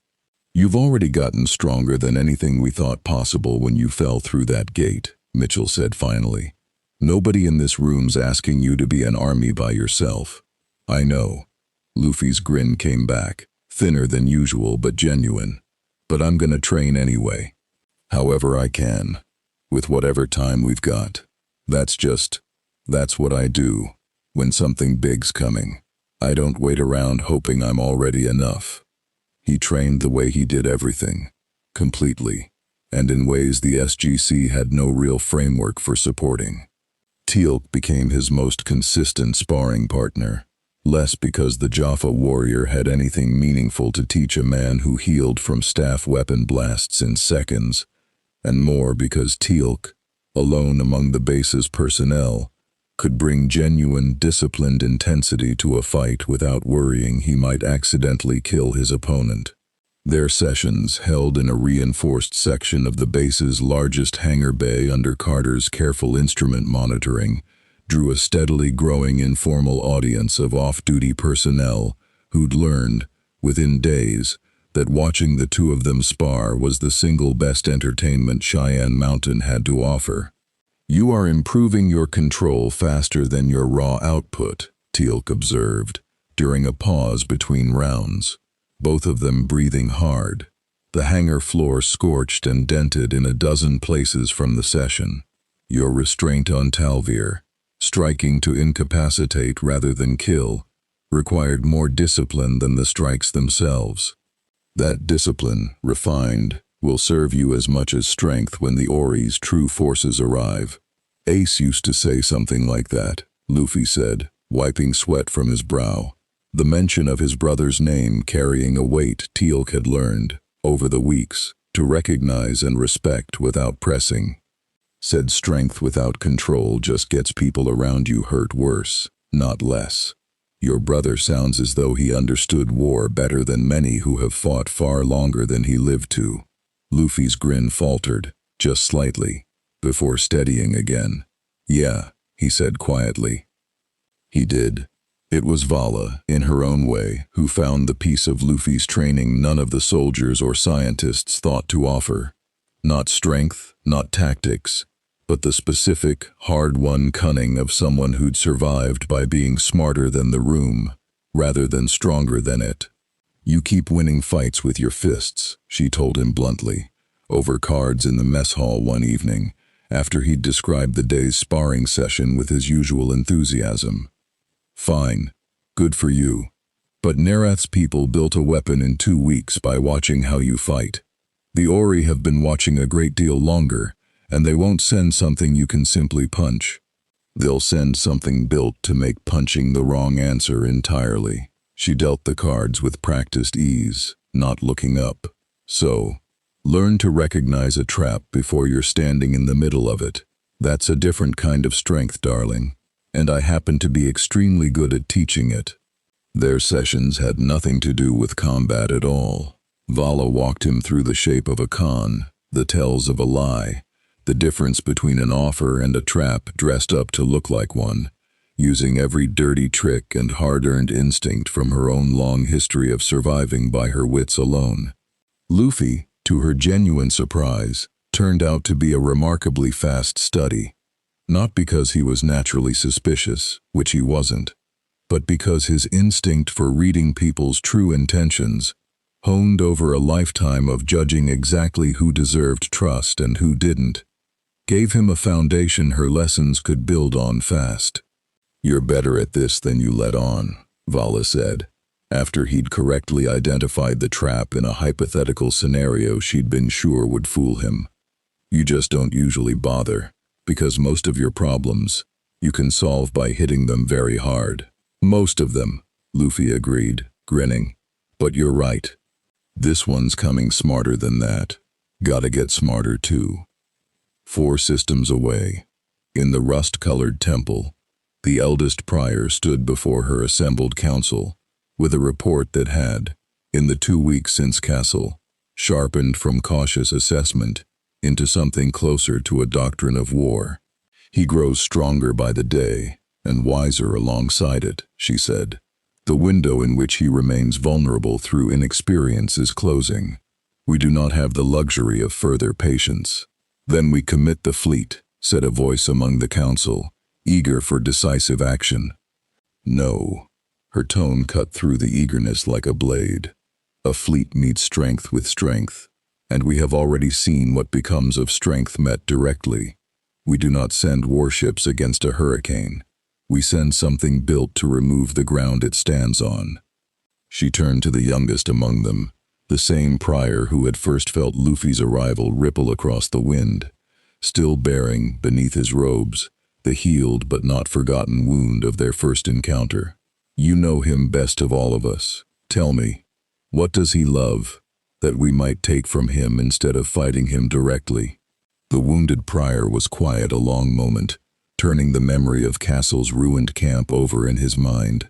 "You've already gotten stronger than anything we thought possible when you fell through that gate," Mitchell said finally. "Nobody in this room's asking you to be an army by yourself." "I know." Luffy's grin came back, thinner than usual but genuine. "But I'm gonna train anyway. However I can, with whatever time we've got. That's what I do. When something big's coming, I don't wait around hoping I'm already enough." He trained the way he did everything, completely, and in ways the SGC had no real framework for supporting. Teal'c became his most consistent sparring partner, less because the Jaffa warrior had anything meaningful to teach a man who healed from staff weapon blasts in seconds, and more because Teal'c, alone among the base's personnel, could bring genuine, disciplined intensity to a fight without worrying he might accidentally kill his opponent. Their sessions, held in a reinforced section of the base's largest hangar bay under Carter's careful instrument monitoring, drew a steadily growing informal audience of off-duty personnel who'd learned, within days, that watching the two of them spar was the single best entertainment Cheyenne Mountain had to offer. "You are improving your control faster than your raw output," Teal'c observed, during a pause between rounds, both of them breathing hard, the hangar floor scorched and dented in a dozen places from the session. "Your restraint on Tal'c, striking to incapacitate rather than kill, required more discipline than the strikes themselves. That discipline, refined, will serve you as much as strength when the Ori's true forces arrive." "Ace used to say something like that," Luffy said, wiping sweat from his brow, the mention of his brother's name carrying a weight Teal'c had learned, over the weeks, to recognize and respect without pressing. "Said strength without control just gets people around you hurt worse, not less. Your brother sounds as though he understood war better than many who have fought far longer than he lived to." Luffy's grin faltered, just slightly, before steadying again. "Yeah," he said quietly. He did. It was Vala, in her own way, who found the piece of Luffy's training none of the soldiers or scientists thought to offer. Not strength, not tactics, but the specific, hard-won cunning of someone who'd survived by being smarter than the room, rather than stronger than it. "You keep winning fights with your fists," she told him bluntly, over cards in the mess hall one evening, after he'd described the day's sparring session with his usual enthusiasm. "Fine. Good for you. But Nerath's people built a weapon in 2 weeks by watching how you fight. The Ori have been watching a great deal longer, and they won't send something you can simply punch. They'll send something built to make punching the wrong answer entirely." She dealt the cards with practiced ease, not looking up. "So, learn to recognize a trap before you're standing in the middle of it. That's a different kind of strength, darling, and I happen to be extremely good at teaching it." Their sessions had nothing to do with combat at all. Vala walked him through the shape of a con, the tells of a lie, the difference between an offer and a trap dressed up to look like one, using every dirty trick and hard-earned instinct from her own long history of surviving by her wits alone. Luffy, to her genuine surprise, turned out to be a remarkably fast study, not because he was naturally suspicious, which he wasn't, but because his instinct for reading people's true intentions, honed over a lifetime of judging exactly who deserved trust and who didn't, gave him a foundation her lessons could build on fast. "You're better at this than you let on," Vala said, after he'd correctly identified the trap in a hypothetical scenario she'd been sure would fool him. "You just don't usually bother, because most of your problems you can solve by hitting them very hard." "Most of them," Luffy agreed, grinning. "But you're right. This one's coming smarter than that. Gotta get smarter too." 4 systems away, in the rust-colored temple, the eldest prior stood before her assembled council, with a report that had, in the 2 weeks since Castle, sharpened from cautious assessment into something closer to a doctrine of war. "He grows stronger by the day, and wiser alongside it," she said. "The window in which he remains vulnerable through inexperience is closing. We do not have the luxury of further patience. Then we commit the fleet, said a voice among the council, eager for decisive action. No. Her tone cut through the eagerness like a blade. A fleet meets strength with strength, and we have already seen what becomes of strength met directly. We do not send warships against a hurricane. We send something built to remove the ground it stands on. She turned to the youngest among them, the same prior who had first felt Luffy's arrival ripple across the wind, still bearing, beneath his robes, the healed but not forgotten wound of their first encounter. You know him best of all of us. Tell me, what does he love, that we might take from him instead of fighting him directly? The wounded prior was quiet a long moment, turning the memory of Castle's ruined camp over in his mind.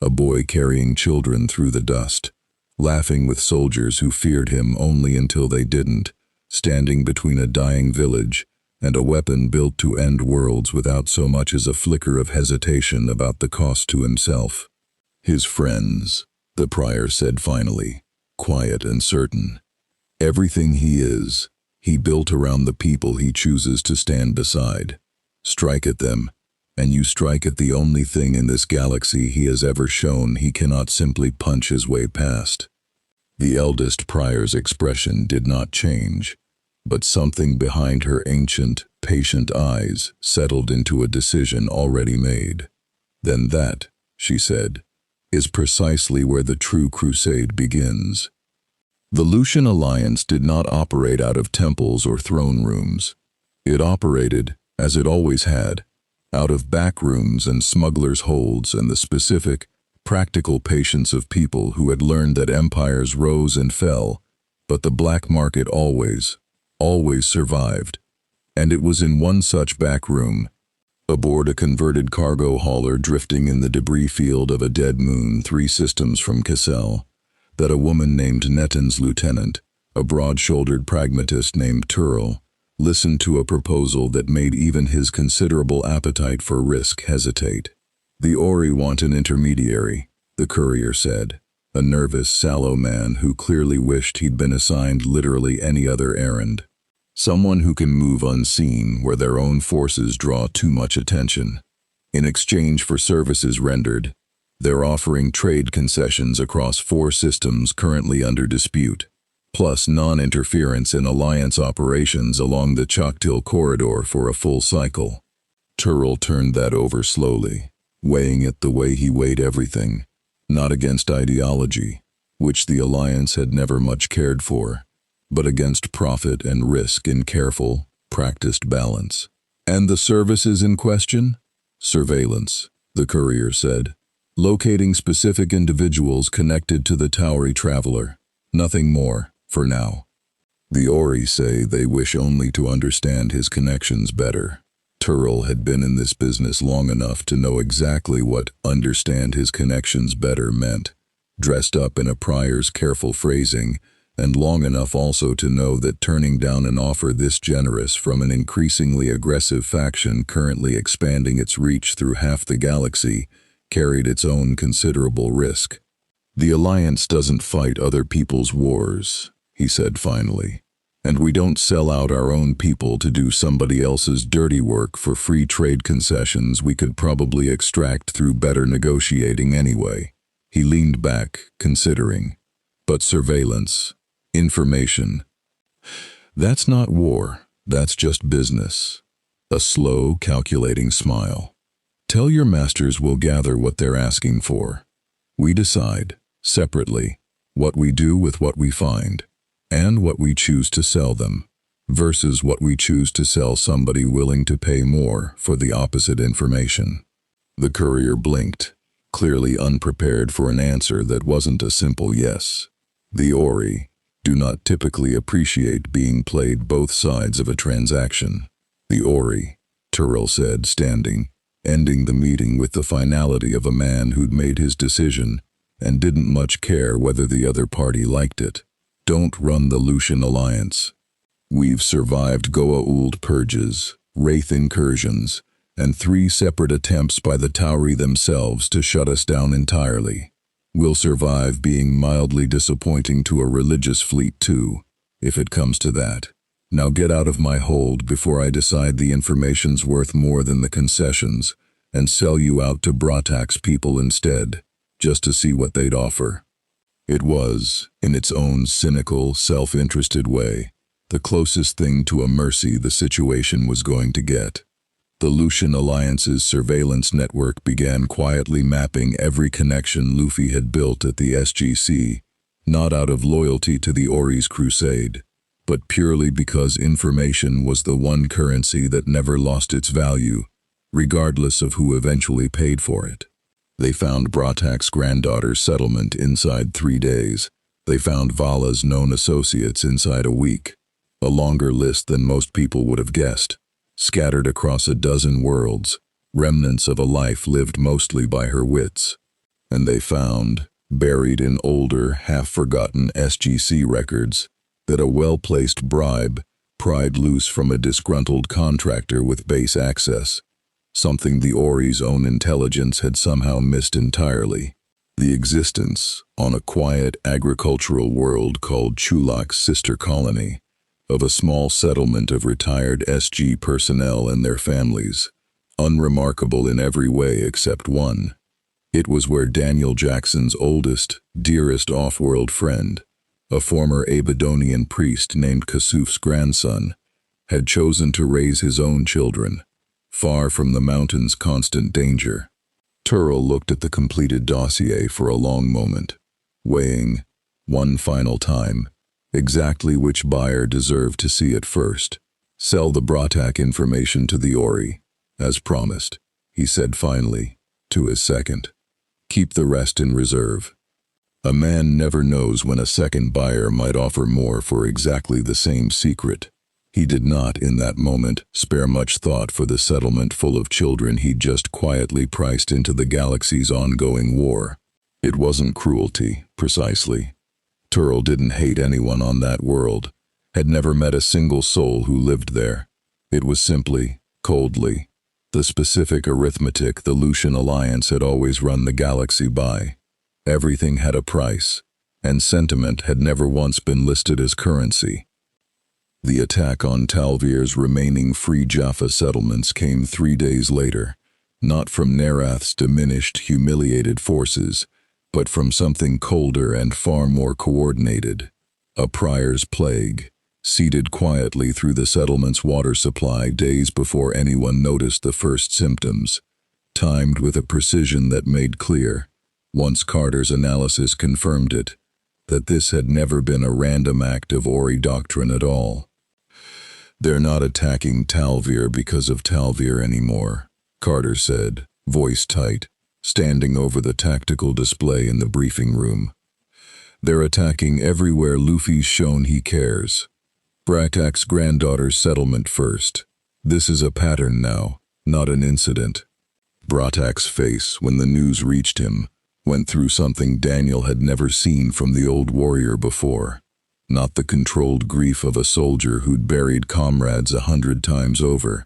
A boy carrying children through the dust, laughing with soldiers who feared him only until they didn't, standing between a dying village and a weapon built to end worlds without so much as a flicker of hesitation about the cost to himself. His friends, the prior said finally, quiet and certain. Everything he is, he built around the people he chooses to stand beside. Strike at them, and you strike at the only thing in this galaxy he has ever shown he cannot simply punch his way past. The eldest prior's expression did not change, but something behind her ancient, patient eyes settled into a decision already made. Then that, she said, is precisely where the true crusade begins. The Lucian Alliance did not operate out of temples or throne rooms. It operated, as it always had, out of back rooms and smugglers' holds and the specific, practical patience of people who had learned that empires rose and fell, but the black market always survived. And it was in one such back room, aboard a converted cargo hauler drifting in the debris field of a dead moon 3 systems from Cassel, that a woman named Netton's lieutenant, a broad-shouldered pragmatist named Teal'c, listened to a proposal that made even his considerable appetite for risk hesitate. The Ori want an intermediary, the courier said, a nervous, sallow man who clearly wished he'd been assigned literally any other errand. Someone who can move unseen where their own forces draw too much attention. In exchange for services rendered, they're offering trade concessions across 4 systems currently under dispute, plus non-interference in Alliance operations along the Teal'c corridor for a full cycle. Teal'c turned that over slowly, weighing it the way he weighed everything, not against ideology, which the Alliance had never much cared for, but against profit and risk in careful, practiced balance. And the services in question? Surveillance, the courier said. Locating specific individuals connected to the Tauri traveler. Nothing more, for now. The Ori say they wish only to understand his connections better. Teal'c had been in this business long enough to know exactly what understand his connections better meant, dressed up in a prior's careful phrasing, and long enough also to know that turning down an offer this generous from an increasingly aggressive faction currently expanding its reach through half the galaxy carried its own considerable risk. The Alliance doesn't fight other people's wars, he said finally, and we don't sell out our own people to do somebody else's dirty work for free trade concessions we could probably extract through better negotiating anyway. He leaned back, considering. But surveillance, information, that's not war, that's just business. A slow, calculating smile. Tell your masters we'll gather what they're asking for. We decide, separately, what we do with what we find, and what we choose to sell them, versus what we choose to sell somebody willing to pay more for the opposite information. The courier blinked, clearly unprepared for an answer that wasn't a simple yes. The Ori do not typically appreciate being played both sides of a transaction. The Ori, Teal'c said, standing, ending the meeting with the finality of a man who'd made his decision and didn't much care whether the other party liked it. Don't run the Lucian Alliance. We've survived Goa'uld purges, Wraith incursions, and 3 separate attempts by the Tauri themselves to shut us down entirely. We'll survive being mildly disappointing to a religious fleet too, if it comes to that. Now get out of my hold before I decide the information's worth more than the concessions and sell you out to Bratak's people instead, just to see what they'd offer." It was, in its own cynical, self-interested way, the closest thing to a mercy the situation was going to get. The Lucian Alliance's surveillance network began quietly mapping every connection Luffy had built at the SGC, not out of loyalty to the Ori's crusade, but purely because information was the one currency that never lost its value, regardless of who eventually paid for it. They found Bratak's granddaughter's settlement inside 3 days. They found Vala's known associates inside a week, a longer list than most people would have guessed, scattered across a dozen worlds, remnants of a life lived mostly by her wits. And they found, buried in older, half-forgotten SGC records, that a well-placed bribe pried loose from a disgruntled contractor with base access, something the Ori's own intelligence had somehow missed entirely. The existence, on a quiet agricultural world called Teal'c's sister colony, of a small settlement of retired SG personnel and their families, unremarkable in every way except one. It was where Daniel Jackson's oldest, dearest off-world friend, a former Abydonian priest named Kasuf's grandson, had chosen to raise his own children, far from the mountain's constant danger. Teal'c looked at the completed dossier for a long moment, weighing, one final time, exactly which buyer deserved to see it first. "Sell the Bratak information to the Ori, as promised," he said finally, to his second. "Keep the rest in reserve. A man never knows when a second buyer might offer more for exactly the same secret." He did not, in that moment, spare much thought for the settlement full of children he'd just quietly priced into the galaxy's ongoing war. It wasn't cruelty, precisely. Teal'c didn't hate anyone on that world, had never met a single soul who lived there. It was simply, coldly, the specific arithmetic the Lucian Alliance had always run the galaxy by. Everything had a price, and sentiment had never once been listed as currency. The attack on Talvir's remaining free Jaffa settlements came 3 days later, not from Nerath's diminished, humiliated forces, but from something colder and far more coordinated. A Prior's plague, seeded quietly through the settlement's water supply days before anyone noticed the first symptoms, timed with a precision that made clear, once Carter's analysis confirmed it, that this had never been a random act of Ori doctrine at all. "They're not attacking Tal'vir because of Tal'vir anymore," Carter said, voice tight, standing over the tactical display in the briefing room. "They're attacking everywhere Luffy's shown he cares. Bratak's granddaughter's settlement first. This is a pattern now, not an incident." Bratak's face, when the news reached him, went through something Daniel had never seen from the old warrior before. Not the controlled grief of a soldier who'd buried comrades 100 times over,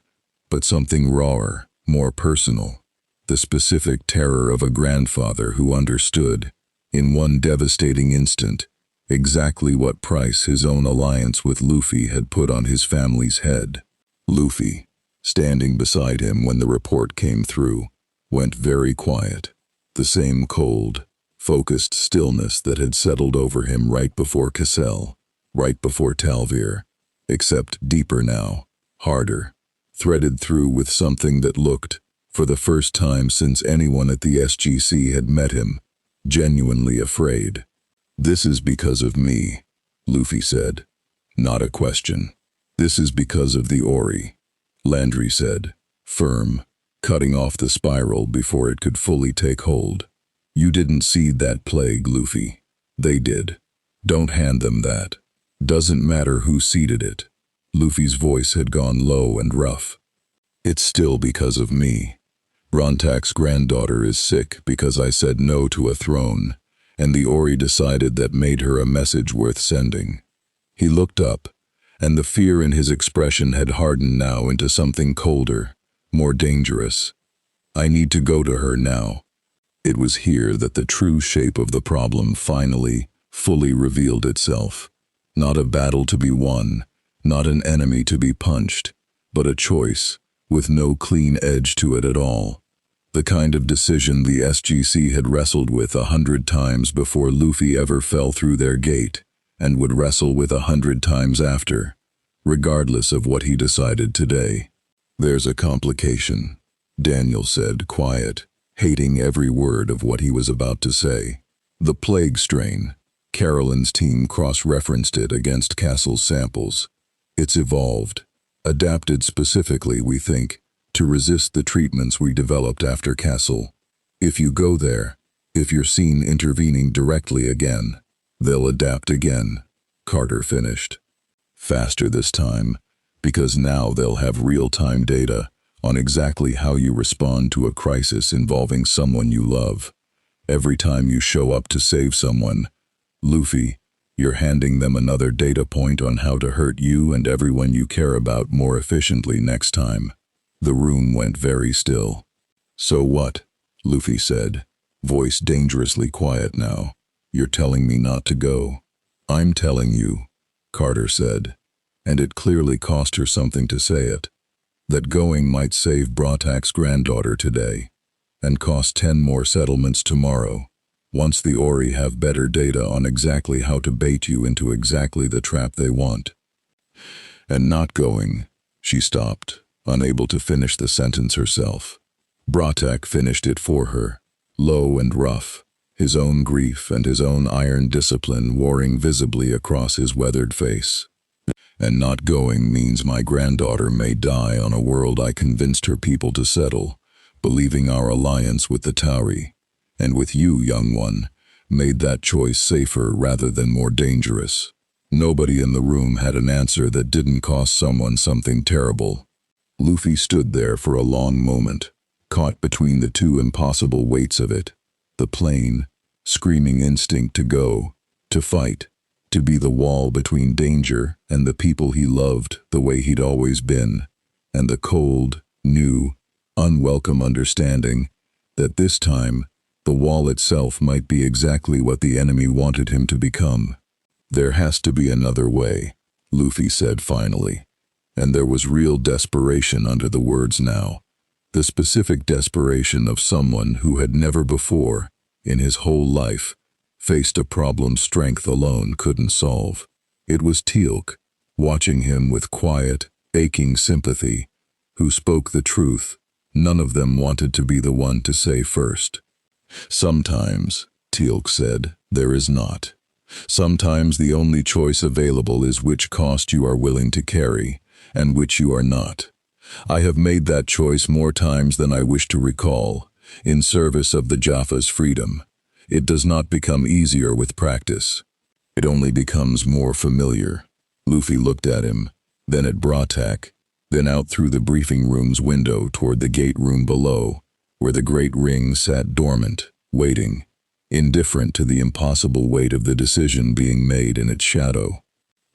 but something rawer, more personal. The specific terror of a grandfather who understood, in one devastating instant, exactly what price his own alliance with Luffy had put on his family's head. Luffy, standing beside him when the report came through, went very quiet. The same cold, focused stillness that had settled over him right before Cassell, right before Tal'vir, except deeper now, harder, threaded through with something that looked, for the first time since anyone at the SGC had met him, genuinely afraid. "This is because of me," Luffy said. "Not a question. This is because of the Ori," Landry said, firm, cutting off the spiral before it could fully take hold. "You didn't seed that plague, Luffy. They did. Don't hand them that. Doesn't matter who seeded it." Luffy's voice had gone low and rough. "It's still because of me. Bratak's granddaughter is sick because I said no to a throne, and the Ori decided that made her a message worth sending." He looked up, and the fear in his expression had hardened now into something colder, more dangerous. "I need to go to her now." It was here that the true shape of the problem finally, fully revealed itself. Not a battle to be won, Not an enemy to be punched, but a choice, with no clean edge to it at all. The kind of decision the SGC had wrestled with 100 times before Luffy ever fell through their gate, and would wrestle with 100 times after, regardless of what he decided today. "There's a complication," Daniel said, quiet, hating every word of what he was about to say. "The plague strain." Carolyn's team cross-referenced it against Castle's samples. "It's evolved, adapted specifically, we think, to resist the treatments we developed after Castle. If you go there, if you're seen intervening directly again, they'll adapt again," Carter finished. "Faster this time, because now they'll have real-time data on exactly how you respond to a crisis involving someone you love. Every time you show up to save someone, Luffy, you're handing them another data point on how to hurt you and everyone you care about more efficiently next time." The room went very still. "So what?" Luffy said, voice dangerously quiet now. "You're telling me not to go?" "I'm telling you," Carter said, and it clearly cost her something to say it, that going might save Brattak's granddaughter today, and cost 10 more settlements tomorrow, once the Ori have better data on exactly how to bait you into exactly the trap they want. "And not going," she stopped, unable to finish the sentence herself. Brattak finished it for her, low and rough, his own grief and his own iron discipline warring visibly across his weathered face. "And not going means my granddaughter may die on a world I convinced her people to settle, believing our alliance with the Tauri, and with you, young one, made that choice safer rather than more dangerous." Nobody in the room had an answer that didn't cost someone something terrible. Luffy stood there for a long moment, caught between the two impossible weights of it. The plain, screaming instinct to go, to fight, to be the wall between danger and the people he loved the way he'd always been, and the cold, new, unwelcome understanding that this time the wall itself might be exactly what the enemy wanted him to become. "There has to be another way," Luffy said finally, and there was real desperation under the words now, the specific desperation of someone who had never before, in his whole life, faced a problem strength alone couldn't solve. It was Teal'c, watching him with quiet, aching sympathy, who spoke the truth. None of them wanted to be the one to say first. "Sometimes," Teal'c said, "there is not. Sometimes the only choice available is which cost you are willing to carry, and which you are not. I have made that choice more times than I wish to recall, in service of the Jaffa's freedom. It does not become easier with practice. It only becomes more familiar." Luffy looked at him, then at Brattak, then out through the briefing room's window toward the gate room below, where the great ring sat dormant, waiting, indifferent to the impossible weight of the decision being made in its shadow.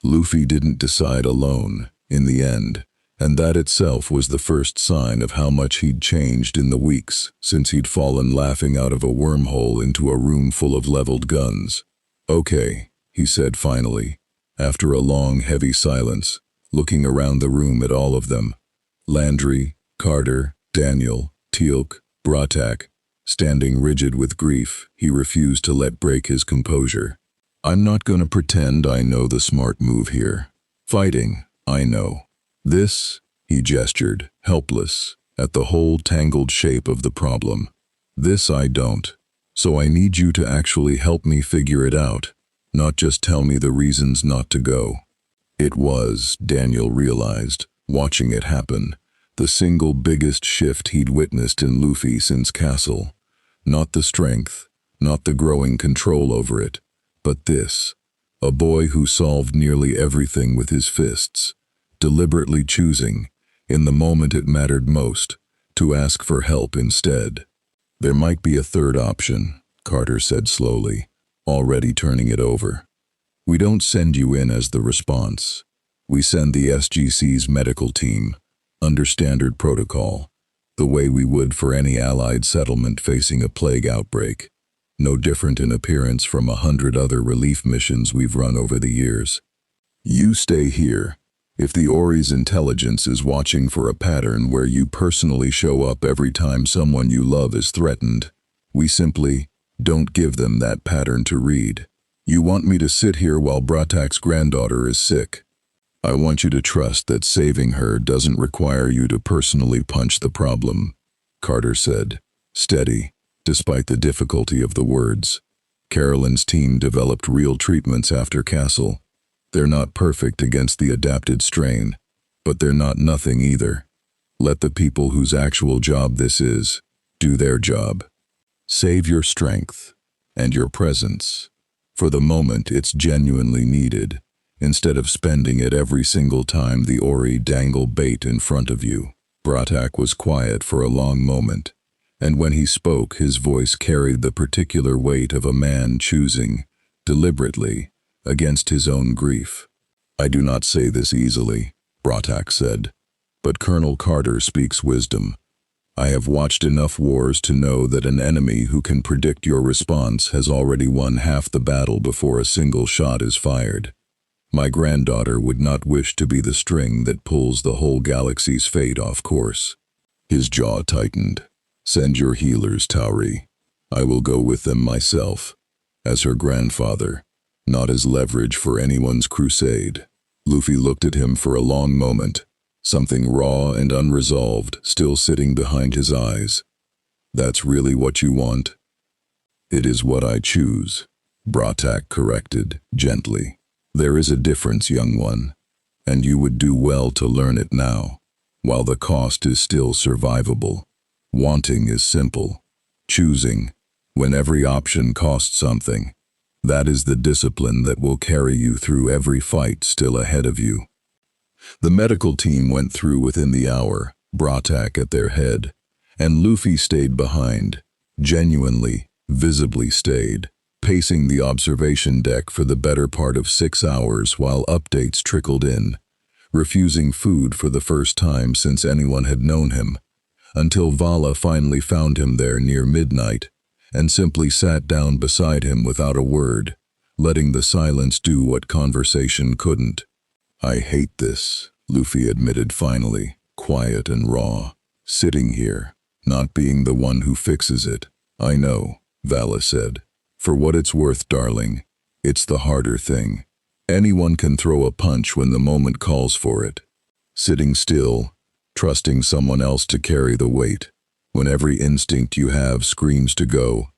Luffy didn't decide alone, in the end, and that itself was the first sign of how much he'd changed in the weeks since he'd fallen laughing out of a wormhole into a room full of leveled guns. "Okay," he said finally, after a long, heavy silence, looking around the room at all of them. Landry, Carter, Daniel, Teal'c, Brattak, standing rigid with grief, he refused to let break his composure. "I'm not gonna pretend I know the smart move here. Fighting, I know. This," he gestured, helpless, at the whole tangled shape of the problem. "This I don't. So I need you to actually help me figure it out, not just tell me the reasons not to go." It was, Daniel realized, watching it happen, the single biggest shift he'd witnessed in Luffy since Castle. Not the strength, not the growing control over it, but this, a boy who solved nearly everything with his fists, deliberately choosing, in the moment it mattered most, to ask for help instead. "There might be a third option," Carter said slowly, already turning it over. "We don't send you in as the response. We send the SGC's medical team, under standard protocol, the way we would for any allied settlement facing a plague outbreak, no different in appearance from 100 other relief missions we've run over the years. You stay here, If the Ori's intelligence is watching for a pattern where you personally show up every time someone you love is threatened, we simply don't give them that pattern to read. You want me to sit here while Bratak's granddaughter is sick? I want you to trust that saving her doesn't require you to personally punch the problem, Carter said, steady, despite the difficulty of the words. Carolyn's team developed real treatments after Castle. They're not perfect against the adapted strain, but they're not nothing either. Let the people whose actual job this is, do their job. Save your strength and your presence. For the moment it's genuinely needed, instead of spending it every single time the Ori dangle bait in front of you. Bratak was quiet for a long moment, and when he spoke his voice carried the particular weight of a man choosing, deliberately, against his own grief. I do not say this easily, Bratak said, but Colonel Carter speaks wisdom. I have watched enough wars to know that an enemy who can predict your response has already won half the battle before a single shot is fired. My granddaughter would not wish to be the string that pulls the whole galaxy's fate off course. His jaw tightened. Send your healers, Tauri. I will go with them myself, as her grandfather, not as leverage for anyone's crusade. Luffy looked at him for a long moment, something raw and unresolved still sitting behind his eyes. That's really what you want? It is what I choose, Bratak corrected, gently. There is a difference, young one, and you would do well to learn it now, while the cost is still survivable. Wanting is simple. Choosing, when every option costs something, that is the discipline that will carry you through every fight still ahead of you. The medical team went through within the hour, Bratak at their head, and Luffy stayed behind, genuinely, visibly stayed, pacing the observation deck for the better part of 6 hours while updates trickled in, refusing food for the first time since anyone had known him, until Vala finally found him there near midnight, and simply sat down beside him without a word, letting the silence do what conversation couldn't. I hate this, Luffy admitted finally, quiet and raw, sitting here, not being the one who fixes it. I know, Vala said. For what it's worth, darling, it's the harder thing. Anyone can throw a punch when the moment calls for it. Sitting still, trusting someone else to carry the weight, when every instinct you have screams to go,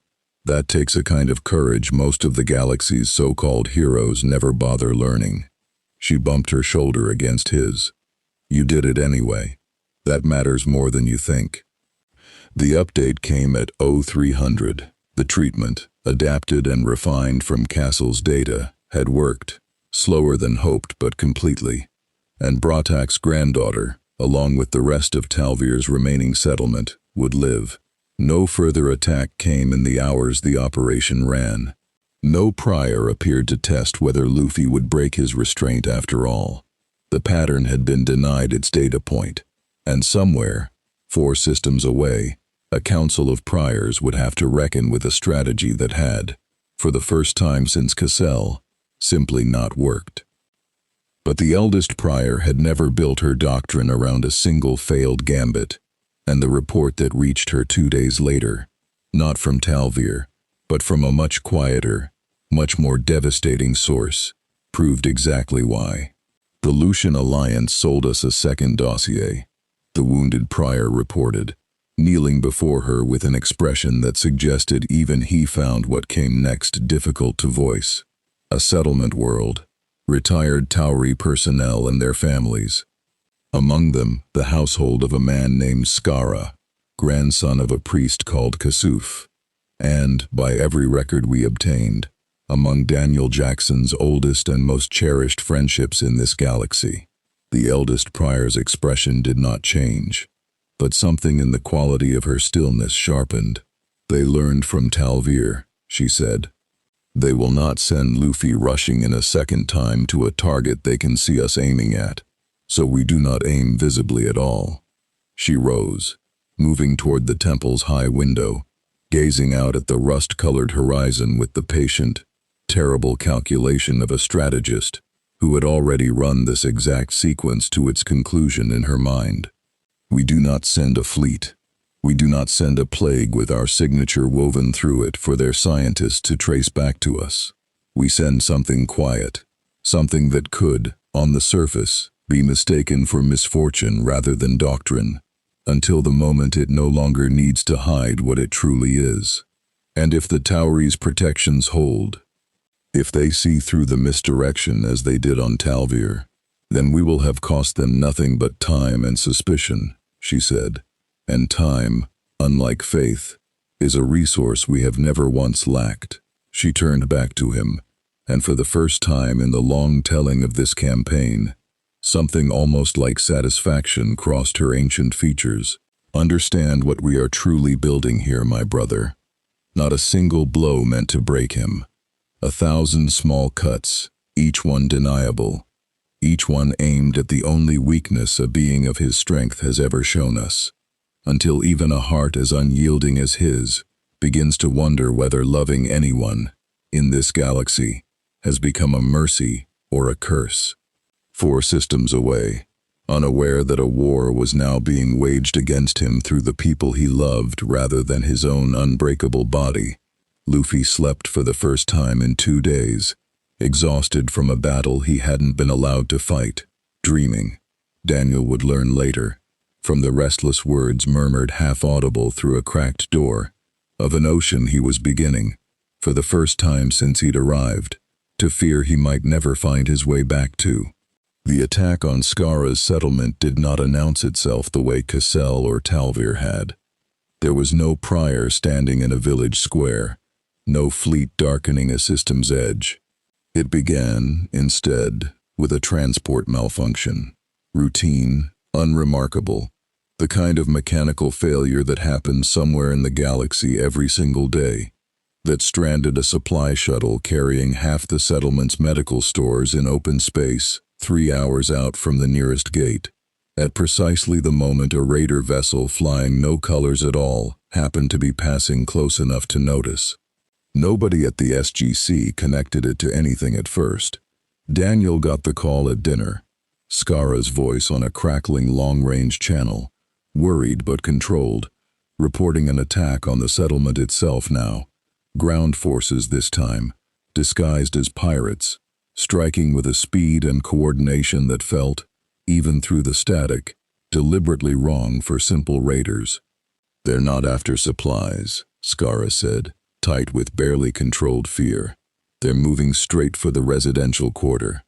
that takes a kind of courage most of the galaxy's so-called heroes never bother learning. She bumped her shoulder against his. You did it anyway. That matters more than you think. The update came at 0300. The treatment, adapted and refined from Castle's data, had worked, slower than hoped but completely, and Bratak's granddaughter, along with the rest of Talvir's remaining settlement, would live. No further attack came in the hours the operation ran. No prior appeared to test whether Luffy would break his restraint after all. The pattern had been denied its data point, and somewhere, 4 systems away, a council of priors would have to reckon with a strategy that had, for the first time since Cassell, simply not worked. But the eldest prior had never built her doctrine around a single failed gambit, and the report that reached her 2 days later, not from Tal'vir, but from a much quieter, much more devastating source, proved exactly why. The Lucian Alliance sold us a second dossier, the wounded prior reported, kneeling before her with an expression that suggested even he found what came next difficult to voice. A settlement world, retired Tauri personnel and their families. Among them, the household of a man named Skara, grandson of a priest called Kasuf, and, by every record we obtained, among Daniel Jackson's oldest and most cherished friendships in this galaxy. The eldest prior's expression did not change, but something in the quality of her stillness sharpened. They learned from Tal'vir, she said. They will not send Luffy rushing in a second time to a target they can see us aiming at, so we do not aim visibly at all. She rose, moving toward the temple's high window, gazing out at the rust-colored horizon with the patient, terrible calculation of a strategist, who had already run this exact sequence to its conclusion in her mind. We do not send a fleet. We do not send a plague with our signature woven through it for their scientists to trace back to us. We send something quiet, something that could, on the surface, be mistaken for misfortune rather than doctrine, until the moment it no longer needs to hide what it truly is. And if the Tauri's protections hold, if they see through the misdirection as they did on Tal'c, then we will have cost them nothing but time and suspicion, she said. And time, unlike faith, is a resource we have never once lacked. She turned back to him, and for the first time in the long telling of this campaign, something almost like satisfaction crossed her ancient features. Understand what we are truly building here, my brother. Not a single blow meant to break him. 1,000 small cuts, each one deniable, each one aimed at the only weakness a being of his strength has ever shown us, until even a heart as unyielding as his begins to wonder whether loving anyone in this galaxy has become a mercy or a curse. 4 systems away, unaware that a war was now being waged against him through the people he loved rather than his own unbreakable body, Luffy slept for the first time in 2 days, exhausted from a battle he hadn't been allowed to fight, dreaming, Daniel would learn later, from the restless words murmured half-audible through a cracked door, of an ocean he was beginning, for the first time since he'd arrived, to fear he might never find his way back to. The attack on Skara's settlement did not announce itself the way Cassell or Tal'c had. There was no prior standing in a village square, no fleet darkening a system's edge. It began, instead, with a transport malfunction. Routine, unremarkable, the kind of mechanical failure that happens somewhere in the galaxy every single day, that stranded a supply shuttle carrying half the settlement's medical stores in open space 3 hours out from the nearest gate, at precisely the moment a raider vessel flying no colors at all happened to be passing close enough to notice. Nobody at the SGC connected it to anything at first. Daniel got the call at dinner, Skara's voice on a crackling long-range channel, worried but controlled, reporting an attack on the settlement itself now. Ground forces this time, disguised as pirates, striking with a speed and coordination that felt, even through the static, deliberately wrong for simple raiders. "They're not after supplies," Skara said, tight with barely controlled fear. "They're moving straight for the residential quarter."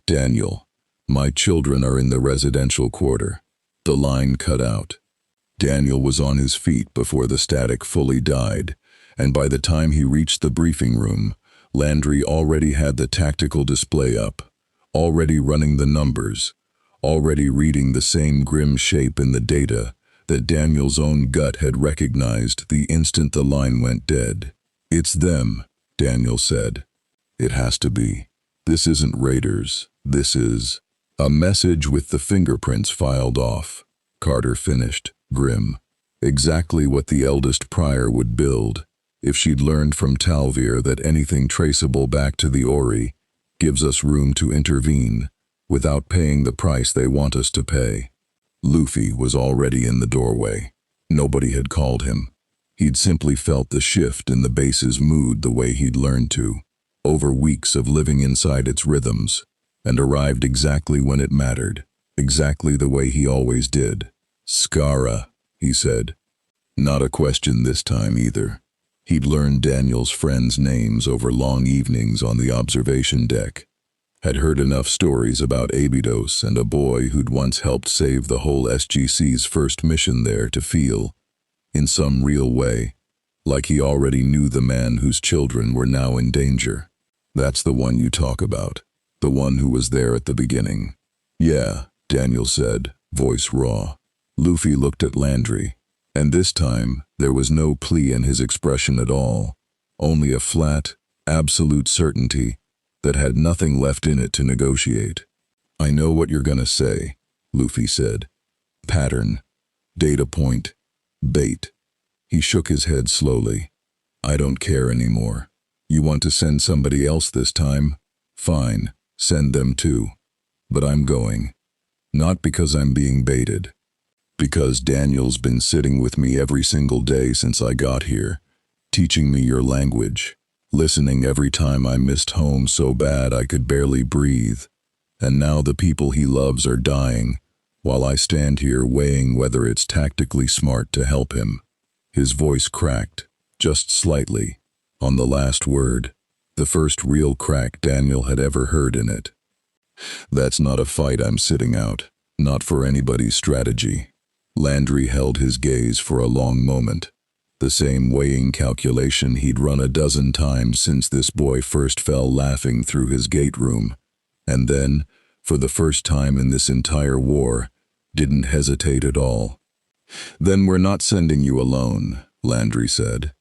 "Daniel, my children are in the residential quarter." The line cut out. Daniel was on his feet before the static fully died, and by the time he reached the briefing room, Landry already had the tactical display up, already running the numbers, already reading the same grim shape in the data that Daniel's own gut had recognized the instant the line went dead. "It's them," Daniel said. "It has to be. This isn't raiders. This is..." "A message with the fingerprints filed off," Carter finished, grim. Exactly what the eldest prior would build, if she'd learned from Tal'c that anything traceable back to the Ori gives us room to intervene without paying the price they want us to pay. Luffy was already in the doorway. Nobody had called him. He'd simply felt the shift in the base's mood the way he'd learned to, over weeks of living inside its rhythms, and arrived exactly when it mattered, exactly the way he always did. "Skara," he said. Not a question this time either. He'd learned Daniel's friends' names over long evenings on the observation deck, had heard enough stories about Abydos and a boy who'd once helped save the whole SGC's first mission there to feel, in some real way, like he already knew the man whose children were now in danger. "That's the one you talk about, the one who was there at the beginning." "Yeah," Daniel said, voice raw. Luffy looked at Landry, and this time there was no plea in his expression at all, only a flat, absolute certainty that had nothing left in it to negotiate. "I know what you're gonna say," Luffy said. "Pattern. Data point. Bait." He shook his head slowly. "I don't care anymore. You want to send somebody else this time? Fine. Send them too. But I'm going. Not because I'm being baited. Because Daniel's been sitting with me every single day since I got here, teaching me your language, listening every time I missed home so bad I could barely breathe. And now the people he loves are dying, while I stand here weighing whether it's tactically smart to help him. His voice cracked, just slightly, on the last word, the first real crack Daniel had ever heard in it. That's not a fight I'm sitting out, not for anybody's strategy. Landry held his gaze for a long moment, the same weighing calculation he'd run a dozen times since this boy first fell laughing through his gate room, and then, for the first time in this entire war, didn't hesitate at all. Then we're not sending you alone, Landry said.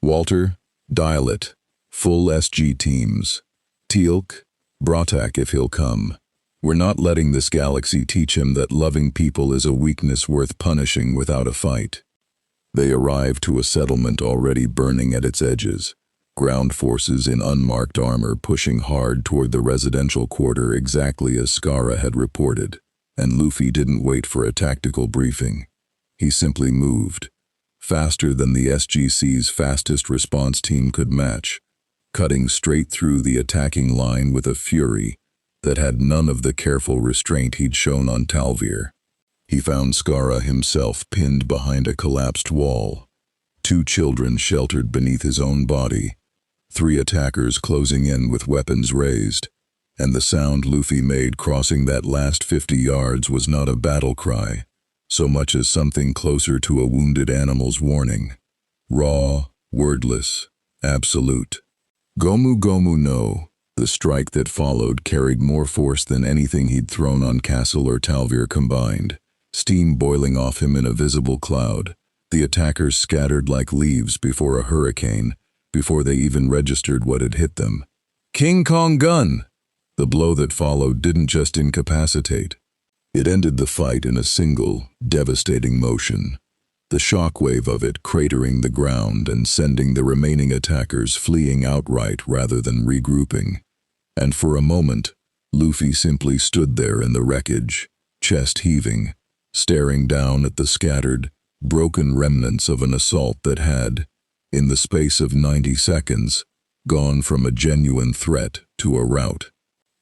Walter, dial it. Full SG teams. Teal'c, Bratak if he'll come. We're not letting this galaxy teach him that loving people is a weakness worth punishing without a fight. They arrived to a settlement already burning at its edges, ground forces in unmarked armor pushing hard toward the residential quarter exactly as Skara had reported, and Luffy didn't wait for a tactical briefing. He simply moved, faster than the SGC's fastest response team could match, cutting straight through the attacking line with a fury that had none of the careful restraint he'd shown on Tal'c. He found Skara himself pinned behind a collapsed wall, 2 children sheltered beneath his own body, 3 attackers closing in with weapons raised, and the sound Luffy made crossing that last 50 yards was not a battle cry, so much as something closer to a wounded animal's warning. Raw, wordless, absolute. Gomu Gomu no. The strike that followed carried more force than anything he'd thrown on Castle or Tal'c combined, steam boiling off him in a visible cloud. The attackers scattered like leaves before a hurricane, before they even registered what had hit them. King Kong gun! The blow that followed didn't just incapacitate. It ended the fight in a single, devastating motion, the shockwave of it cratering the ground and sending the remaining attackers fleeing outright rather than regrouping. And for a moment, Luffy simply stood there in the wreckage, chest heaving, staring down at the scattered, broken remnants of an assault that had, in the space of 90 seconds, gone from a genuine threat to a rout.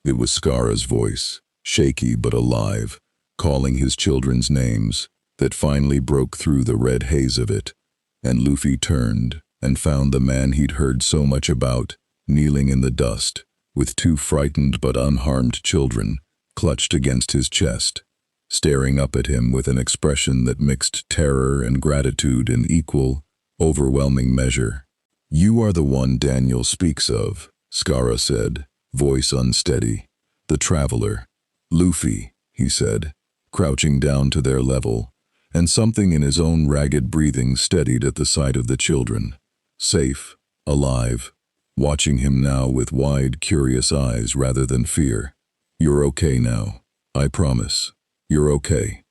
It was Skara's voice, shaky but alive, calling his children's names, that finally broke through the red haze of it, and Luffy turned and found the man he'd heard so much about, kneeling in the dust, with 2 frightened but unharmed children clutched against his chest, staring up at him with an expression that mixed terror and gratitude in equal, overwhelming measure. You are the one Daniel speaks of, Skara said, voice unsteady. The traveler. Luffy, he said, crouching down to their level, and something in his own ragged breathing steadied at the sight of the children. Safe, alive, watching him now with wide, curious eyes rather than fear. You're okay now, I promise. You're okay.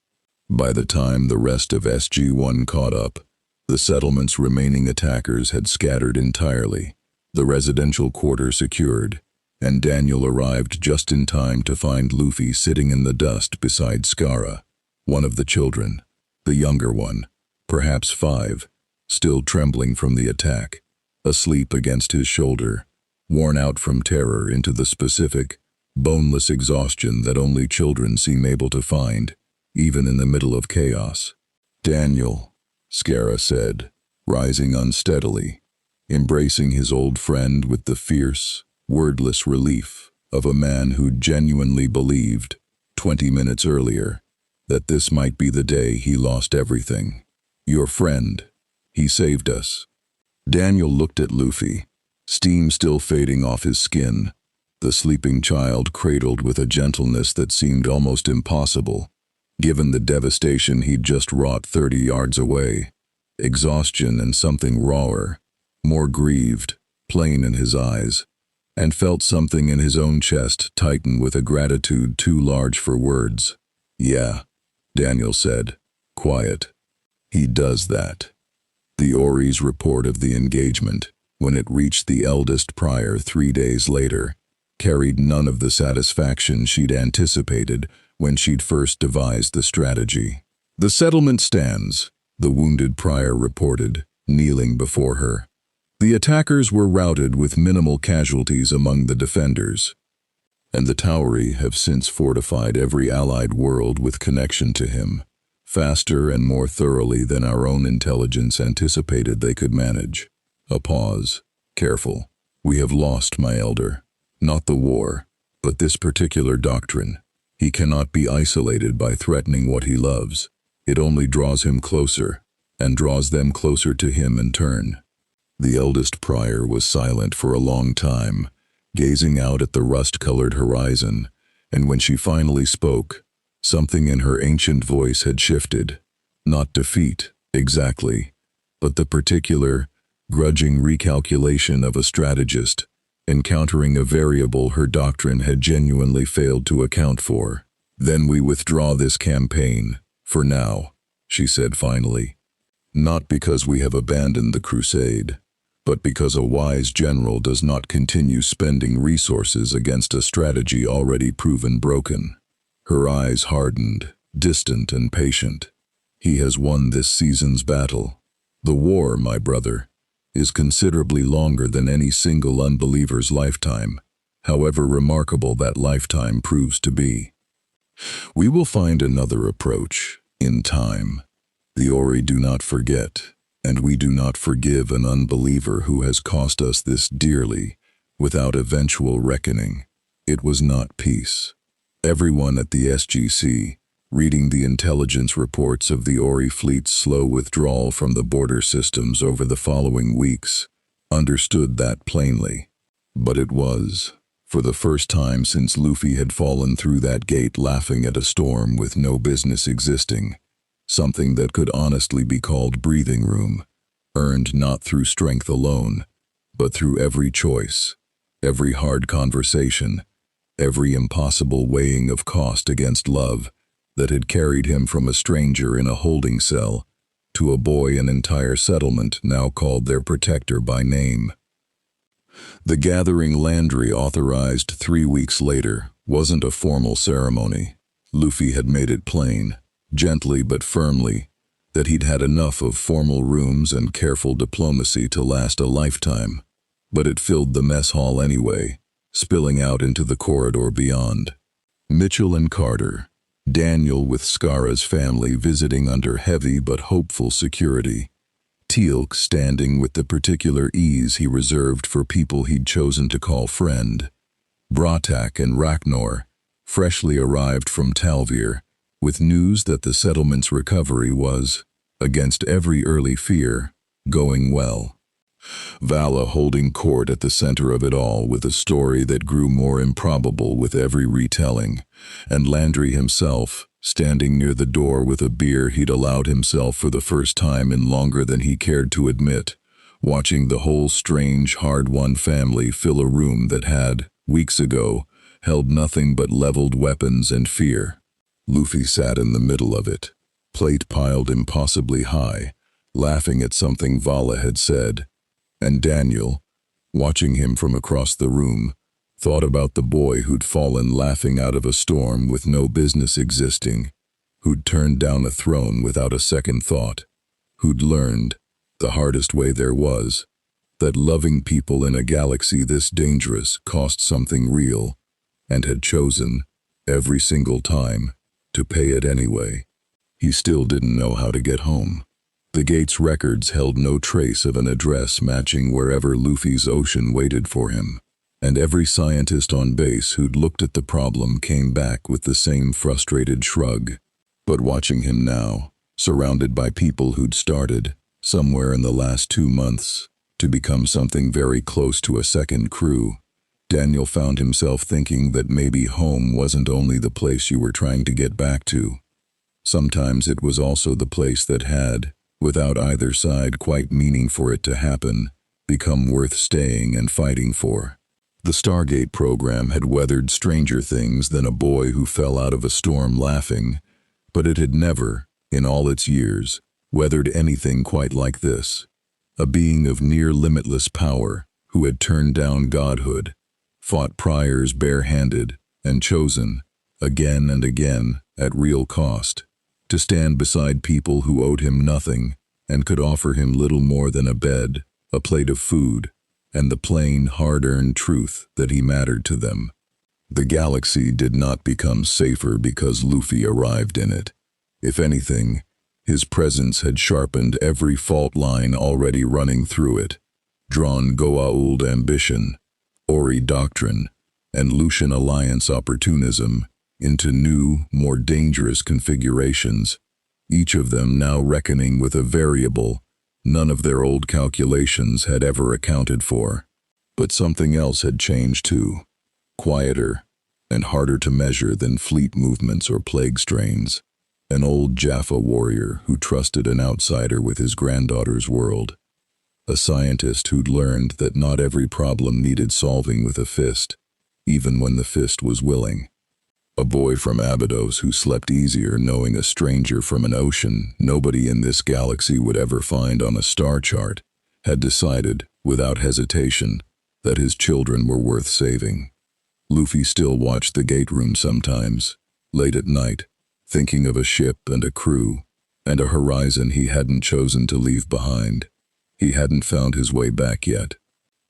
By the time the rest of SG-1 caught up, the settlement's remaining attackers had scattered entirely, the residential quarter secured, and Daniel arrived just in time to find Luffy sitting in the dust beside Skara, one of the children, the younger one, perhaps 5, still trembling from the attack, asleep against his shoulder, worn out from terror into the specific, boneless exhaustion that only children seem able to find, even in the middle of chaos. Daniel, Skara said, rising unsteadily, embracing his old friend with the fierce, wordless relief of a man who genuinely believed, 20 minutes earlier, that this might be the day he lost everything. Your friend. He saved us. Daniel looked at Luffy, steam still fading off his skin, the sleeping child cradled with a gentleness that seemed almost impossible, given the devastation he'd just wrought 30 yards away. Exhaustion and something rawer, more grieved, plain in his eyes, and felt something in his own chest tighten with a gratitude too large for words. Yeah, Daniel said, quiet. He does that. The Ori's report of the engagement, when it reached the eldest prior 3 days later, carried none of the satisfaction she'd anticipated when she'd first devised the strategy. "The settlement stands," the wounded prior reported, kneeling before her. "The attackers were routed with minimal casualties among the defenders, and the Tauri have since fortified every allied world with connection to him, faster and more thoroughly than our own intelligence anticipated they could manage." A pause. "Careful. We have lost my elder. Not the war, but this particular doctrine. He cannot be isolated by threatening what he loves. It only draws him closer, and draws them closer to him in turn." The eldest prior was silent for a long time, gazing out at the rust-colored horizon, and when she finally spoke, something in her ancient voice had shifted. Not defeat, exactly, but the particular, grudging recalculation of a strategist, encountering a variable her doctrine had genuinely failed to account for. "Then we withdraw this campaign, for now," she said finally. "Not because we have abandoned the crusade, but because a wise general does not continue spending resources against a strategy already proven broken." Her eyes hardened, distant and patient. "He has won this season's battle. The war, my brother, is considerably longer than any single unbeliever's lifetime, however remarkable that lifetime proves to be. We will find another approach, in time. The Ori do not forget, and we do not forgive an unbeliever who has cost us this dearly, without eventual reckoning. It was not peace." Everyone at the SGC, reading the intelligence reports of the Ori fleet's slow withdrawal from the border systems over the following weeks, understood that plainly. But it was, for the first time since Luffy had fallen through that gate laughing at a storm with no business existing, something that could honestly be called breathing room, earned not through strength alone, but through every choice, every hard conversation, every impossible weighing of cost against love, that had carried him from a stranger in a holding cell to a boy an entire settlement now called their protector by name. The gathering Landry authorized 3 weeks later wasn't a formal ceremony. Luffy had made it plain, gently but firmly, that he'd had enough of formal rooms and careful diplomacy to last a lifetime, but it filled the mess hall anyway, spilling out into the corridor beyond. Mitchell and Carter, Daniel with Skara's family visiting under heavy but hopeful security, Teal'c standing with the particular ease he reserved for people he'd chosen to call friend, Bratak and Ragnar, freshly arrived from Tal'c, with news that the settlement's recovery was, against every early fear, going well. Vala holding court at the center of it all with a story that grew more improbable with every retelling, and Landry himself, standing near the door with a beer he'd allowed himself for the first time in longer than he cared to admit, watching the whole strange, hard-won family fill a room that had, weeks ago, held nothing but leveled weapons and fear. Luffy sat in the middle of it, plate piled impossibly high, laughing at something Vala had said, and Daniel, watching him from across the room, thought about the boy who'd fallen laughing out of a storm with no business existing, who'd turned down a throne without a second thought, who'd learned, the hardest way there was, that loving people in a galaxy this dangerous cost something real, and had chosen, every single time, to pay it anyway. He still didn't know how to get home. The gate's records held no trace of an address matching wherever Luffy's ocean waited for him, and every scientist on base who'd looked at the problem came back with the same frustrated shrug. But watching him now, surrounded by people who'd started, somewhere in the last 2 months, to become something very close to a second crew, Daniel found himself thinking that maybe home wasn't only the place you were trying to get back to. Sometimes it was also the place that had, without either side quite meaning for it to happen, become worth staying and fighting for. The Stargate program had weathered stranger things than a boy who fell out of a storm laughing, but it had never, in all its years, weathered anything quite like this. A being of near limitless power, who had turned down Godhood, fought priors barehanded, and chosen, again and again, at real cost, to stand beside people who owed him nothing and could offer him little more than a bed, a plate of food, and the plain, hard-earned truth that he mattered to them. The galaxy did not become safer because Luffy arrived in it. If anything, his presence had sharpened every fault line already running through it, drawn Goa'uld ambition, Ori doctrine, and Lucian Alliance opportunism into new, more dangerous configurations, each of them now reckoning with a variable none of their old calculations had ever accounted for. But something else had changed too, quieter and harder to measure than fleet movements or plague strains. An old Jaffa warrior who trusted an outsider with his granddaughter's world. A scientist who'd learned that not every problem needed solving with a fist, even when the fist was willing. A boy from Abydos who slept easier knowing a stranger from an ocean nobody in this galaxy would ever find on a star chart had decided, without hesitation, that his children were worth saving. Luffy still watched the gate room sometimes, late at night, thinking of a ship and a crew, and a horizon he hadn't chosen to leave behind. He hadn't found his way back yet.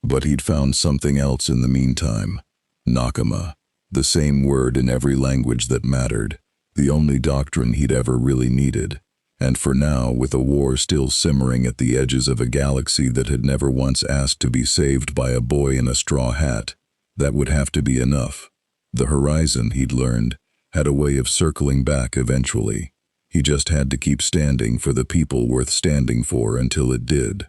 But he'd found something else in the meantime. Nakama, the same word in every language that mattered, the only doctrine he'd ever really needed. And for now, with a war still simmering at the edges of a galaxy that had never once asked to be saved by a boy in a straw hat, that would have to be enough. The horizon, he'd learned, had a way of circling back eventually. He just had to keep standing for the people worth standing for until it did.